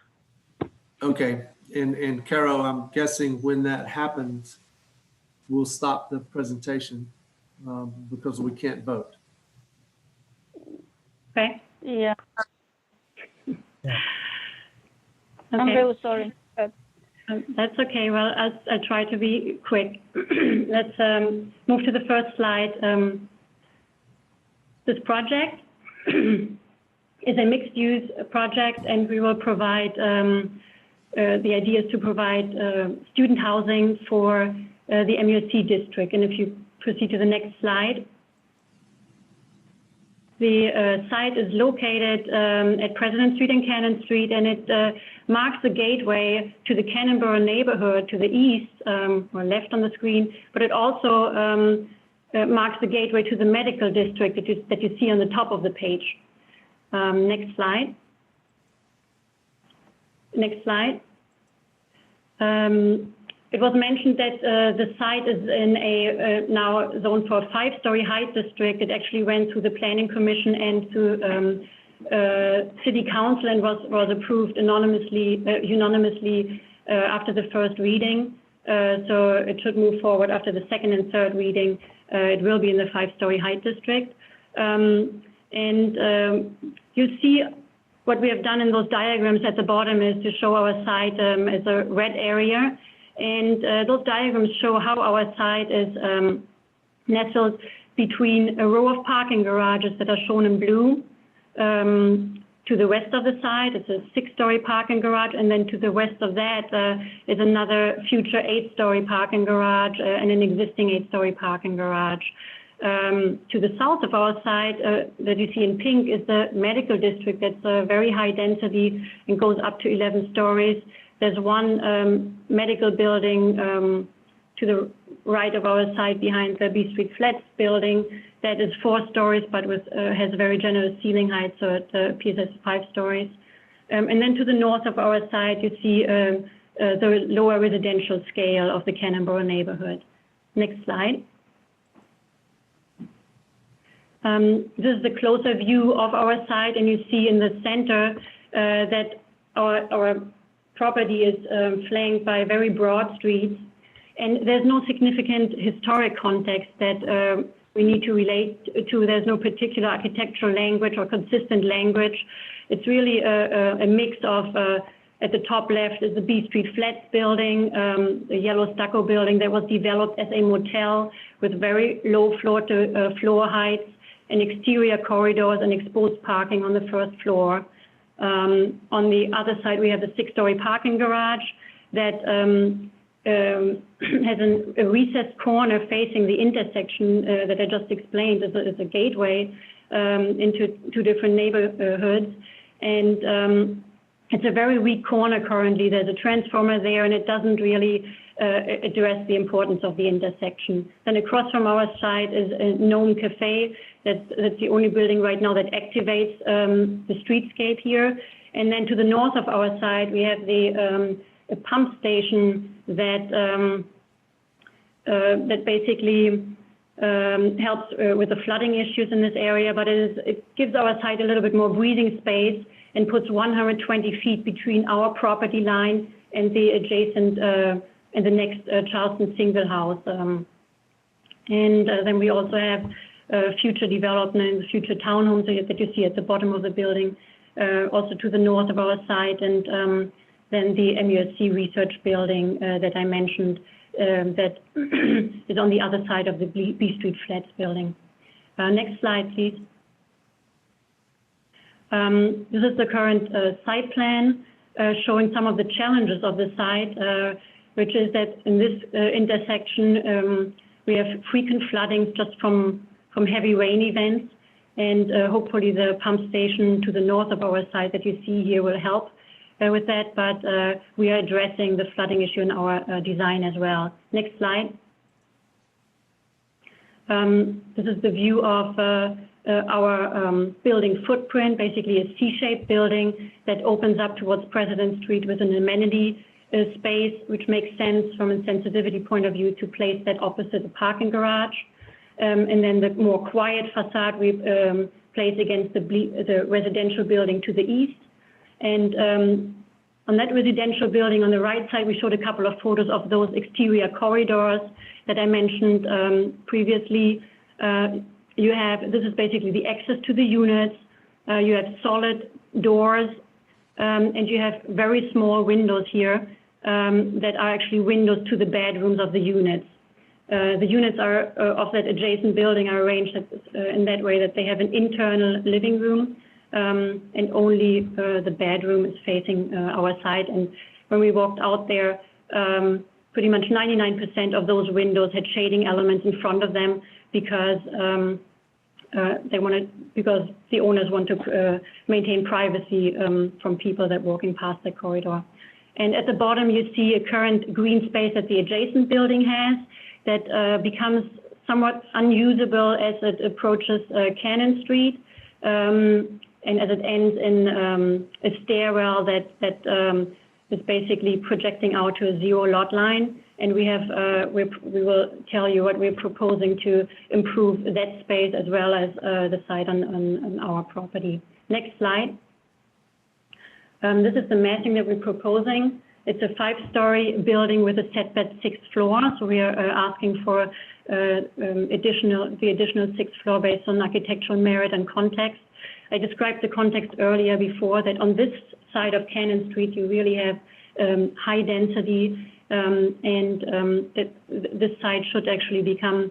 Okay, and Carol, I'm guessing when that happens, we'll stop the presentation because we can't vote. Okay. Yeah. Yeah. I'm very sorry. That's okay. Well, I'll try to be quick. Let's move to the first slide. This project is a mixed-use project, and we will provide, the idea is to provide student housing for the MUSC district. And if you proceed to the next slide, the site is located at President Street and Cannon Street, and it marks the gateway to the Cannonboro neighborhood to the east, or left on the screen, but it also marks the gateway to the medical district that you see on the top of the page. Next slide. Next slide. It was mentioned that the site is in a now zoned for a 5-story height district. It actually went through the Planning Commission and to City Council and was approved unanimously after the first reading. So it should move forward after the second and third reading. It will be in the 5-story height district. You see what we have done in those diagrams at the bottom is to show our site as a red area. And those diagrams show how our site is nestled between a row of parking garages that are shown in blue. To the west of the site, it's a 6-story parking garage, and then to the west of that is another future 8-story parking garage and an existing 8-story parking garage. To the south of our site, that you see in pink, is the medical district that's very high density and goes up to 11 stories. There's one medical building to the right of our site behind the B Street Flats building that is 4 stories, but has a very generous ceiling height, so it appears as 5 stories. And then to the north of our site, you see the lower residential scale of the Cannonboro neighborhood. Next slide. This is the closer view of our site, and you see in the center that our property is flanked by very broad streets, and there's no significant historic context that we need to relate to. There's no particular architectural language or consistent language. It's really a mix of, at the top left is the B Street Flats building, the yellow stucco building that was developed as a motel with very low floor heights and exterior corridors and exposed parking on the first floor. On the other side, we have the 6-story parking garage that has a recessed corner facing the intersection that I just explained as a gateway into 2 different neighborhoods. And it's a very weak corner currently. There's a transformer there, and it doesn't really address the importance of the intersection. Then across from our side is a Gnome Cafe. That's the only building right now that activates the streetscape here. And then to the north of our side, we have the a pump station that that basically helps with the flooding issues in this area, but it gives our site a little bit more breathing space and puts 120 feet between our property line and the adjacent and the next Charleston single house. Then we also have future development, future townhomes that you see at the bottom of the building, also to the north of our site, and then the MUSC research building that I mentioned that is on the other side of the B Street Flats building. Next slide, please. This is the current site plan showing some of the challenges of the site, which is that in this intersection we have frequent floodings just from heavy rain events, and hopefully the pump station to the north of our site that you see here will help with that, but we are addressing the flooding issue in our design as well. Next slide. This is the view of our building footprint, basically a C-shaped building that opens up towards President Street with an amenity space, which makes sense from a sensitivity point of view to place that opposite the parking garage. And then the more quiet facade we place against the residential building to the east. And on that residential building on the right side, we showed a couple of photos of those exterior corridors that I mentioned previously. You have, this is basically the access to the units. You have solid doors, and you have very small windows here that are actually windows to the bedrooms of the units. The units are of that adjacent building are arranged in that way that they have an internal living room, and only the bedroom is facing our site. And when we walked out there, pretty much 99% of those windows had shading elements in front of them because because the owners want to maintain privacy from people that walking past the corridor. And at the bottom, you see a current green space that the adjacent building has that becomes somewhat unusable as it approaches Cannon Street, and as it ends in a stairwell that is basically projecting out to a 0 lot line. And we have, we will tell you what we're proposing to improve that space as well as the site on our property. Next slide. This is the massing that we're proposing. It's a 5-story building with a setback 6th floor. So we are asking for the additional 6th floor based on architectural merit and context. I described the context earlier before that on this side of Cannon Street, you really have high density, and that this site should actually become,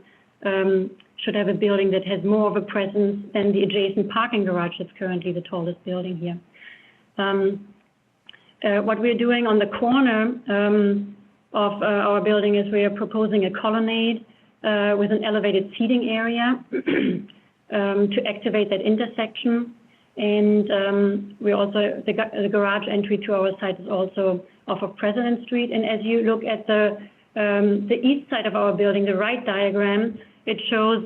should have a building that has more of a presence than the adjacent parking garage that's currently the tallest building here. What we're doing on the corner of our building is we are proposing a colonnade with an elevated seating area to activate that intersection. And we also, the garage entry to our site is also off of President Street. And as you look at the east side of our building, the right diagram, it shows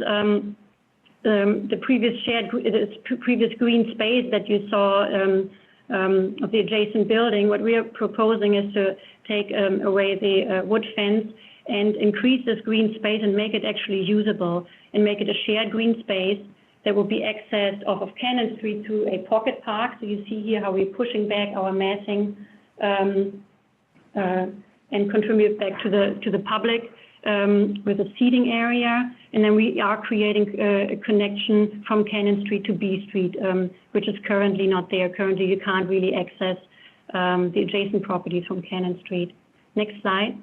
the previous green space that you saw of the adjacent building. What we are proposing is to take away the wood fence and increase this green space and make it actually usable and make it a shared green space that will be accessed off of Cannon Street to a pocket park. So you see here how we're pushing back our massing and contribute back to the public with a seating area. And then we are creating a connection from Cannon Street to B Street, which is currently not there. Currently, you can't really access the adjacent properties from Cannon Street. Next slide.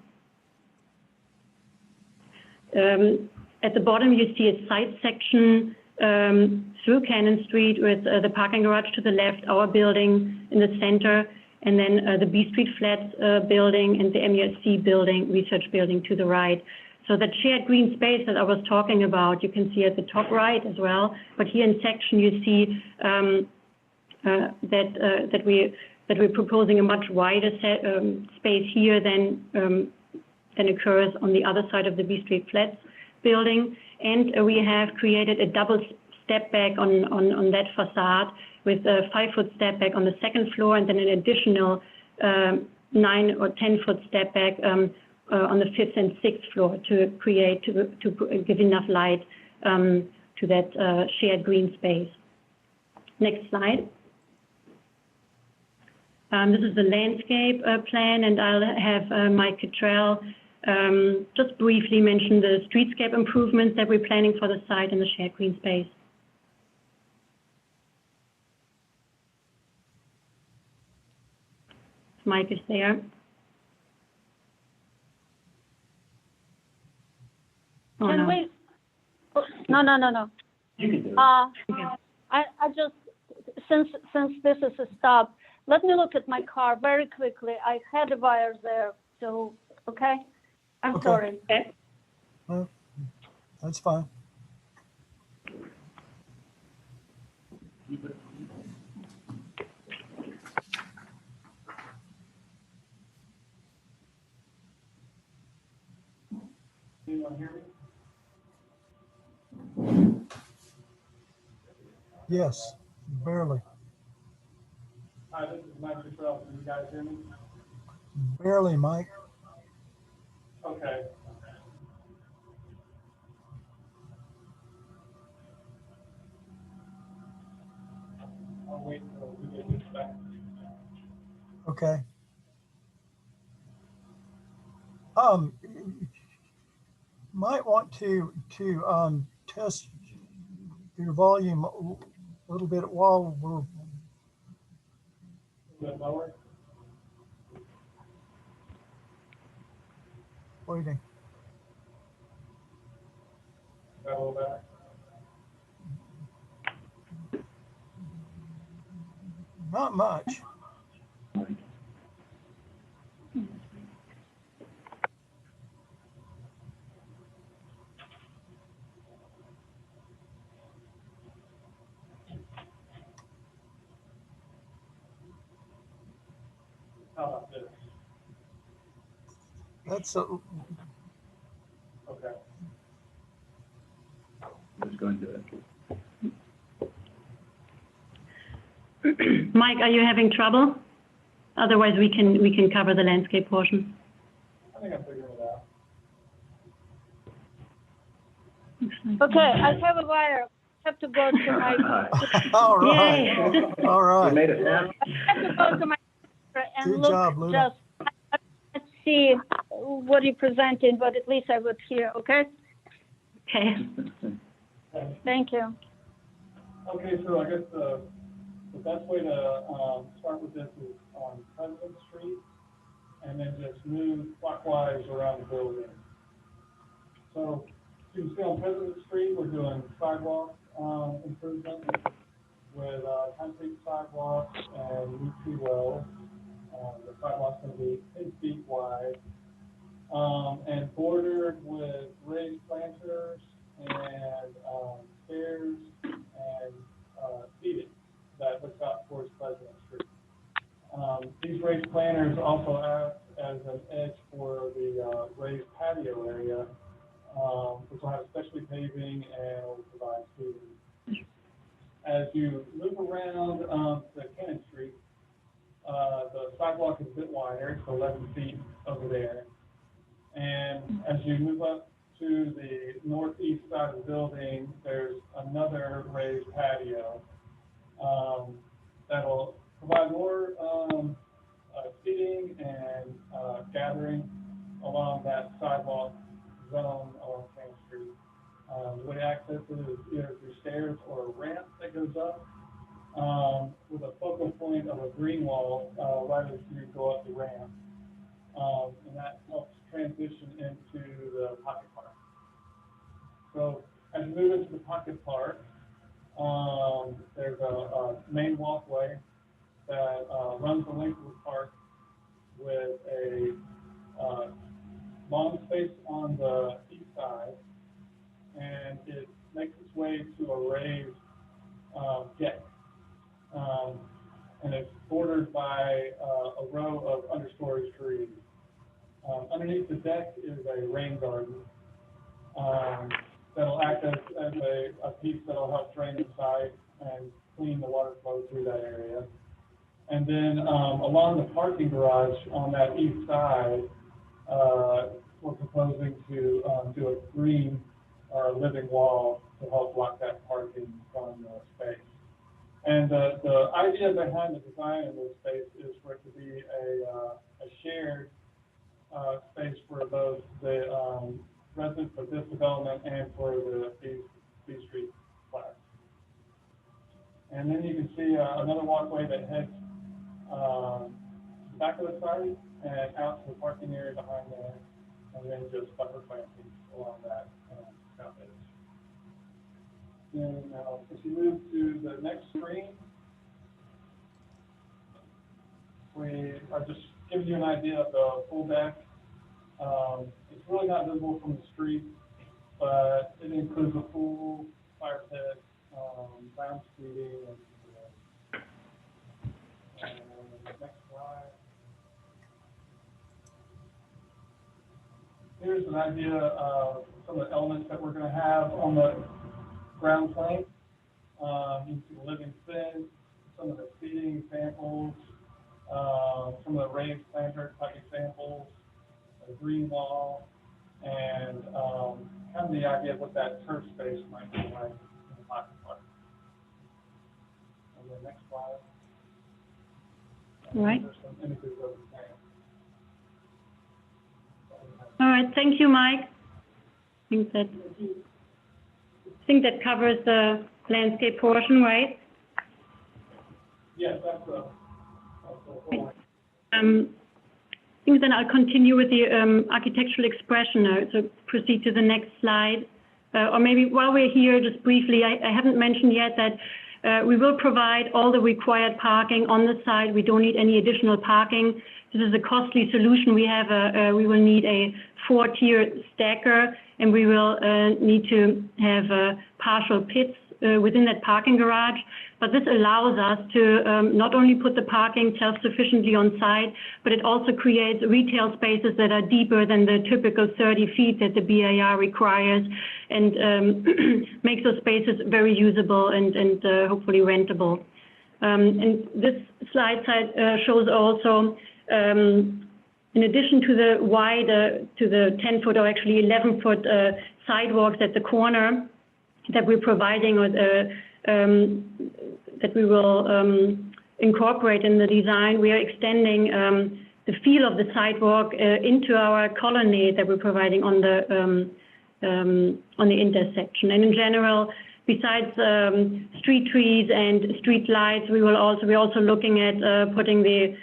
At the bottom, you see a side section through Cannon Street with the parking garage to the left, our building in the center, and then the B Street Flats building and the MUSC building, research building to the right. So that shared green space that I was talking about, you can see at the top right as well. But here in section, you see that we're proposing a much wider space here than occurs on the other side of the B Street Flats building. And we have created a double step back on that facade with a 5-foot step back on the second floor, and then an additional 9 or 10-foot step back on the 5th and 6th floor to give enough light to that shared green space. Next slide. This is the landscape plan, and I'll have Mike Cottrell just briefly mention the streetscape improvements that we're planning for the site and the shared green space. Mike is there. Oh, Can no. we? No. You can do it. I just, since this is a stop, let me look at my car very quickly. I had the wires there, so, okay? I'm Okay. sorry. Okay. Well, that's fine. Anyone hear me? Yes, barely, Hi, this is Mike Cottrell. Can you guys hear me? barely, Mike. Okay. I'll wait until we get this back. Okay. Might want to test your volume a little bit while we're A bit lower. waiting. Got a little better. Not much. How about this? That's a, Okay. Who's going to do it? Mike, are you having trouble? Otherwise, we can cover the landscape portion. I think I'm figuring it out. Okay, I have a wire. I have to go to my, all right. Yay. All right. made it. I have to go to my and Good look job, Luna. just, let's see what you presented, but at least I would hear, okay? Okay. Thank you. Okay, so I guess the best way to start with this is on President Street, and then just move clockwise around the building. So you can see on President Street, we're doing sidewalk improvement with concrete sidewalks and new tree wells. The sidewalk's going to be 10 feet wide and bordered with raised planters and stairs and seating that looks out towards President Street. These raised planters also act as an edge for the raised patio area, which will have specialty paving and will provide seating. As you move around the Cannon Street, the sidewalk is a bit wider, so 11 feet over there. And as you move up to the northeast side of the building, there's another raised patio that'll provide more seating and gathering along that sidewalk zone along King Street. The way to access it is either through stairs or a ramp that goes up with a focal point of a green wall right as you go up the ramp. And that helps transition into the pocket park. So as you move into the pocket park, there's a main walkway that runs the length of the park with a lawn space on the east side, and it makes its way to a raised deck. And it's bordered by a row of understory trees. Underneath the deck is a rain garden that'll act as a piece that'll help drain inside and clean the water flow through that area. And then along the parking garage on that east side, we're proposing to do a green or a living wall to help block that parking from space. And the idea behind the design of this space is for it to be a shared space for both the residents of this development and for the B Street class. And then you can see another walkway that heads to the back of the site and out to the parking area behind there, and then just buffer plantings along that south edge. And if you move to the next screen, we are just giving you an idea of the full deck. It's really not visible from the street, but it includes a full fire pit, ground seating, and next slide. Here's an idea of some of the elements that we're going to have on the ground plane. You can see the living fin, some of the seating samples, some of the raised planter type samples, a green wall, and kind of the idea of what that turf space might be like in the pocket park. And the next slide. Right. There's some images of the tank. All right, thank you, Mike. I think that covers the landscape portion, right? Yes, that's the whole. I think then I'll continue with the architectural expression now. So proceed to the next slide. Or maybe while we're here, just briefly, I haven't mentioned yet that we will provide all the required parking on the site. We don't need any additional parking. This is a costly solution. We will need a 4-tier stacker, and we will need to have partial pits within that parking garage. But this allows us to not only put the parking self-sufficiently on site, but it also creates retail spaces that are deeper than the typical 30 feet that the BIR requires, and makes those spaces very usable and hopefully rentable. And this slide shows also, in addition to the wide, to the 10-foot or actually 11-foot sidewalks at the corner that we're providing, or that we will incorporate in the design, we are extending the feel of the sidewalk into our colonnade that we're providing on the intersection. And in general, besides street trees and street lights, we're also looking at putting the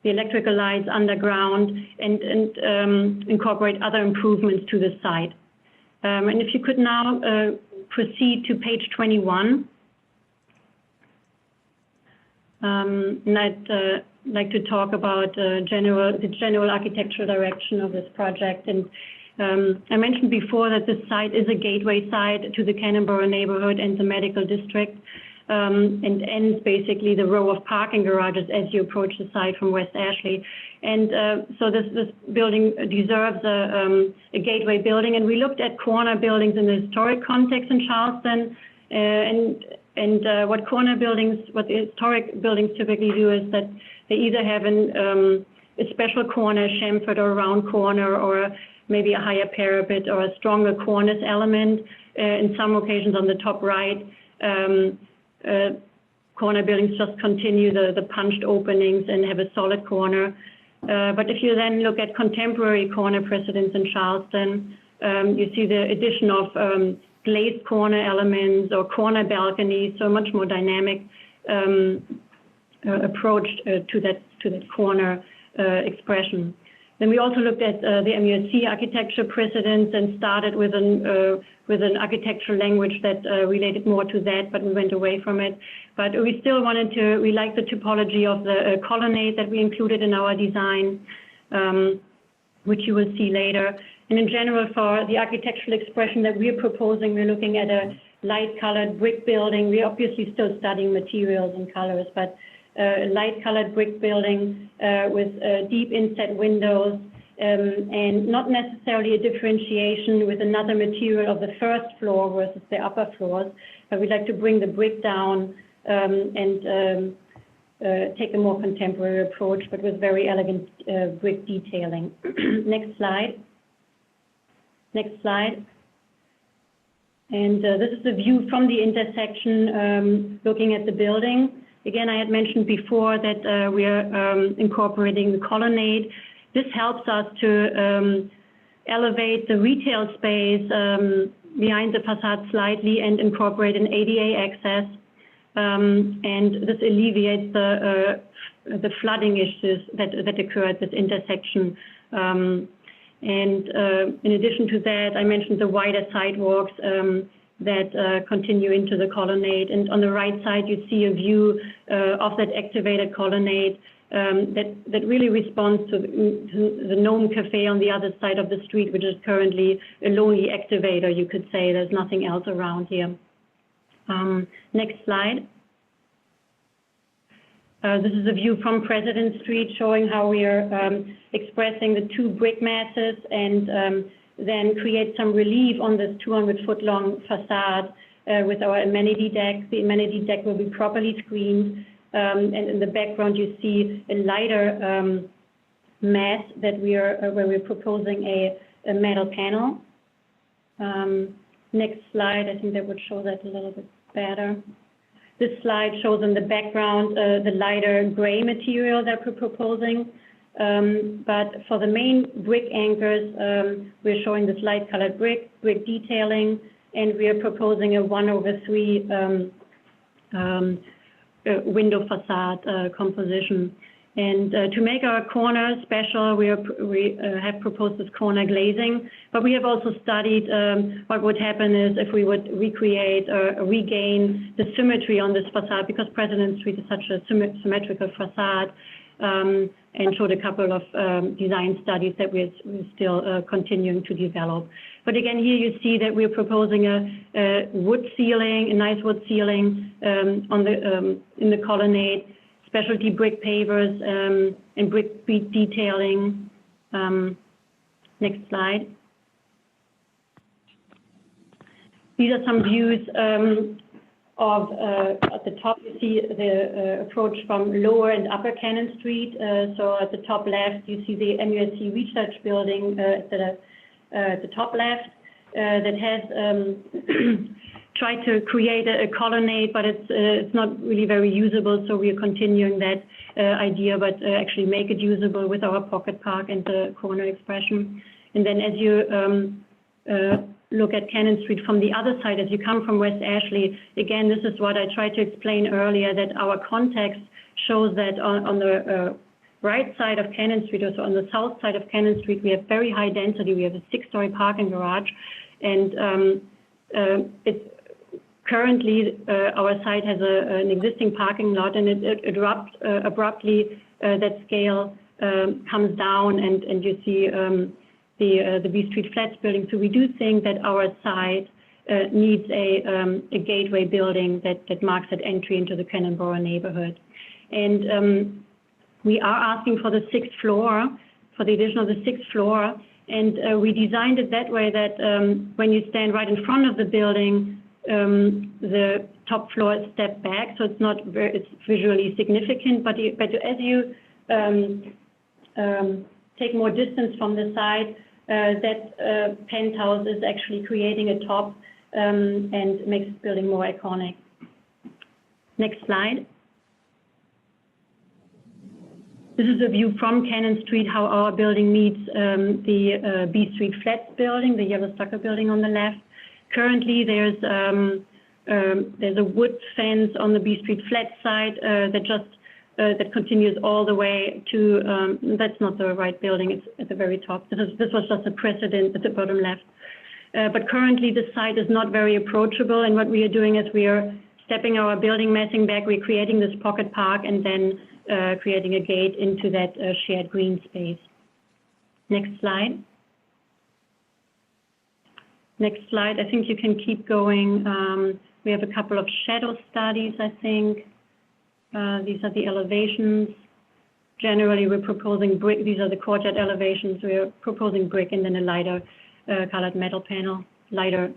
electrical lights underground and incorporate other improvements to the site. And if you could now proceed to page 21. And I'd like to talk about the general architectural direction of this project. And I mentioned before that this site is a gateway site to the Cannonboro neighborhood and the medical district, and ends basically the row of parking garages as you approach the site from West Ashley. And so this building deserves a gateway building. And we looked at corner buildings in the historic context in Charleston, and what the historic buildings typically do is that they either have a special corner, chamfered or round corner, or maybe a higher parapet or a stronger cornice element. in some occasions on the top right, corner buildings just continue the punched openings and have a solid corner. But if you then look at contemporary corner precedents in Charleston, you see the addition of glazed corner elements or corner balconies, so much more dynamic approach to that corner expression. Then we also looked at the MUSC architecture precedents and started with an architectural language that related more to that, but we went away from it. But we still we like the typology of the colonnade that we included in our design, which you will see later. And in general, for the architectural expression that we're proposing, we're looking at a light-colored brick building. We're obviously still studying materials and colors, but light-colored brick building with deep inset windows, and not necessarily a differentiation with another material of the first floor versus the upper floors. But we'd like to bring the brick down and take a more contemporary approach, but with very elegant brick detailing. Next slide. Next slide. And this is the view from the intersection looking at the building. Again, I had mentioned before that we are incorporating the colonnade. This helps us to elevate the retail space behind the facade slightly and incorporate an ADA access. And this alleviates the flooding issues that occur at this intersection. And in addition to that, I mentioned the wider sidewalks that continue into the colonnade. And on the right side, you see a view of that activated colonnade that really responds to the Gnome Cafe on the other side of the street, which is currently a lonely activator, you could say. There's nothing else around here. Next slide. This is a view from President Street showing how we are expressing the two brick masses and then create some relief on this 200-foot-long facade with our amenity deck. The amenity deck will be properly screened, and in the background you see a lighter mass that where we're proposing a metal panel. Next slide, I think that would show that a little bit better. This slide shows in the background the lighter gray material that we're proposing. But for the main brick anchors, we're showing this light-colored brick detailing, and we are proposing a 1/3 window facade composition. And to make our corner special, we have proposed this corner glazing, but we have also studied what would happen is if we would recreate or regain the symmetry on this facade, because President Street is such a symmetrical facade, and showed a couple of design studies that we're still continuing to develop. But again, here you see that we're proposing a wood ceiling, a nice wood ceiling in the colonnade, specialty brick pavers and brick detailing. Next slide. These are some views of at the top. You see the approach from Lower and Upper Cannon Street. So at the top left, you see the MUSC Research Building at the top left that has tried to create a colonnade, but it's not really very usable. So we are continuing that idea, but actually make it usable with our pocket park and the corner expression. And then as you look at Cannon Street from the other side, as you come from West Ashley, again, this is what I tried to explain earlier, that our context shows that on the right side of Cannon Street, or so on the south side of Cannon Street, we have very high density. We have a 6-story parking garage, and it's currently our site has an existing parking lot, and it abruptly that scale comes down, and you see the B Street Flats building. So we do think that our site needs a gateway building that marks that entry into the Cannonboro neighborhood. And we are asking for the 6th floor, for the addition of the 6th floor. And we designed it that way that when you stand right in front of the building, the top floor is stepped back, so it's not it's visually significant. But as you take more distance from the side, that penthouse is actually creating a top and makes this building more iconic. Next slide. This is a view from Cannon Street, how our building meets the B Street Flats building, the yellow stucco building on the left. Currently, there's a wood fence on the B Street Flats side that continues all the way to, that's not the right building, it's at the very top. This was just a precedent at the bottom left. But currently the site is not very approachable, and what we are doing is we are stepping our building massing back, we're creating this pocket park and then creating a gate into that shared green space. Next slide. Next slide, I think you can keep going. We have a couple of shadow studies, I think. These are the elevations. Generally, we're proposing brick. These are the courtyard elevations. We're proposing brick and then a lighter colored metal panel, lighter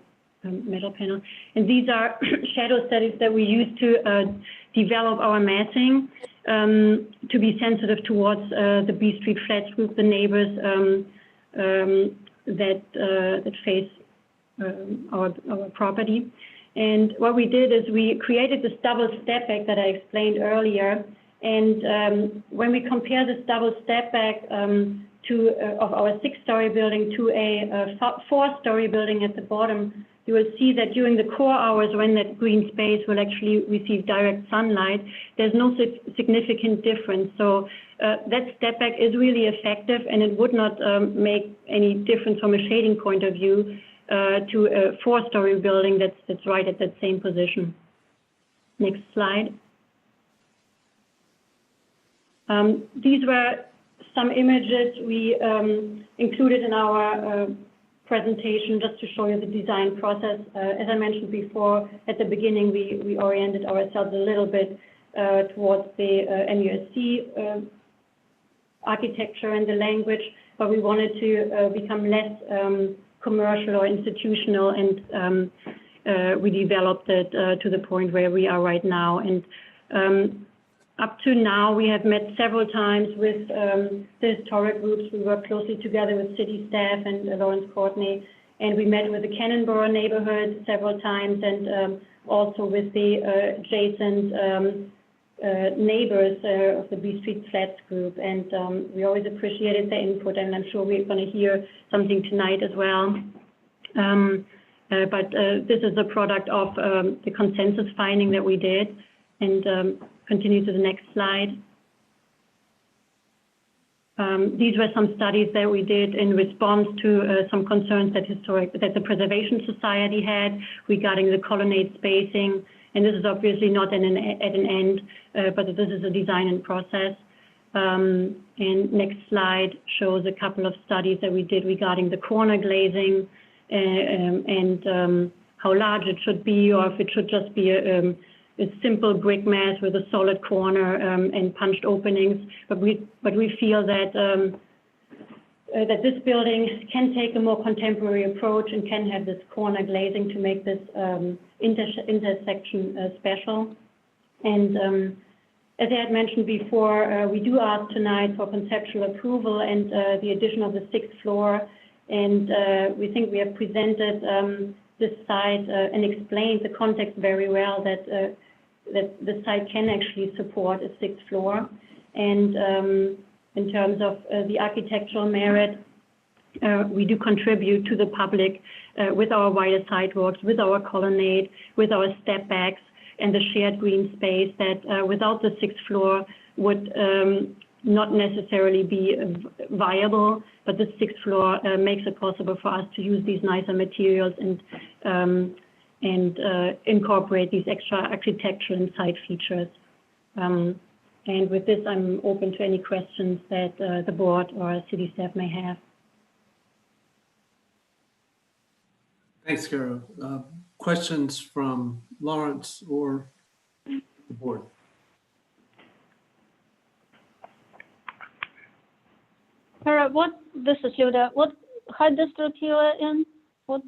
metal panel. And these are shadow studies that we use to develop our massing to be sensitive towards the B Street Flats group, the neighbors that face our property. And what we did is we created this double step back that I explained earlier. And when we compare this double step back of our 6-story building to a 4-story building at the bottom, you will see that during the core hours when that green space will actually receive direct sunlight, there's no significant difference. So that step back is really effective, and it would not make any difference from a shading point of view to a 4-story building that's right at that same position. Next slide. These were some images we included in our presentation just to show you the design process. As I mentioned before, at the beginning, we oriented ourselves a little bit towards the NUSC architecture and the language, but we wanted to become less commercial or institutional, and we developed it to the point where we are right now. And up to now, we have met several times with the historic groups. We work closely together with city staff and Lawrence Courtney, and we met with the Cannonboro neighborhood several times, and also with the adjacent neighbors of the B Street Flats group. And we always appreciated their input, and I'm sure we're going to hear something tonight as well. But this is a product of the consensus finding that we did. And continue to the next slide. These were some studies that we did in response to some concerns that the Preservation Society had regarding the colonnade spacing. And this is obviously not at an end, but this is a design in process. And next slide shows a couple of studies that we did regarding the corner glazing and how large it should be, or if it should just be a simple brick mass with a solid corner and punched openings. But we feel that that this building can take a more contemporary approach and can have this corner glazing to make this intersection special. And as I had mentioned before, we do ask tonight for conceptual approval and the addition of the 6th floor. And we think we have presented this site and explained the context very well, that the site can actually support a 6th floor. And in terms of the architectural merit, we do contribute to the public with our wider sidewalks, with our colonnade, with our step backs, and the shared green space that without the 6th floor would not necessarily be viable, but the 6th floor makes it possible for us to use these nicer materials and incorporate these extra architectural and site features. And with this, I'm open to any questions that the board or city staff may have. Thanks, Carol. Questions from Lawrence or the board? Carol, this is Yoda. What height district you are in? What?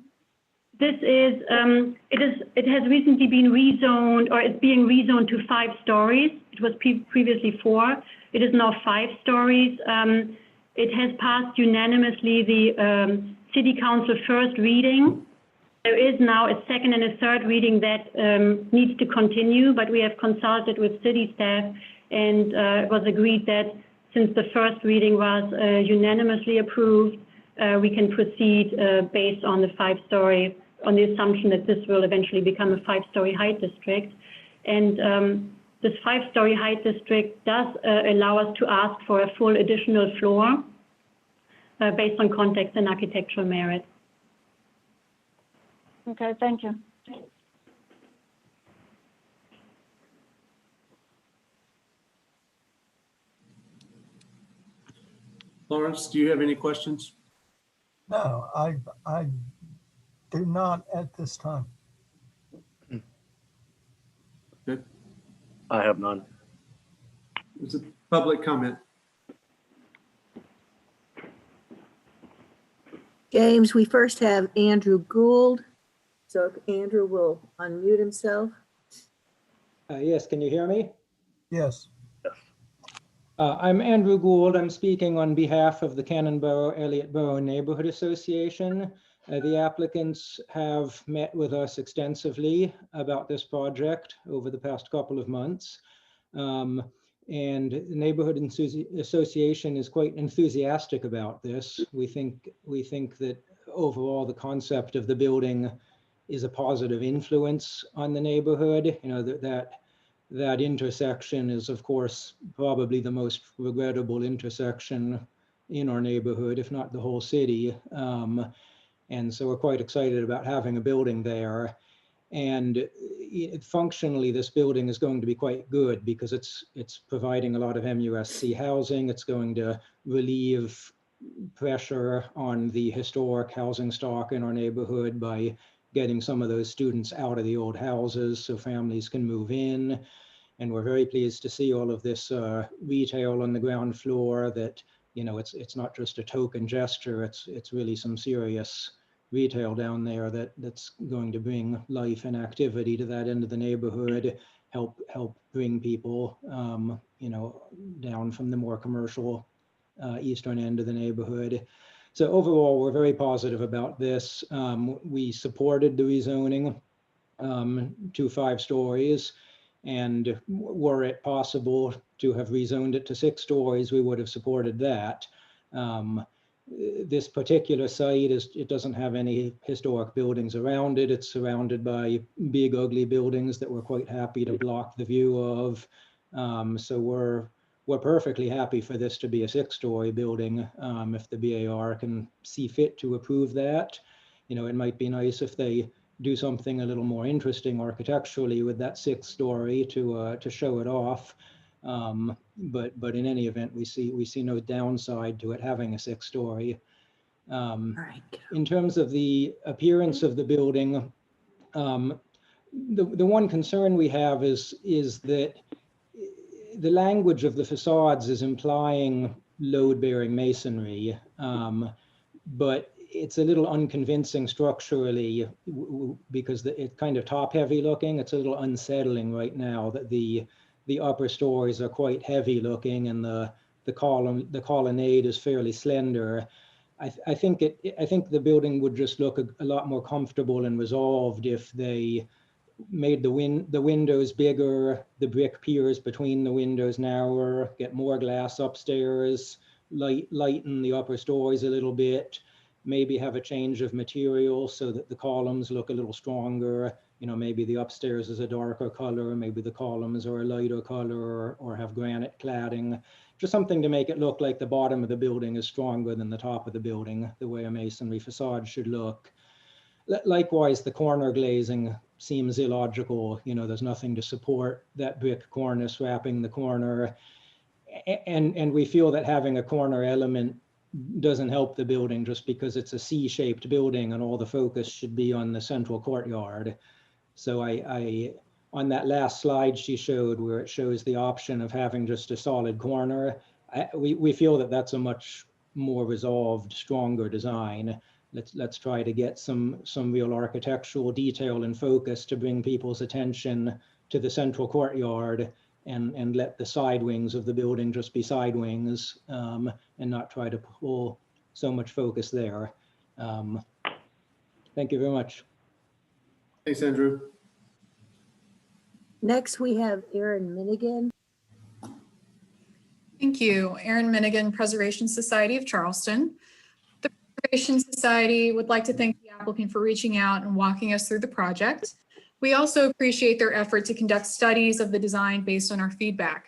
This is, it has recently been rezoned, or it's being rezoned to 5 stories. It was previously 4. It is now 5 stories. It has passed unanimously the city council first reading, There is now a second and a third reading that needs to continue, but we have consulted with city staff, and it was agreed that since the first reading was unanimously approved, we can proceed based on the 5-story, on the assumption that this will eventually become a 5-story height district. And this 5-story height district does allow us to ask for a full additional floor based on context and architectural merit. Okay, thank you. Lawrence, do you have any questions? No, I do not at this time. Good. I have none. Is it public comment? James, we first have Andrew Gould. So if Andrew will unmute himself. Yes, can you hear me? Yes. I'm Andrew Gould. I'm speaking on behalf of the Cannon Borough-Elliott Borough Neighborhood Association. The applicants have met with us extensively about this project over the past couple of months. And the Neighborhood Association is quite enthusiastic about this. We think that overall the concept of the building is a positive influence on the neighborhood. You know, that intersection is, of course, probably the most regrettable intersection in our neighborhood, if not the whole city. And so we're quite excited about having a building there. And functionally, this building is going to be quite good because it's providing a lot of MUSC housing. It's going to relieve pressure on the historic housing stock in our neighborhood by getting some of those students out of the old houses so families can move in. And we're very pleased to see all of this retail on the ground floor that, you know, it's not just a token gesture, it's really some serious retail down there that's going to bring life and activity to that end of the neighborhood, help bring people, you know, down from the more commercial eastern end of the neighborhood. So overall, we're very positive about this. We supported the rezoning to 5 stories, and were it possible to have rezoned it to 6 stories, we would have supported that. This particular site it doesn't have any historic buildings around it. It's surrounded by big, ugly buildings that we're quite happy to block the view of. So we're perfectly happy for this to be a 6-story building if the BAR can see fit to approve that. You know, it might be nice if they do something a little more interesting architecturally with that 6th story to show it off. But in any event, we see no downside to it having a 6th story. In terms of the appearance of the building, the one concern we have is that the language of the facades is implying load-bearing masonry, but it's a little unconvincing structurally because it's kind of top-heavy looking. It's a little unsettling right now that the upper stories are quite heavy looking and the colonnade is fairly slender. I think the building would just look a lot more comfortable and resolved if they made the windows bigger, the brick piers between the windows narrower, get more glass upstairs, lighten the upper stories a little bit, maybe have a change of material so that the columns look a little stronger. You know, maybe the upstairs is a darker color, maybe the columns are a lighter color, or have granite cladding. Just something to make it look like the bottom of the building is stronger than the top of the building, the way a masonry facade should look. Likewise, the corner glazing seems illogical. You know, there's nothing to support that brick cornice wrapping the corner. And we feel that having a corner element doesn't help the building just because it's a C-shaped building and all the focus should be on the central courtyard. So on that last slide she showed where it shows the option of having just a solid corner, we feel that that's a much more resolved, stronger design. Let's try to get some real architectural detail and focus to bring people's attention to the central courtyard and let the side wings of the building just be side wings and not try to pull so much focus there. Thank you very much. Thanks, Andrew. Next, we have Erin Minigan. Thank you. Erin Minigan, Preservation Society of Charleston. The Preservation Society would like to thank the applicant for reaching out and walking us through the project. We also appreciate their effort to conduct studies of the design based on our feedback.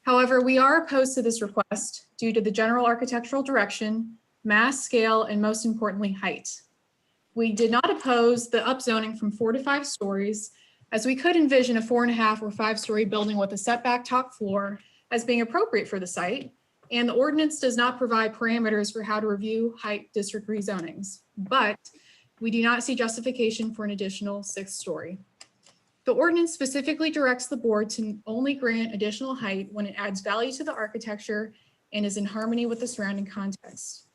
However, we are opposed to this request due to the general architectural direction, mass scale, and most importantly, height. We did not oppose the upzoning from 4 to 5 stories, as we could envision a 4.5 or 5-story building with a setback top floor as being appropriate for the site, and the ordinance does not provide parameters for how to review height district rezonings, but we do not see justification for an additional 6-story. The ordinance specifically directs the board to only grant additional height when it adds value to the architecture and is in harmony with the surrounding context.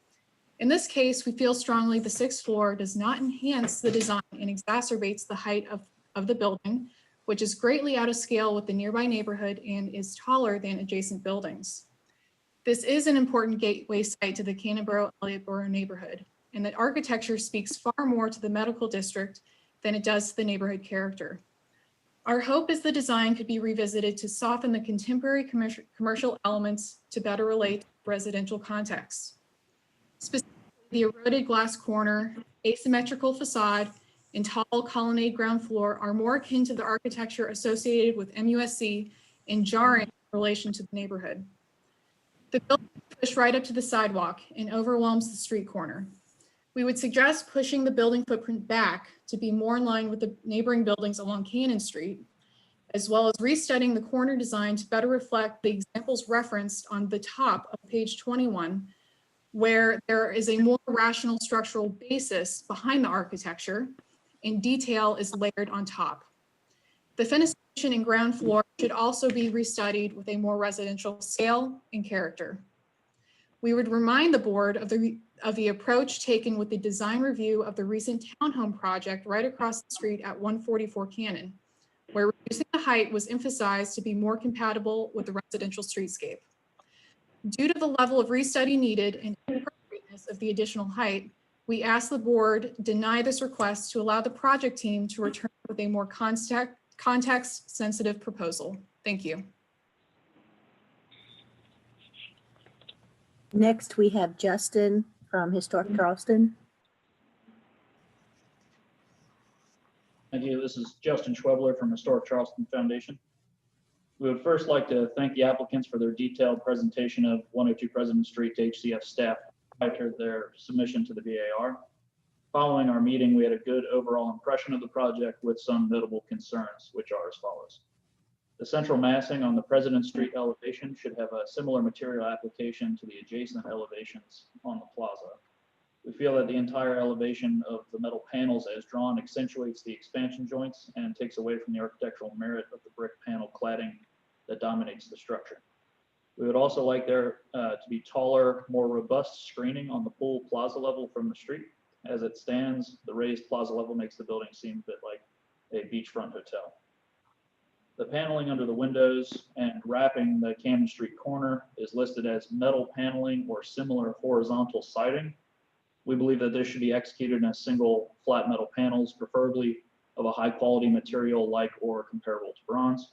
In this case, we feel strongly the 6th floor does not enhance the design and exacerbates the height of the building, which is greatly out of scale with the nearby neighborhood and is taller than adjacent buildings. This is an important gateway site to the Cannon-Borough-Elliott Borough neighborhood, and the architecture speaks far more to the medical district than it does to the neighborhood character. Our hope is the design could be revisited to soften the contemporary commercial elements to better relate to residential context. Specifically, the eroded glass corner, asymmetrical facade, and tall colonnade ground floor are more akin to the architecture associated with MUSC and jarring in relation to the neighborhood. The building is pushed right up to the sidewalk and overwhelms the street corner. We would suggest pushing the building footprint back to be more in line with the neighboring buildings along Cannon Street, as well as restudying the corner design to better reflect the examples referenced on the top of page 21, where there is a more rational structural basis behind the architecture and detail is layered on top. The fenestration and ground floor should also be restudied with a more residential scale and character. We would remind the board of the approach taken with the design review of the recent townhome project right across the street at 144 Cannon, where reducing the height was emphasized to be more compatible with the residential streetscape. Due to the level of restudy needed and appropriateness of the additional height, we ask the board deny this request to allow the project team to return with a more context-sensitive proposal. Thank you. Next, we have Justin from Historic Charleston. Thank you. This is Justin Schwebler from Historic Charleston Foundation. We would first like to thank the applicants for their detailed presentation of 102 President Street to HCF staff after their submission to the VAR. Following our meeting, we had a good overall impression of the project with some notable concerns, which are as follows. The central massing on the President Street elevation should have a similar material application to the adjacent elevations on the plaza. We feel that the entire elevation of the metal panels as drawn accentuates the expansion joints and takes away from the architectural merit of the brick panel cladding that dominates the structure. We would also like there to be taller, more robust screening on the pool plaza level from the street. As it stands, the raised plaza level makes the building seem a bit like a beachfront hotel. The paneling under the windows and wrapping the Cannon Street corner is listed as metal paneling or similar horizontal siding. We believe that this should be executed in single flat metal panels, preferably of a high quality material like or comparable to bronze.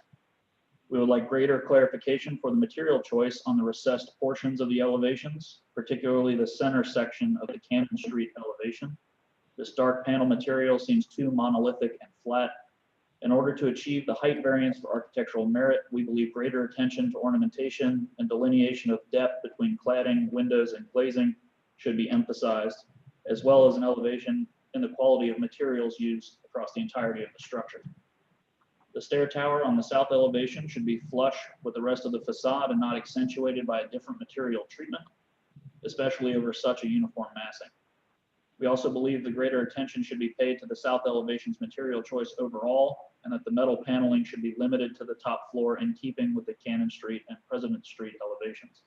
We would like greater clarification for the material choice on the recessed portions of the elevations, particularly the center section of the Cannon Street elevation. This dark panel material seems too monolithic and flat. In order to achieve the height variance for architectural merit, we believe greater attention to ornamentation and delineation of depth between cladding, windows, and glazing should be emphasized, as well as an elevation in the quality of materials used across the entirety of the structure. The stair tower on the south elevation should be flush with the rest of the facade and not accentuated by a different material treatment, especially over such a uniform massing. We also believe the greater attention should be paid to the south elevation's material choice overall, and that the metal paneling should be limited to the top floor in keeping with the Cannon Street and President Street elevations.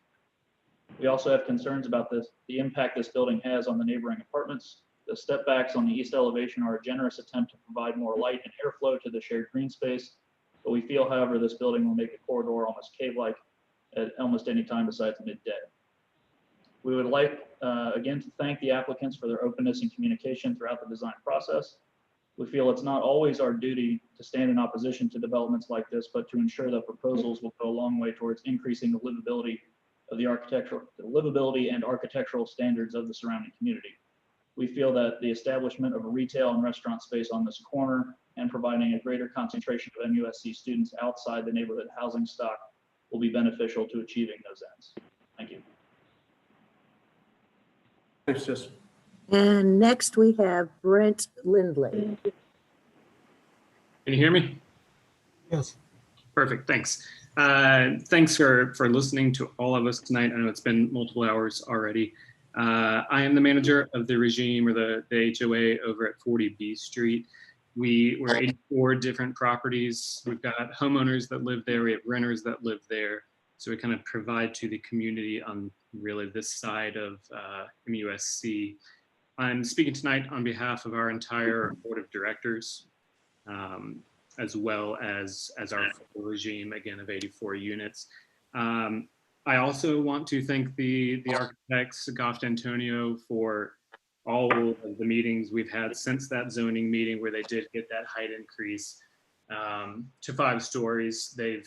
We also have concerns about the impact this building has on the neighboring apartments. The step backs on the east elevation are a generous attempt to provide more light and airflow to the shared green space, but we feel, however, this building will make the corridor almost cave-like at almost any time besides midday. We would like, again, to thank the applicants for their openness and communication throughout the design process. We feel it's not always our duty to stand in opposition to developments like this, but to ensure that proposals will go a long way towards increasing the livability and architectural standards of the surrounding community. We feel that the establishment of a retail and restaurant space on this corner and providing a greater concentration of MUSC students outside the neighborhood housing stock will be beneficial to achieving those ends. Thank you. Thanks, Justin. And next we have Brent Lindley. Can you hear me? Yes. Perfect, thanks. Thanks for listening to all of us tonight. I know it's been multiple hours already. I am the manager of the regime, or the HOA over at 40 B Street. We're 84 different properties. We've got homeowners that live there. We have renters that live there. So we kind of provide to the community on really this side of MUSC. I'm speaking tonight on behalf of our entire board of directors, as well as our full regime, again, of 84 units. I also want to thank the architects, Goff Antonio, for all of the meetings we've had since that zoning meeting where they did get that height increase to 5 stories. They've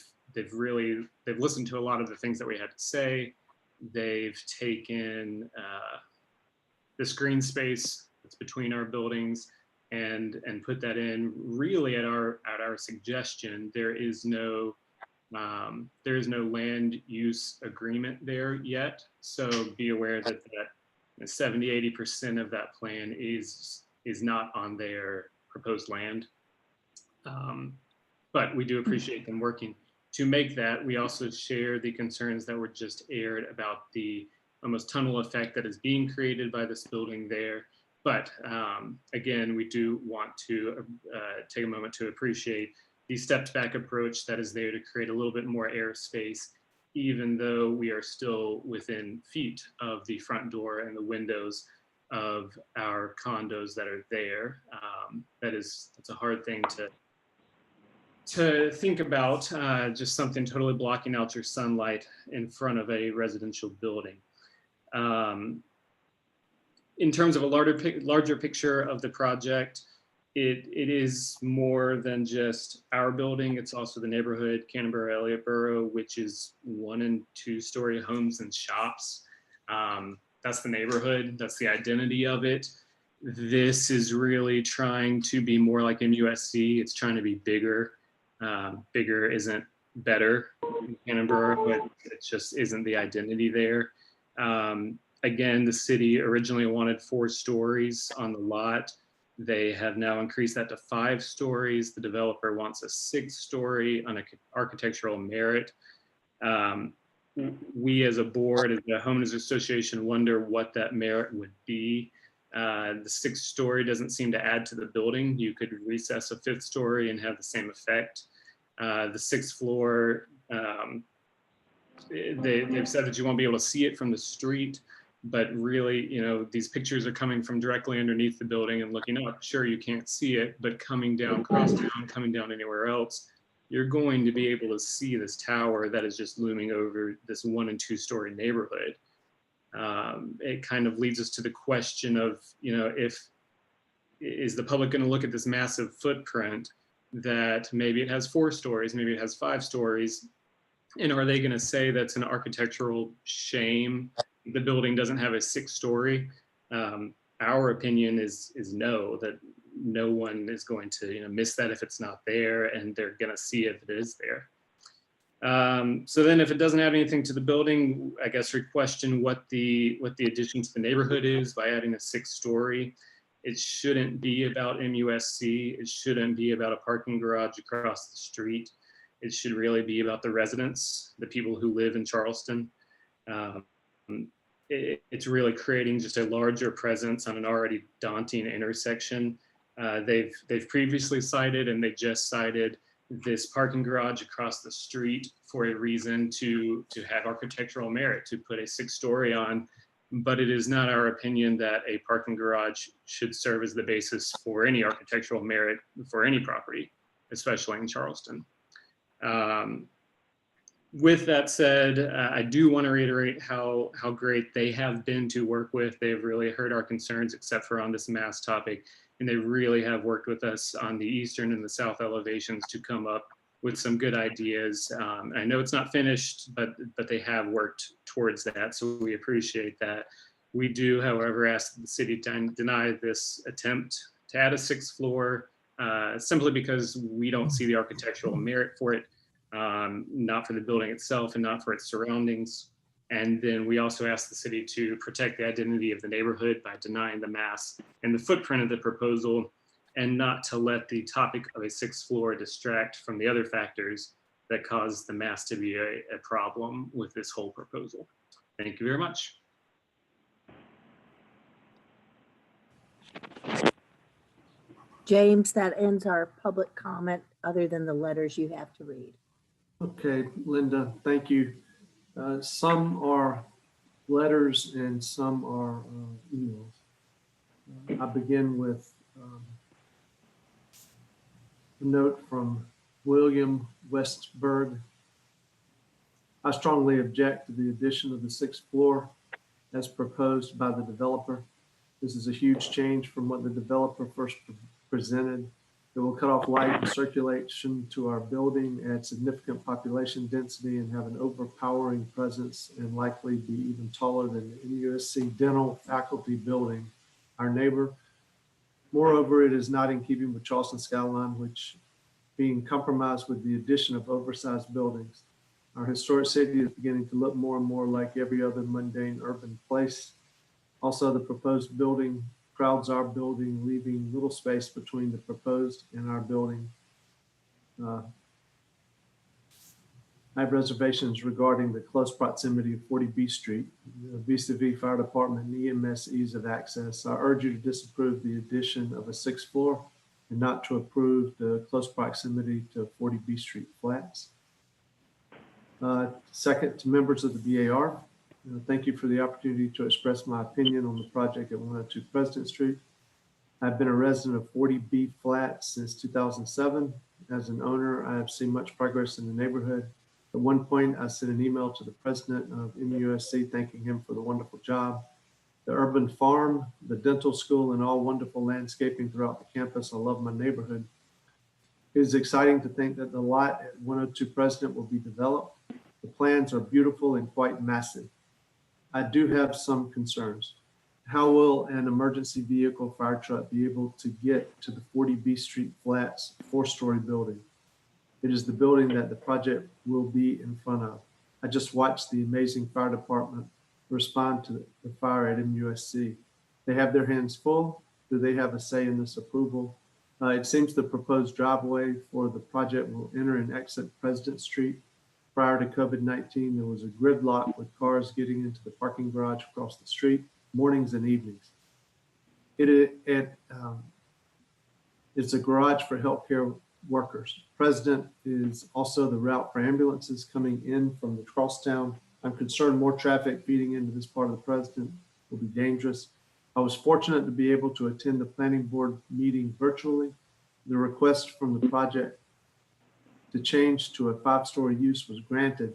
listened to a lot of the things that we had to say. They've taken this green space that's between our buildings and put that in really at our suggestion. There is no land use agreement there yet. So be aware that 70–80% of that plan is not on their proposed land. But we do appreciate them working to make that. We also share the concerns that were just aired about the almost tunnel effect that is being created by this building there. But again, we do want to take a moment to appreciate the stepped back approach that is there to create a little bit more airspace, even though we are still within feet of the front door and the windows of our condos that are there. That's a hard thing to think about, just something totally blocking out your sunlight in front of a residential building. In terms of a larger picture of the project, it is more than just our building. It's also the neighborhood, Canterbury Elliott Borough, which is 1- and 2-story homes and shops. That's the neighborhood. That's the identity of it. This is really trying to be more like MUSC. It's trying to be bigger. Bigger isn't better in Canterbury, but it just isn't the identity there. Again, the city originally wanted 4 stories on the lot. They have now increased that to 5 stories. The developer wants a 6-story on an architectural merit. We as a board, as the homeowners association, wonder what that merit would be. The 6-story doesn't seem to add to the building. You could recess a 5th story and have the same effect. The 6th floor, they've said that you won't be able to see it from the street, but really, these pictures are coming from directly underneath the building and looking up. Sure, you can't see it, but coming down crosstown, coming down anywhere else, you're going to be able to see this tower that is just looming over this 1- and 2-story neighborhood. It kind of leads us to the question of, is the public going to look at this massive footprint that maybe it has 4 stories, maybe it has 5 stories, and are they going to say that's an architectural shame the building doesn't have a 6-story? Our opinion is no, that no one is going to miss that if it's not there, and they're going to see it if it is there. So then if it doesn't add anything to the building, I guess we question what the addition to the neighborhood is by adding a 6-story. It shouldn't be about MUSC. It shouldn't be about a parking garage across the street. It should really be about the residents, the people who live in Charleston. It's really creating just a larger presence on an already daunting intersection. They've previously cited, and they just cited, this parking garage across the street for a reason to have architectural merit, to put a 6-story on. But it is not our opinion that a parking garage should serve as the basis for any architectural merit for any property, especially in Charleston. With that said, I do want to reiterate how great they have been to work with. They've really heard our concerns, except for on this mass topic. and they really have worked with us on the eastern and the south elevations to come up with some good ideas. I know it's not finished, but they have worked towards that, so we appreciate that. We do, however, ask the city to deny this attempt to add a 6th floor simply because we don't see the architectural merit for it, not for the building itself and not for its surroundings. And then we also ask the city to protect the identity of the neighborhood by denying the mass and the footprint of the proposal, and not to let the topic of a 6th floor distract from the other factors that cause the mass to be a problem with this whole proposal. Thank you very much. James, that ends our public comment other than the letters you have to read. Okay, Linda, thank you. Some are letters and some are emails. I begin with a note from William Westberg. I strongly object to the addition of the 6th floor as proposed by the developer. This is a huge change from what the developer first presented. It will cut off light and circulation to our building, add significant population density, and have an overpowering presence, and likely be even taller than the MUSC dental faculty building, our neighbor. Moreover, it is not in keeping with Charleston skyline, which being compromised with the addition of oversized buildings. Our historic city is beginning to look more and more like every other mundane urban place. Also, the proposed building crowds our building, leaving little space between the proposed and our building. I have reservations regarding the close proximity of 40 B Street, vis-a-vis fire department and EMS ease of access. I urge you to disapprove the addition of a 6th floor and not to approve the close proximity to 40 B Street flats. Second, to members of the BAR, thank you for the opportunity to express my opinion on the project at 102 President Street. I've been a resident of 40B flats since 2007. As an owner, I have seen much progress in the neighborhood. At one point, I sent an email to the president of MUSC thanking him for the wonderful job. The urban farm, the dental school, and all wonderful landscaping throughout the campus. I love my neighborhood. It is exciting to think that the lot at 102 President will be developed. The plans are beautiful and quite massive. I do have some concerns. How will an emergency vehicle fire truck be able to get to the 40 B Street Flats 4-story building? It is the building that the project will be in front of. I just watched the amazing fire department respond to the fire at MUSC. They have their hands full. Do they have a say in this approval? It seems the proposed driveway for the project will enter and exit President Street. Prior to COVID-19, there was a gridlock with cars getting into the parking garage across the street, mornings and evenings. It's a garage for healthcare workers. President is also the route for ambulances coming in from the Charlestown. I'm concerned more traffic feeding into this part of the President will be dangerous. I was fortunate to be able to attend the planning board meeting virtually. The request from the project to change to a 5-story use was granted.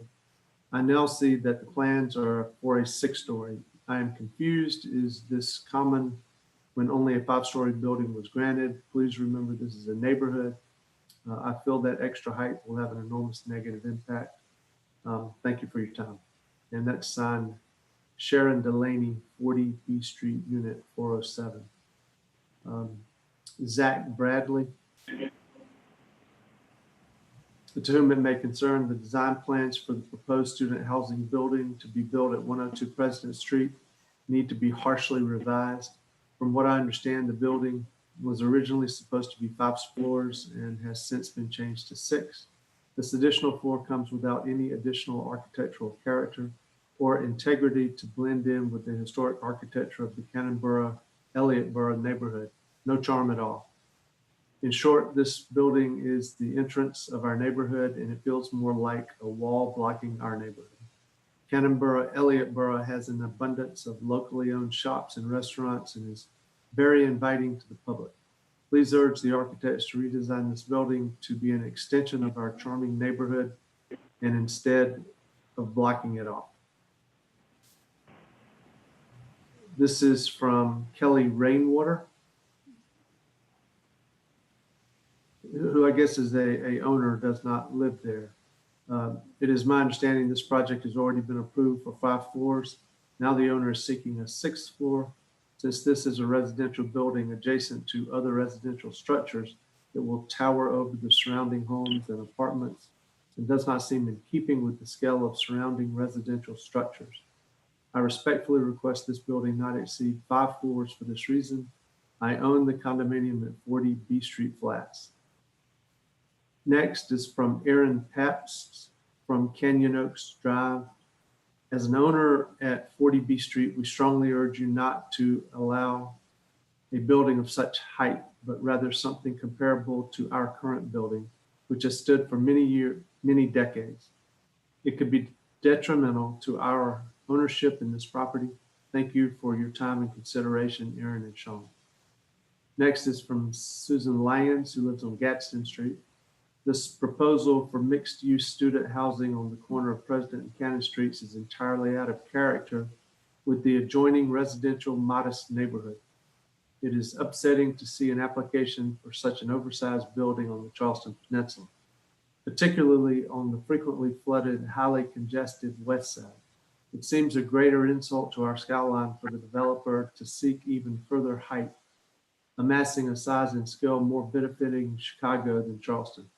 I now see that the plans are for a 6-story. I am confused. Is this common when only a 5-story building was granted? Please remember this is a neighborhood. I feel that extra height will have an enormous negative impact. Thank you for your time. And that's signed Sharon Delaney, 40 B Street, Unit 407. Zach Bradley. To whom it may concern, the design plans for the proposed student housing building to be built at 102 President Street need to be harshly revised. From what I understand, the building was originally supposed to be 5 floors and has since been changed to 6. This additional floor comes without any additional architectural character or integrity to blend in with the historic architecture of the Cannonboro, Elliottboro neighborhood. No charm at all. In short, this building is the entrance of our neighborhood, and it feels more like a wall blocking our neighborhood. Cannonboro, Elliottboro has an abundance of locally owned shops and restaurants and is very inviting to the public. Please urge the architects to redesign this building to be an extension of our charming neighborhood and instead of blocking it off. This is from Kelly Rainwater. who I guess is a owner, does not live there. It is my understanding this project has already been approved for 5 floors. Now the owner is seeking a 6th floor. Since this is a residential building adjacent to other residential structures, it will tower over the surrounding homes and apartments and does not seem in keeping with the scale of surrounding residential structures. I respectfully request this building not exceed 5 floors for this reason. I own the condominium at 40 B Street Flats. Next is from Aaron Pabst from Canyon Oaks Drive. As an owner at 40 B Street, we strongly urge you not to allow a building of such height, but rather something comparable to our current building, which has stood for many decades. It could be detrimental to our ownership in this property. Thank you for your time and consideration, Aaron and Sean. Next is from Susan Lyons, who lives on Gadsden Street. This proposal for mixed-use student housing on the corner of President and Cannon Streets is entirely out of character with the adjoining residential modest neighborhood. It is upsetting to see an application for such an oversized building on the Charleston Peninsula, particularly on the frequently flooded, highly congested west side. It seems a greater insult to our skyline for the developer to seek even further height, amassing a size and scale more benefiting Chicago than Charleston.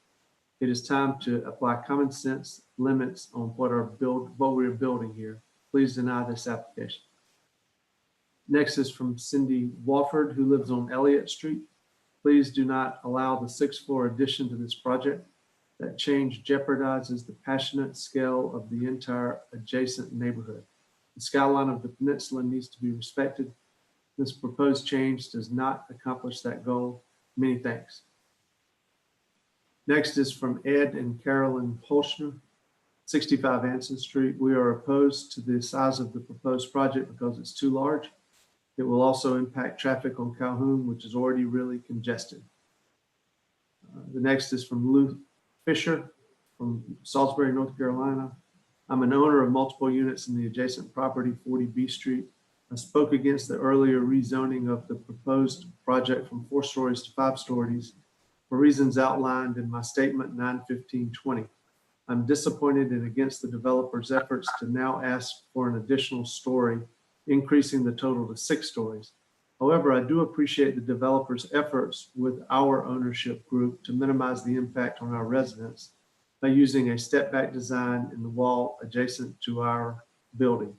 It is time to apply common sense limits on what we are building here. Please deny this application. Next is from Cindy Wofford, who lives on Elliott Street. Please do not allow the 6th floor addition to this project. That change jeopardizes the passionate scale of the entire adjacent neighborhood. The skyline of the peninsula needs to be respected. This proposed change does not accomplish that goal. Many thanks. Next is from Ed and Carolyn Polshner, 65 Anson Street. We are opposed to the size of the proposed project because it's too large. It will also impact traffic on Calhoun, which is already really congested. The next is from Lou Fisher from Salisbury, North Carolina. I'm an owner of multiple units in the adjacent property, 40 B Street. I spoke against the earlier rezoning of the proposed project from 4 stories to 5 stories for reasons outlined in my statement 9/15/20. I'm disappointed and against the developer's efforts to now ask for an additional story, increasing the total to 6 stories. However, I do appreciate the developer's efforts with our ownership group to minimize the impact on our residents by using a step-back design in the wall adjacent to our building.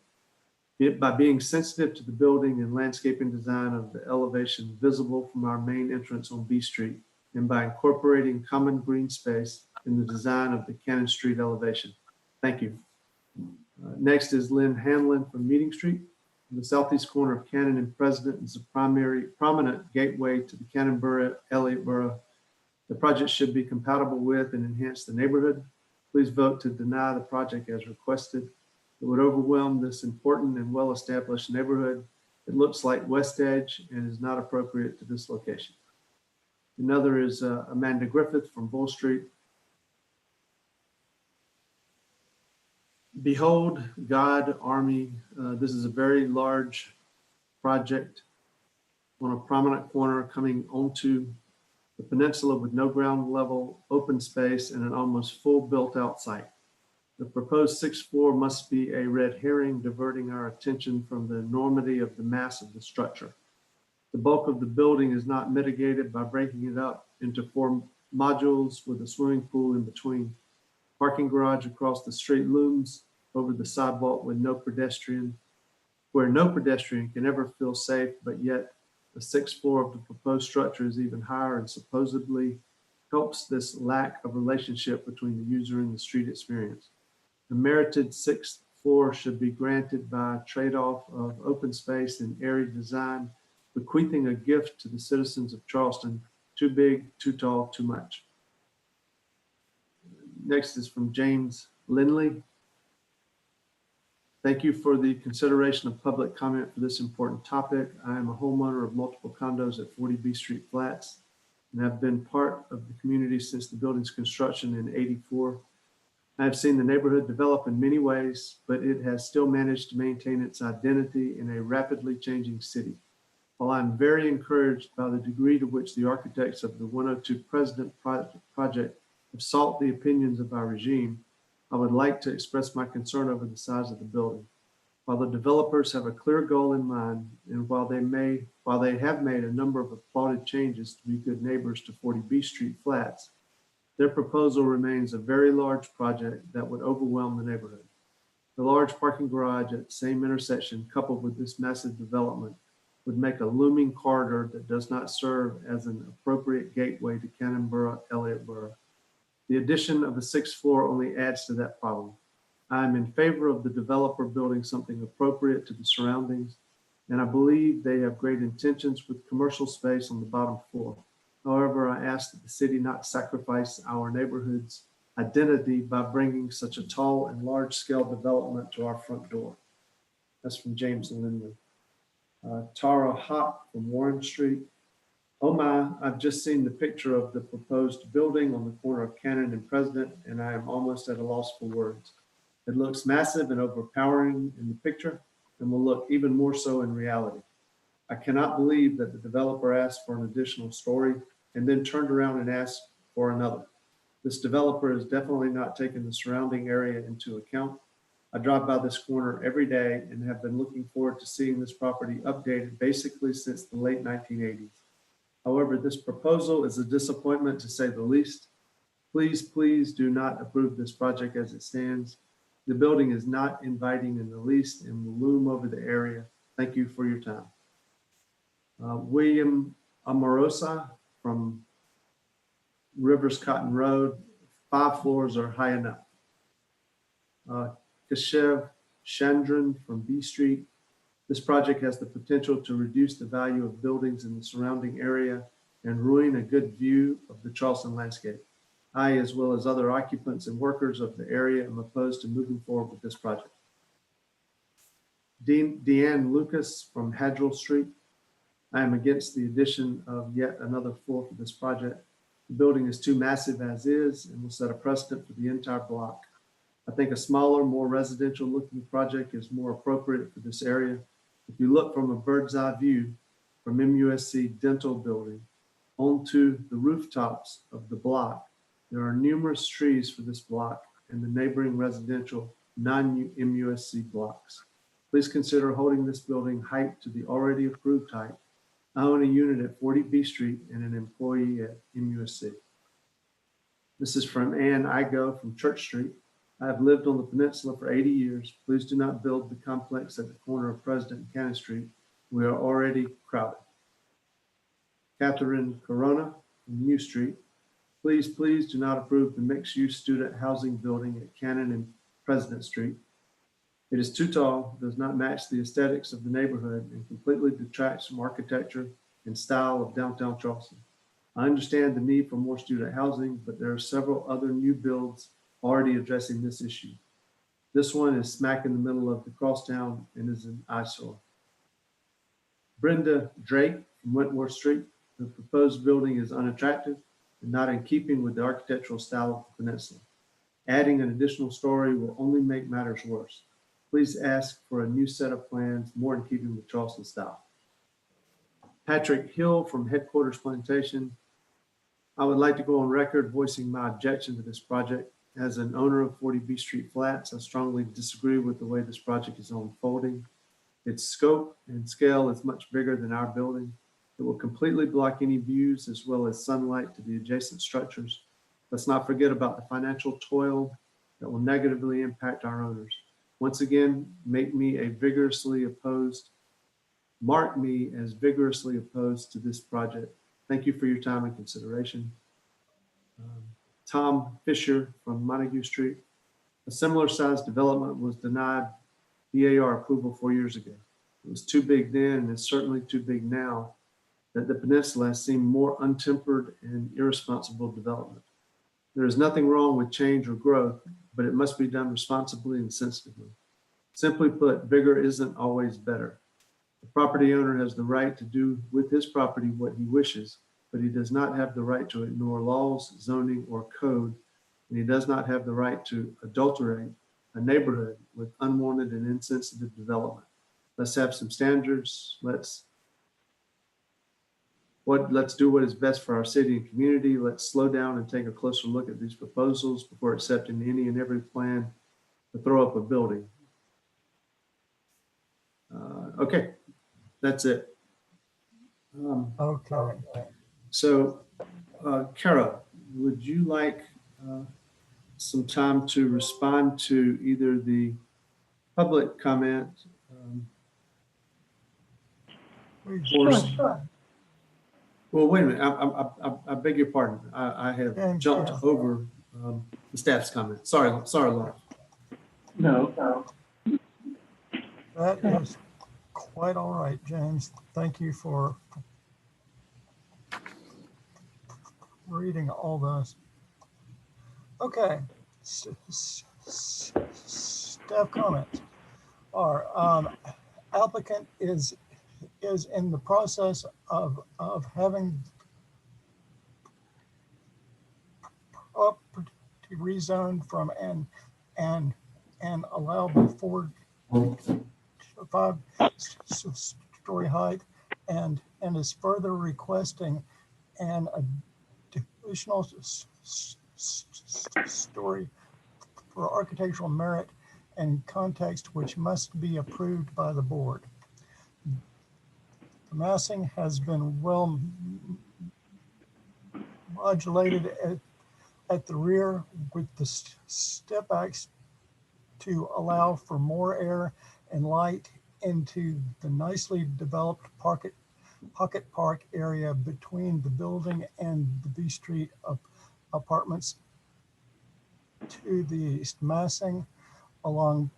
By being sensitive to the building and landscaping design of the elevation visible from our main entrance on B Street, and by incorporating common green space in the design of the Cannon Street elevation. Thank you. Next is Lynn Hanlon from Meeting Street. The southeast corner of Cannon and President is a prominent gateway to the Cannon Borough, Elliott Borough. The project should be compatible with and enhance the neighborhood. Please vote to deny the project as requested. It would overwhelm this important and well-established neighborhood. It looks like West Edge and is not appropriate to this location. Another is Amanda Griffith from Bull Street. Behold, God, Army, this is a very large project on a prominent corner coming onto the peninsula with no ground level, open space, and an almost full built out site. The proposed 6th floor must be a red herring, diverting our attention from the enormity of the mass of the structure. The bulk of the building is not mitigated by breaking it up into 4 modules with a swimming pool in between. Parking garage across the street looms over the sidewalk where no pedestrian can ever feel safe, but yet the 6th floor of the proposed structure is even higher and supposedly helps this lack of relationship between the user and the street experience. The merited 6th floor should be granted by a trade-off of open space and area design, bequeathing a gift to the citizens of Charleston. Too big, too tall, too much. Next is from James Lindley. Thank you for the consideration of public comment for this important topic. I am a homeowner of multiple condos at 40 B Street Flats and have been part of the community since the building's construction in '84. I have seen the neighborhood develop in many ways, but it has still managed to maintain its identity in a rapidly changing city. While I'm very encouraged by the degree to which the architects of the 102 President project have sought the opinions of our regime, I would like to express my concern over the size of the building. While the developers have a clear goal in mind, and while they have made a number of applauded changes to be good neighbors to 40 B Street flats, their proposal remains a very large project that would overwhelm the neighborhood. The large parking garage at the same intersection, coupled with this massive development, would make a looming corridor that does not serve as an appropriate gateway to Cannonboro, Elliottboro. The addition of a 6th floor only adds to that problem. I am in favor of the developer building something appropriate to the surroundings, and I believe they have great intentions with commercial space on the bottom floor. However, I ask that the city not sacrifice our neighborhood's identity by bringing such a tall and large-scale development to our front door. That's from James Lindley. Tara Hock from Warren Street. Oh my, I've just seen the picture of the proposed building on the corner of Cannon and President, and I am almost at a loss for words. It looks massive and overpowering in the picture and will look even more so in reality. I cannot believe that the developer asked for an additional story and then turned around and asked for another. This developer is definitely not taking the surrounding area into account. I drive by this corner every day and have been looking forward to seeing this property updated basically since the late 1980s. However, this proposal is a disappointment to say the least. Please, please do not approve this project as it stands. The building is not inviting in the least and will loom over the area. Thank you for your time. William Amorosa from Rivers Cotton Road. 5 floors are high enough. Kashev Chandran from B Street. This project has the potential to reduce the value of buildings in the surrounding area and ruin a good view of the Charleston landscape. I, as well as other occupants and workers of the area, am opposed to moving forward with this project. Deanne Lucas from Hadrill Street. I am against the addition of yet another floor for this project. The building is too massive as is and will set a precedent for the entire block. I think a smaller, more residential looking project is more appropriate for this area. If you look from a bird's eye view from MUSC Dental Building onto the rooftops of the block, there are numerous trees for this block and the neighboring residential non-MUSC blocks. Please consider holding this building height to the already approved height. I own a unit at 40 B Street and an employee at MUSC. This is from Ann Igo from Church Street. I have lived on the peninsula for 80 years. Please do not build the complex at the corner of President and Cannon Street. We are already crowded. Catherine Corona from New Street. Please, please do not approve the mixed-use student housing building at Cannon and President Street. It is too tall, does not match the aesthetics of the neighborhood, and completely detracts from architecture and style of downtown Charleston. I understand the need for more student housing, but there are several other new builds already addressing this issue. This one is smack in the middle of the crosstown and is an eyesore. Brenda Drake from Wentworth Street. The proposed building is unattractive and not in keeping with the architectural style of the peninsula. Adding an additional story will only make matters worse. Please ask for a new set of plans more in keeping with Charleston style. Patrick Hill from Headquarters Plantation. I would like to go on record voicing my objection to this project. As an owner of 40 B Street Flats, I strongly disagree with the way this project is unfolding. Its scope and scale is much bigger than our building. It will completely block any views as well as sunlight to the adjacent structures. Let's not forget about the financial toil that will negatively impact our owners. Once again, mark me as vigorously opposed to this project. Thank you for your time and consideration. Tom Fisher from Montague Street. A similar sized development was denied BAR approval 4 years ago. It was too big then and it's certainly too big now that the peninsula has seen more untempered and irresponsible development. There is nothing wrong with change or growth, but it must be done responsibly and sensitively. Simply put, bigger isn't always better. The property owner has the right to do with his property what he wishes, but he does not have the right to ignore laws, zoning, or code, and he does not have the right to adulterate a neighborhood with unwanted and insensitive development. Let's have some standards. Let's let's do what is best for our city and community. Let's slow down and take a closer look at these proposals before accepting any and every plan to throw up a building. Okay, that's it. Okay. So, Kara, would you like some time to respond to either the public comment? Sure. Well, wait a minute. I beg your pardon. I have jumped over the staff's comment. Sorry, Laura. No. That is quite all right, James. Thank you for reading all those. Okay. Staff comments are applicant is in the process of having property rezoned from an allowable 4 to 5 story height and is further requesting an additional story for architectural merit and context, which must be approved by the board. The massing has been well modulated at the rear with the step backs to allow for more air and light into the nicely developed pocket park area between the building and the B Street apartments to the east. Massing along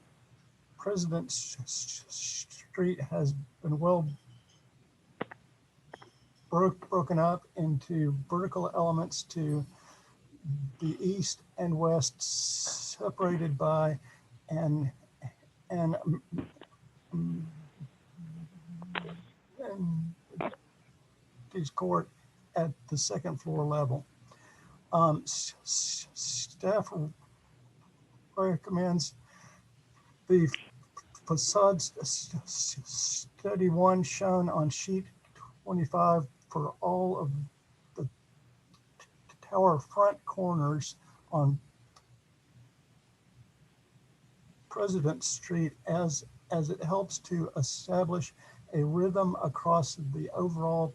President Street has been well broken up into vertical elements to the east and west, separated by an court at the second floor level. Staff recommends the facade study 1 shown on sheet 25 for all of the tower front corners on President Street as it helps to establish a rhythm across the overall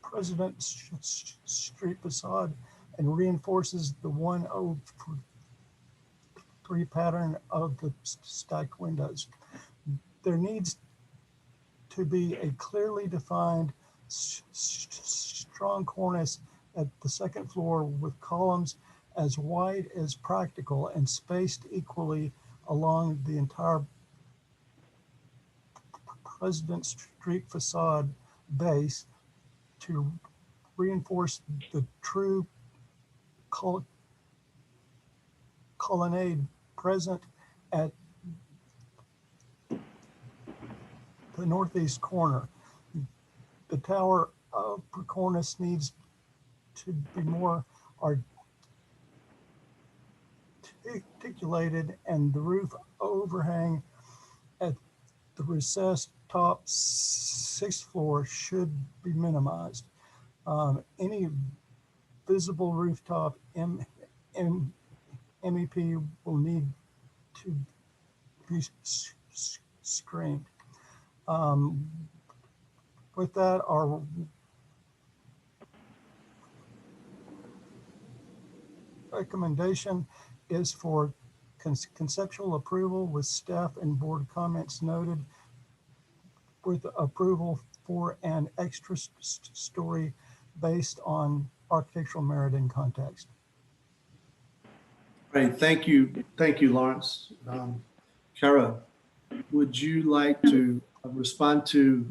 President Street facade and reinforces the 103 pattern of the stacked windows. There needs to be a clearly defined strong cornice at the second floor with columns as wide as practical and spaced equally along the entire President Street facade base to reinforce the true colonnade present at the northeast corner. The tower cornice needs to be more articulated, and the roof overhang at the recessed top 6th floor should be minimized. Any visible rooftop MEP will need to be screened. With that, our recommendation is for conceptual approval with staff and board comments noted, with approval for an extra story based on architectural merit and context. Great, thank you, Lawrence. Kara, would you like to respond to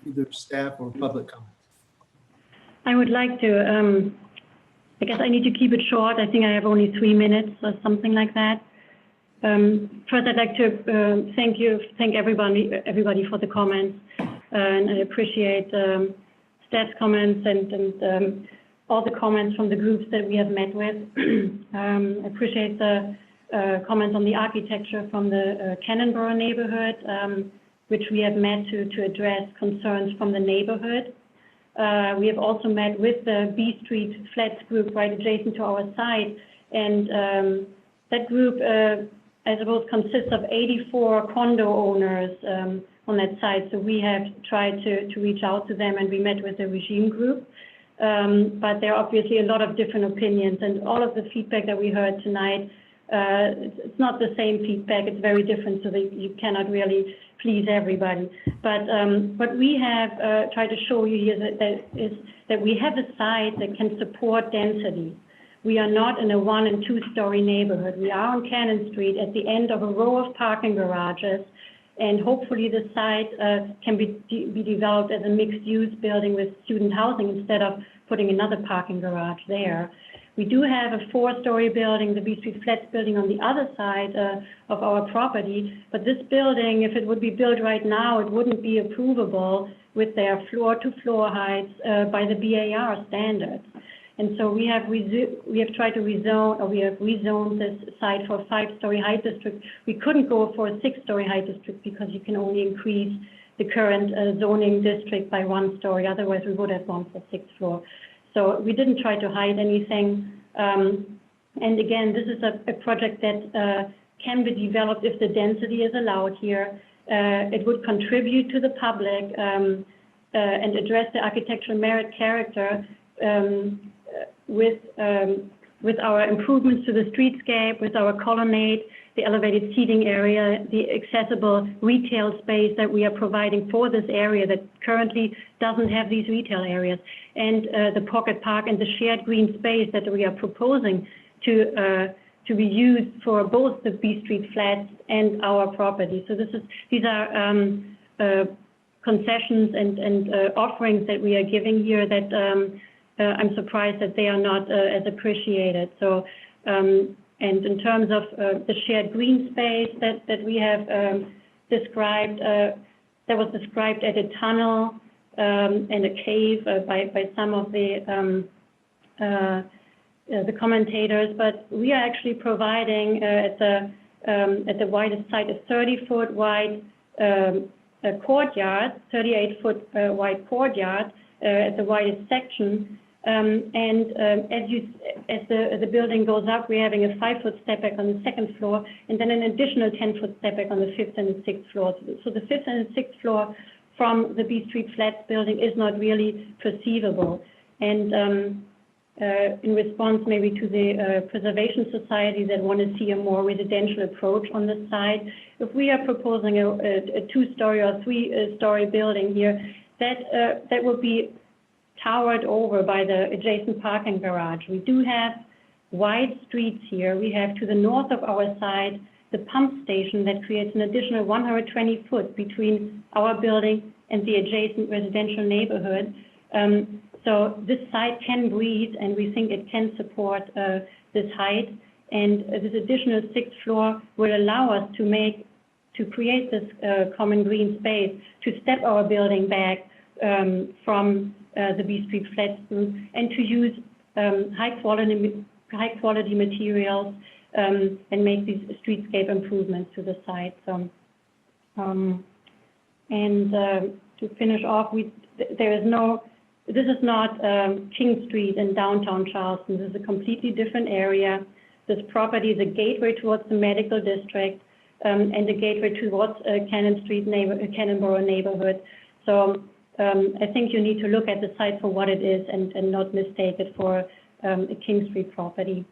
either staff or public comment? I would like to, I guess I need to keep it short. I think I have only 3 minutes or something like that. First, I'd like to thank everybody for the comments, and I appreciate staff's comments and all the comments from the groups that we have met with. I appreciate the comments on the architecture from the Cannonboro neighborhood. which we have met to address concerns from the neighborhood. We have also met with the B Street Flats group right adjacent to our site. And that group, I suppose, consists of 84 condo owners on that site. So we have tried to reach out to them, and we met with the regime group. But there are obviously a lot of different opinions, and all of the feedback that we heard tonight, it's not the same feedback. It's very different, so that you cannot really please everybody. But what we have tried to show you here is that we have a site that can support density. We are not in a 1- and 2-story neighborhood. We are on Cannon Street at the end of a row of parking garages, and hopefully the site can be developed as a mixed-use building with student housing instead of putting another parking garage there. We do have a 4-story building, the B Street Flats building, on the other side of our property, but this building, if it would be built right now, it wouldn't be approvable with their floor-to-floor heights by the BAR standards. And so we have tried to rezone, or we have rezoned this site for a 5-story height district. We couldn't go for a 6-story height district because you can only increase the current zoning district by 1 story. Otherwise, we would have gone for 6th floor. So we didn't try to hide anything. And again, this is a project that can be developed if the density is allowed here. It would contribute to the public and address the architectural merit character with our improvements to the streetscape, with our colonnade, the elevated seating area, the accessible retail space that we are providing for this area that currently doesn't have these retail areas, and the pocket park and the shared green space that we are proposing to be used for both the B Street Flats and our property. So these are concessions and offerings that we are giving here that I'm surprised that they are not as appreciated. So, and in terms of the shared green space that we have described, that was described as a tunnel and a cave by some of the commentators, but we are actually providing at the widest site a 30-foot wide courtyard, 38-foot wide courtyard at the widest section. As the building goes up, we're having a 5-foot step back on the 2nd floor, and then an additional 10-foot step back on the 5th and the 6th floor. So the 5th and the 6th floor from the B Street Flats building is not really perceivable. And in response maybe to the Preservation Society that want to see a more residential approach on this site, if we are proposing a 2-story or 3-story building here, that will be towered over by the adjacent parking garage. We do have wide streets here. We have to the north of our site the pump station that creates an additional 120 foot between our building and the adjacent residential neighborhood. So this site can breathe, and we think it can support this height. And this additional 6th floor will allow us to create this common green space, to step our building back from the B Street Flats group, and to use high quality materials and make these streetscape improvements to the site. So, to finish off, this is not King Street in downtown Charleston. This is a completely different area. This property is a gateway towards the medical district and a gateway towards Cannonboro neighborhood. So I think you need to look at the site for what it is and not mistake it for a King Street property.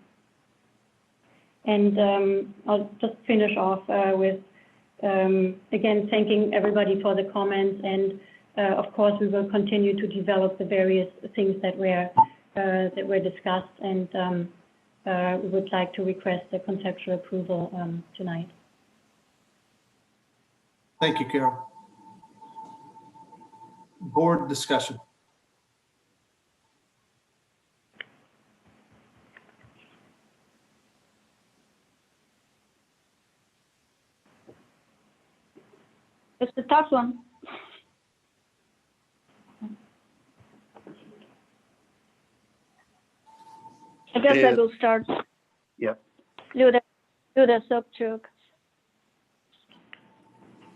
And I'll just finish off with, again, thanking everybody for the comments. And of course, we will continue to develop the various things that were discussed. And we would like to request the conceptual approval tonight. Thank you, Carol. Board discussion. It's a tough one. I guess I will start. Yep. Luda Sobchuk.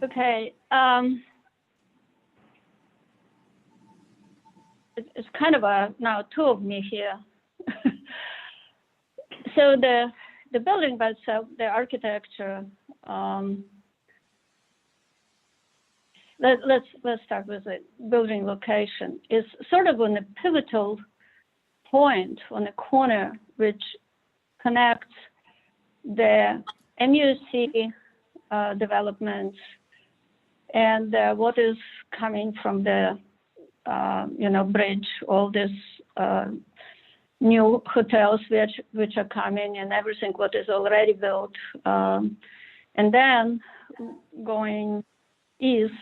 Okay. it's kind of now two of me here. So the building by itself, the architecture. Let's start with the building location. It's sort of on a pivotal point on the corner, which connects the MUSC developments and what is coming from the bridge, all this new hotels which are coming and everything what is already built. And then going east,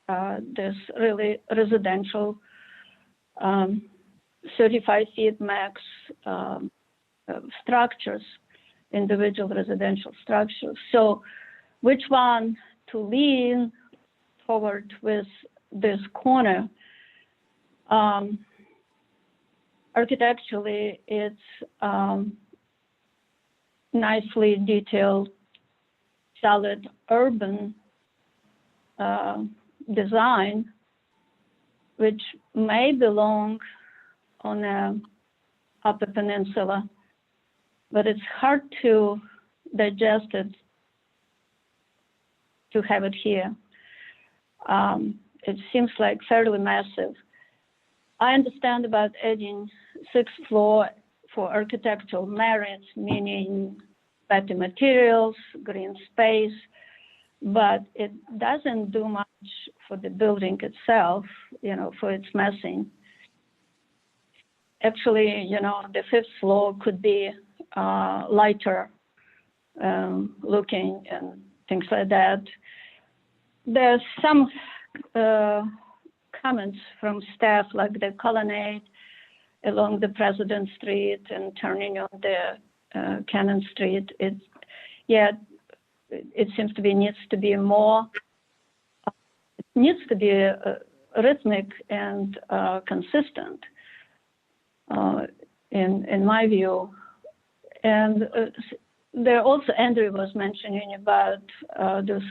there's really residential 35 feet max structures, individual residential structures. So which one to lean forward with this corner? Architecturally, it's nicely detailed, solid urban design, which may belong on a upper peninsula, but it's hard to digest it to have it here. It seems like fairly massive. I understand about adding 6th floor for architectural merits, meaning better materials, green space, but it doesn't do much for the building itself, for its massing. Actually, the 5th floor could be lighter looking and things like that. There's some comments from staff, like the colonnade along the President Street and turning on the Cannon Street. It seems to be needs to be more. It needs to be rhythmic and consistent, in my view. And there also Andrew was mentioning about those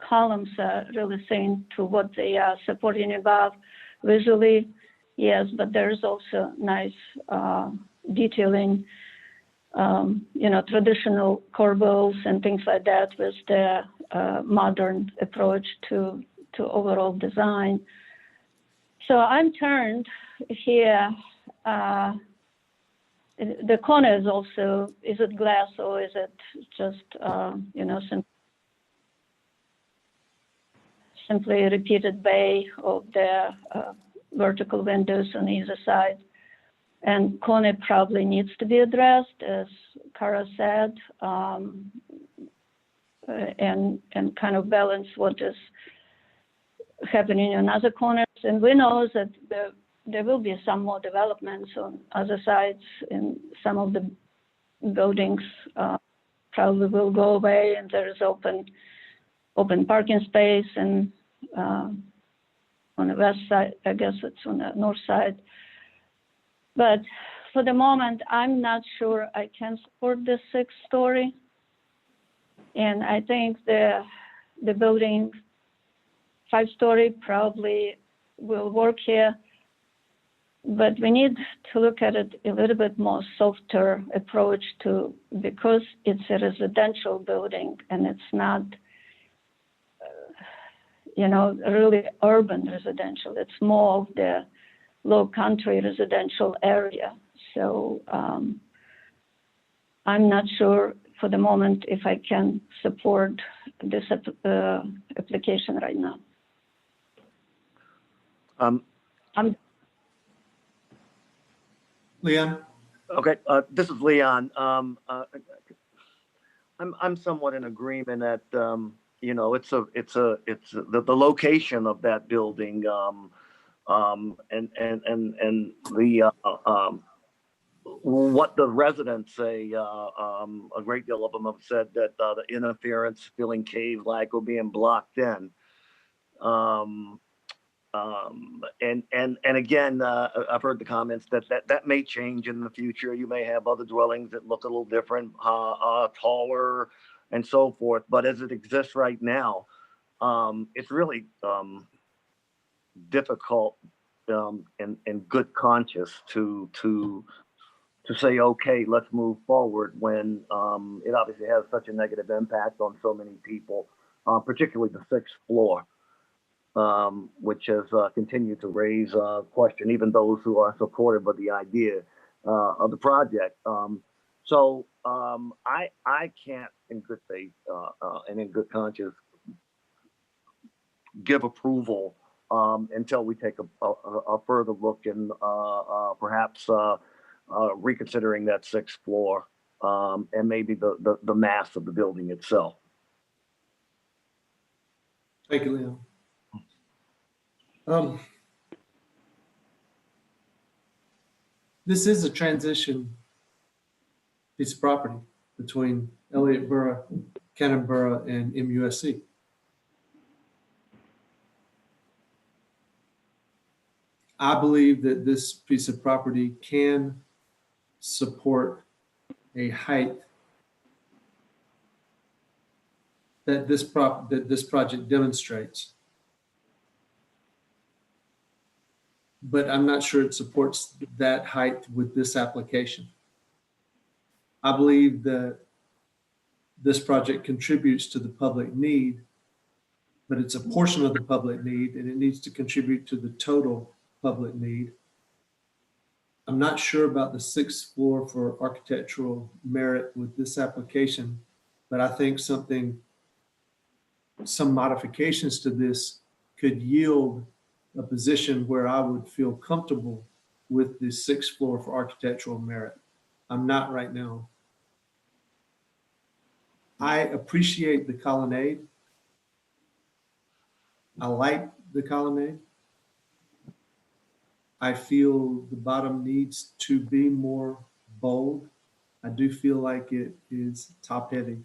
columns are really saying to what they are supporting above visually. Yes, but there's also nice detailing, traditional corbels and things like that with the modern approach to overall design. So I'm turned here. The corner is also, is it glass or is it just, simply a repeated bay of the vertical windows on either side? And corner probably needs to be addressed, as Kara said, and kind of balance what is happening in other corners. And we know that there will be some more developments on other sides, and some of the buildings probably will go away, and there is open parking space, and on the west side, I guess it's on the north side. But for the moment, I'm not sure I can support the 6th story. And I think the building 5-story probably will work here. But we need to look at it a little bit more softer approach to, because it's a residential building and it's not, really urban residential. It's more of the low country residential area. So I'm not sure for the moment if I can support this application right now. Leon? Okay, this is Leon. I'm somewhat in agreement that it's the location of that building, and the what the residents say. A great deal of them have said that the interference, feeling cave-like, or being blocked in. And again, I've heard the comments that may change in the future. You may have other dwellings that look a little different, taller, and so forth. But as it exists right now, it's really difficult in good conscience to say, okay, let's move forward when it obviously has such a negative impact on so many people, particularly the sixth floor, which has continued to raise question, even those who are supportive of the idea of the project. So I can't, in good faith and in good conscience, give approval until we take a further look and perhaps reconsidering that sixth floor and maybe the mass of the building itself. Thank you, Leon. This is a transition piece of property between Elliott Borough, Cannon Borough, and MUSC. I believe that this piece of property can support a height that this project demonstrates. But I'm not sure it supports that height with this application. I believe that this project contributes to the public need, but it's a portion of the public need and it needs to contribute to the total public need. I'm not sure about the sixth floor for architectural merit with this application, but I think some modifications to this could yield a position where I would feel comfortable with the sixth floor for architectural merit. I'm not right now. I appreciate the colonnade. I like the colonnade. I feel the bottom needs to be more bold. I do feel like it is top heavy.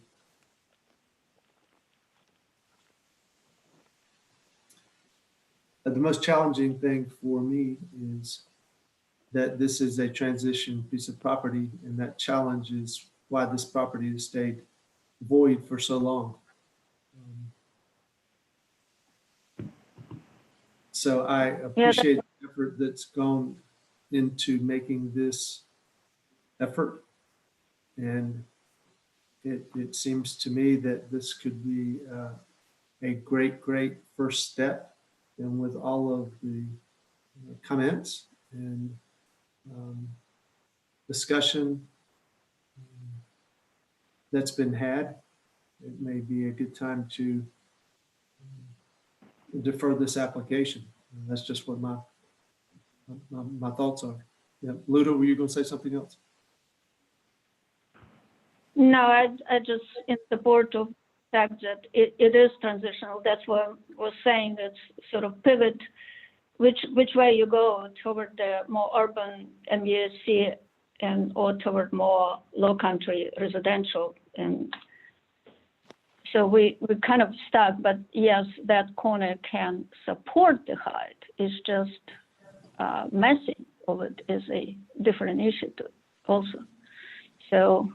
The most challenging thing for me is that this is a transition piece of property, and that challenge is why this property has stayed void for so long. So I appreciate the effort that's gone into making this effort. And it seems to me that this could be a great first step. And with all of the comments and discussion that's been had, it may be a good time to defer this application. And that's just what my thoughts are. Yeah, Luda, were you going to say something else? No, I just in support of the fact that it is transitional. That's what I was saying. It's sort of pivot, which way you go toward the more urban MUSC or toward more low country residential. And so we're kind of stuck, but yes, that corner can support the height. It's just messing of it is a different issue too, also. So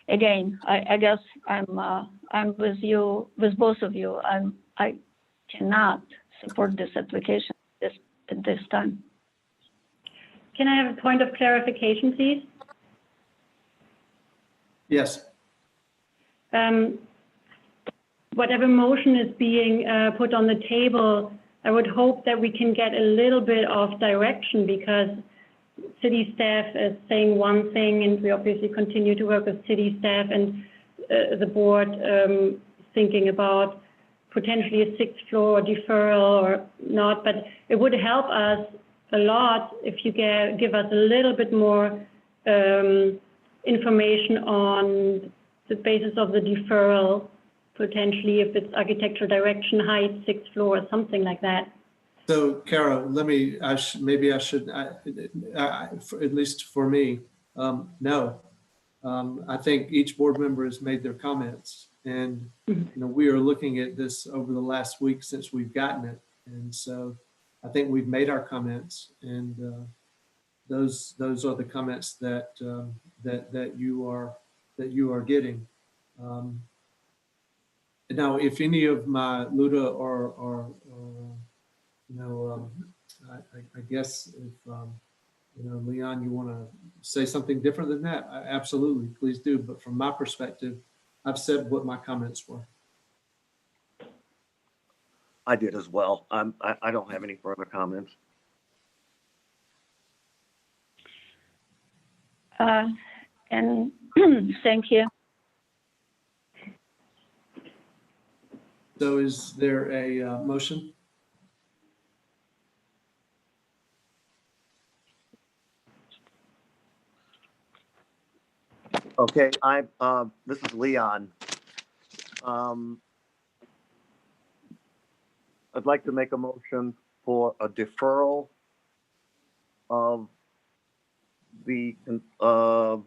again, I guess I'm with you, with both of you. I cannot support this application at this time. Can I have a point of clarification, please? Yes. Whatever motion is being put on the table, I would hope that we can get a little bit of direction, because city staff is saying one thing, and we obviously continue to work with city staff and the board thinking about potentially a sixth floor deferral or not. But it would help us a lot if you give us a little bit more information on the basis of the deferral, potentially if it's architectural direction, height, sixth floor, something like that. So, Kara, maybe I should, at least for me, no. I think each board member has made their comments, and we are looking at this over the last week since we've gotten it, and so I think we've made our comments, and those are the comments that that you are getting. Now, if any of my Luda or I guess if, Leon, you want to say something different than that, absolutely, please do. But from my perspective, I've said what my comments were. I did as well. I don't have any further comments. And thank you. So is there a motion? Okay, this is Leon. I'd like to make a motion for a deferral of the, a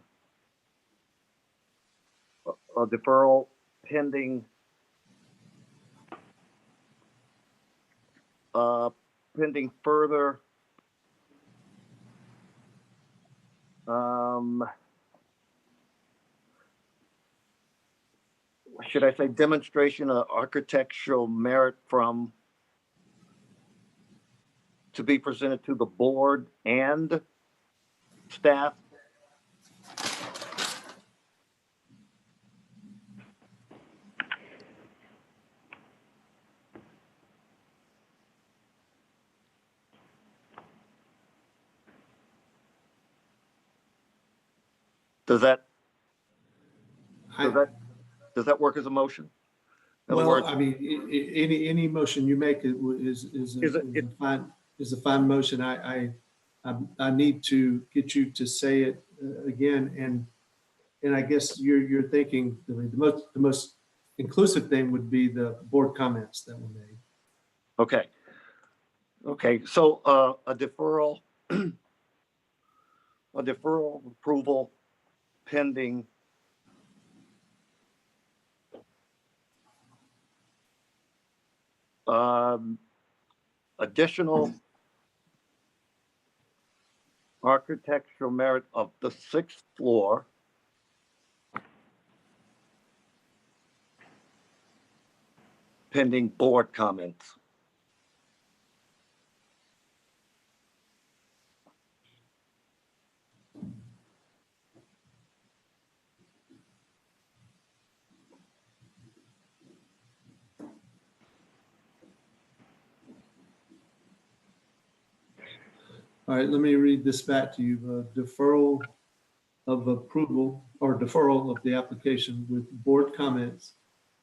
deferral pending, pending further, should I say demonstration of architectural merit to be presented to the board and staff? Does that work as a motion? In other Well, words, I mean, any motion you make is a fine motion. I need to get you to say it again, and I guess you're thinking the most inclusive thing would be the board comments that were made. okay. Okay, so a deferral of approval pending additional architectural merit of the 6th floor pending board comments. All right, let me read this back to you. Deferral of approval or deferral of the application with board comments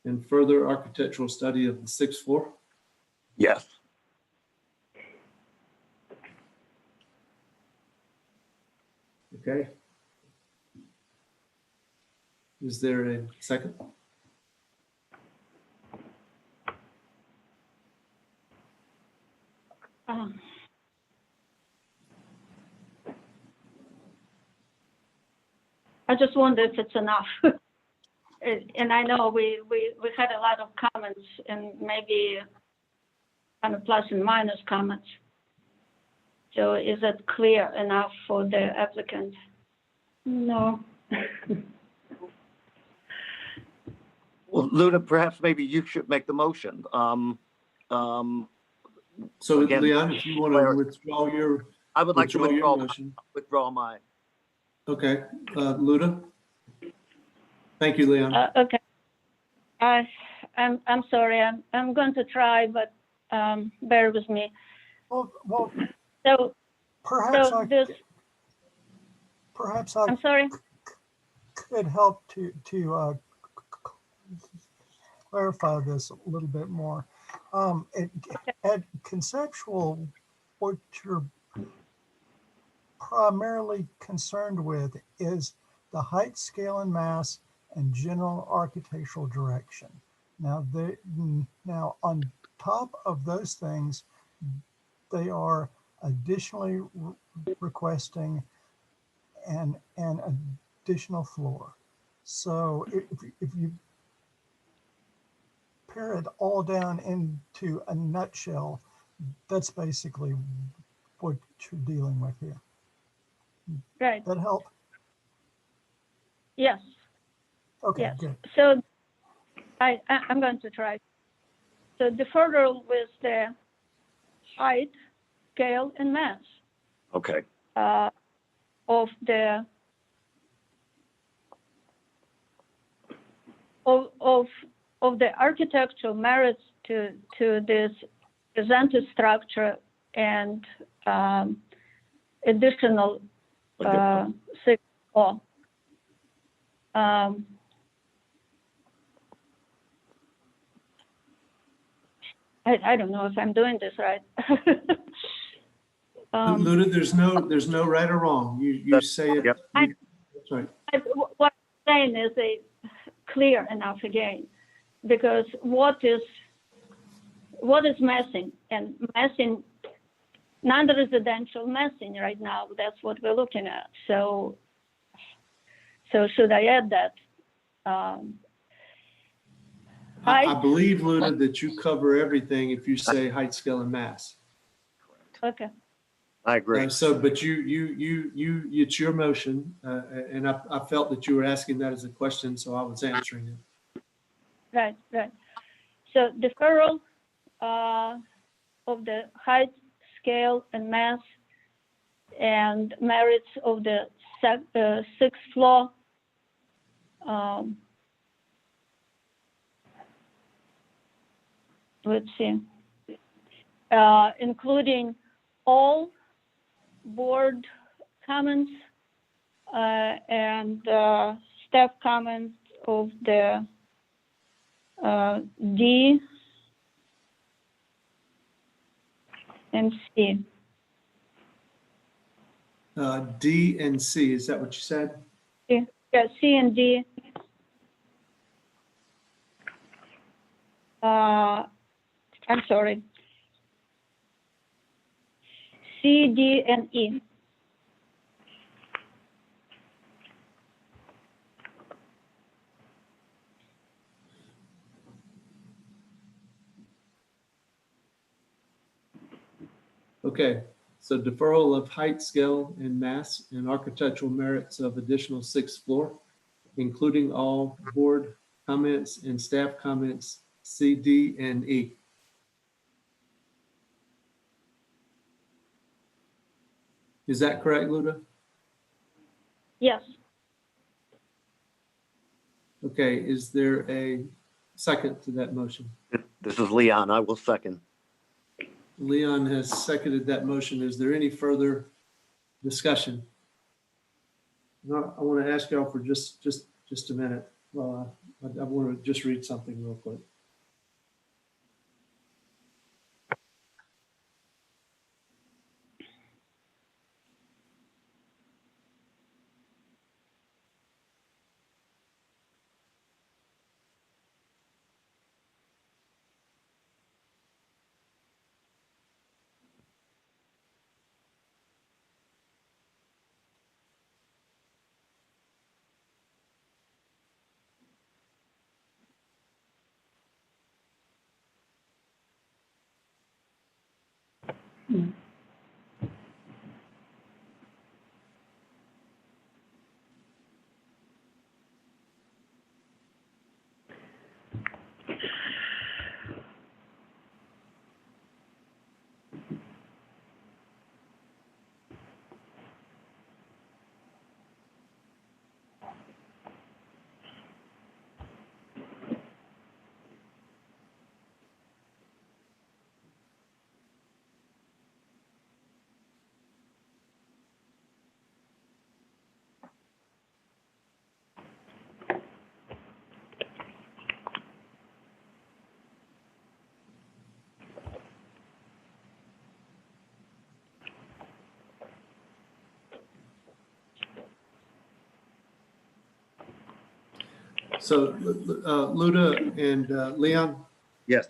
and further architectural study of the 6th floor. Yes. Okay. Is there a second? I just wonder if it's enough. And I know we had a lot of comments and maybe kind of plus and minus comments. So is it clear enough for the applicant? No. Well, Luna, perhaps maybe you should make the motion. So again, Leon, if you want to withdraw your, I would like to your motion. withdraw mine. Okay, Luda. Thank you, Leon. Okay. I'm sorry. I'm going to try, but bear with me. Well, So perhaps I'm sorry. Could help to clarify this a little bit more. At conceptual, what you're primarily concerned with is the height, scale, and mass, and general architectural direction. Now, on top of those things, they are additionally requesting an additional floor. So if you pare it all down into a nutshell, that's basically what you're dealing with here. Right. That help? Yes. Okay, yes. good. So I'm going to try. So deferral with the height, scale, and mass Okay. of the of the architectural merits to this presented structure and additional sixth floor. I don't know if I'm doing this right. Luda, there's no right or wrong. You say it. Yep. That's right. What I'm saying is clear enough again, because what is missing, and missing non-residential missing right now, that's what we're looking at. So should I add that? I believe, Luda, that you cover everything if you say height, scale, and mass. Okay. I agree. But it's your motion, and I felt that you were asking that as a question, so I was answering it. Right. So deferral of the height, scale, and mass, and merits of the sixth floor. Let's see, including all board comments and staff comments of the D and C. D and C, is that what you said? Yeah, C and D. I'm sorry. C, D, and E. Okay, so deferral of height, scale, and mass and architectural merits of additional sixth floor, including all board comments and staff comments, C, D, and E. Is that correct, Luda? Yes. Okay, is there a second to that motion? This is Leon. I will second. Leon has seconded that motion. Is there any further discussion? No, I want to ask y'all for just a minute. I want to just read something real quick. So Luda and Leon? Yes.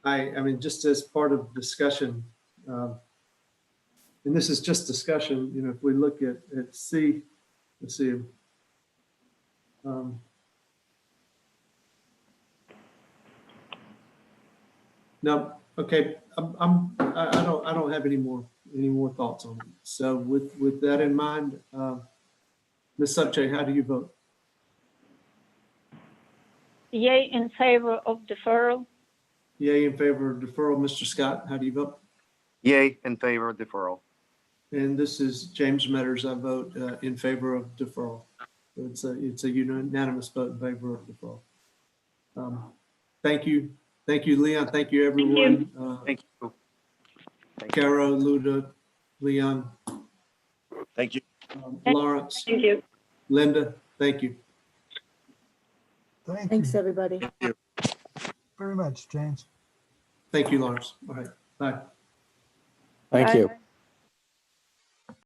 I mean, just as part of discussion, and this is just discussion, you know, if we look at C, let's see. No, okay, I don't have any more thoughts on it. So with that in mind, Ms. Subche, how do you vote? yay in favor of deferral. Yay in favor of deferral. Mr. Scott, how do you vote? Yay in favor of deferral. And this is James Metters. I vote in favor of deferral. It's a unanimous vote in favor of deferral. Thank you. Thank you, Leon. Thank you, everyone. Thank you. Caro, Luda, Leon, Thank you. Lawrence, Thank you. Linda, thank you. Thanks, everybody. Very much, James. Thank you, Lawrence. All right, bye. Thank you. Bye.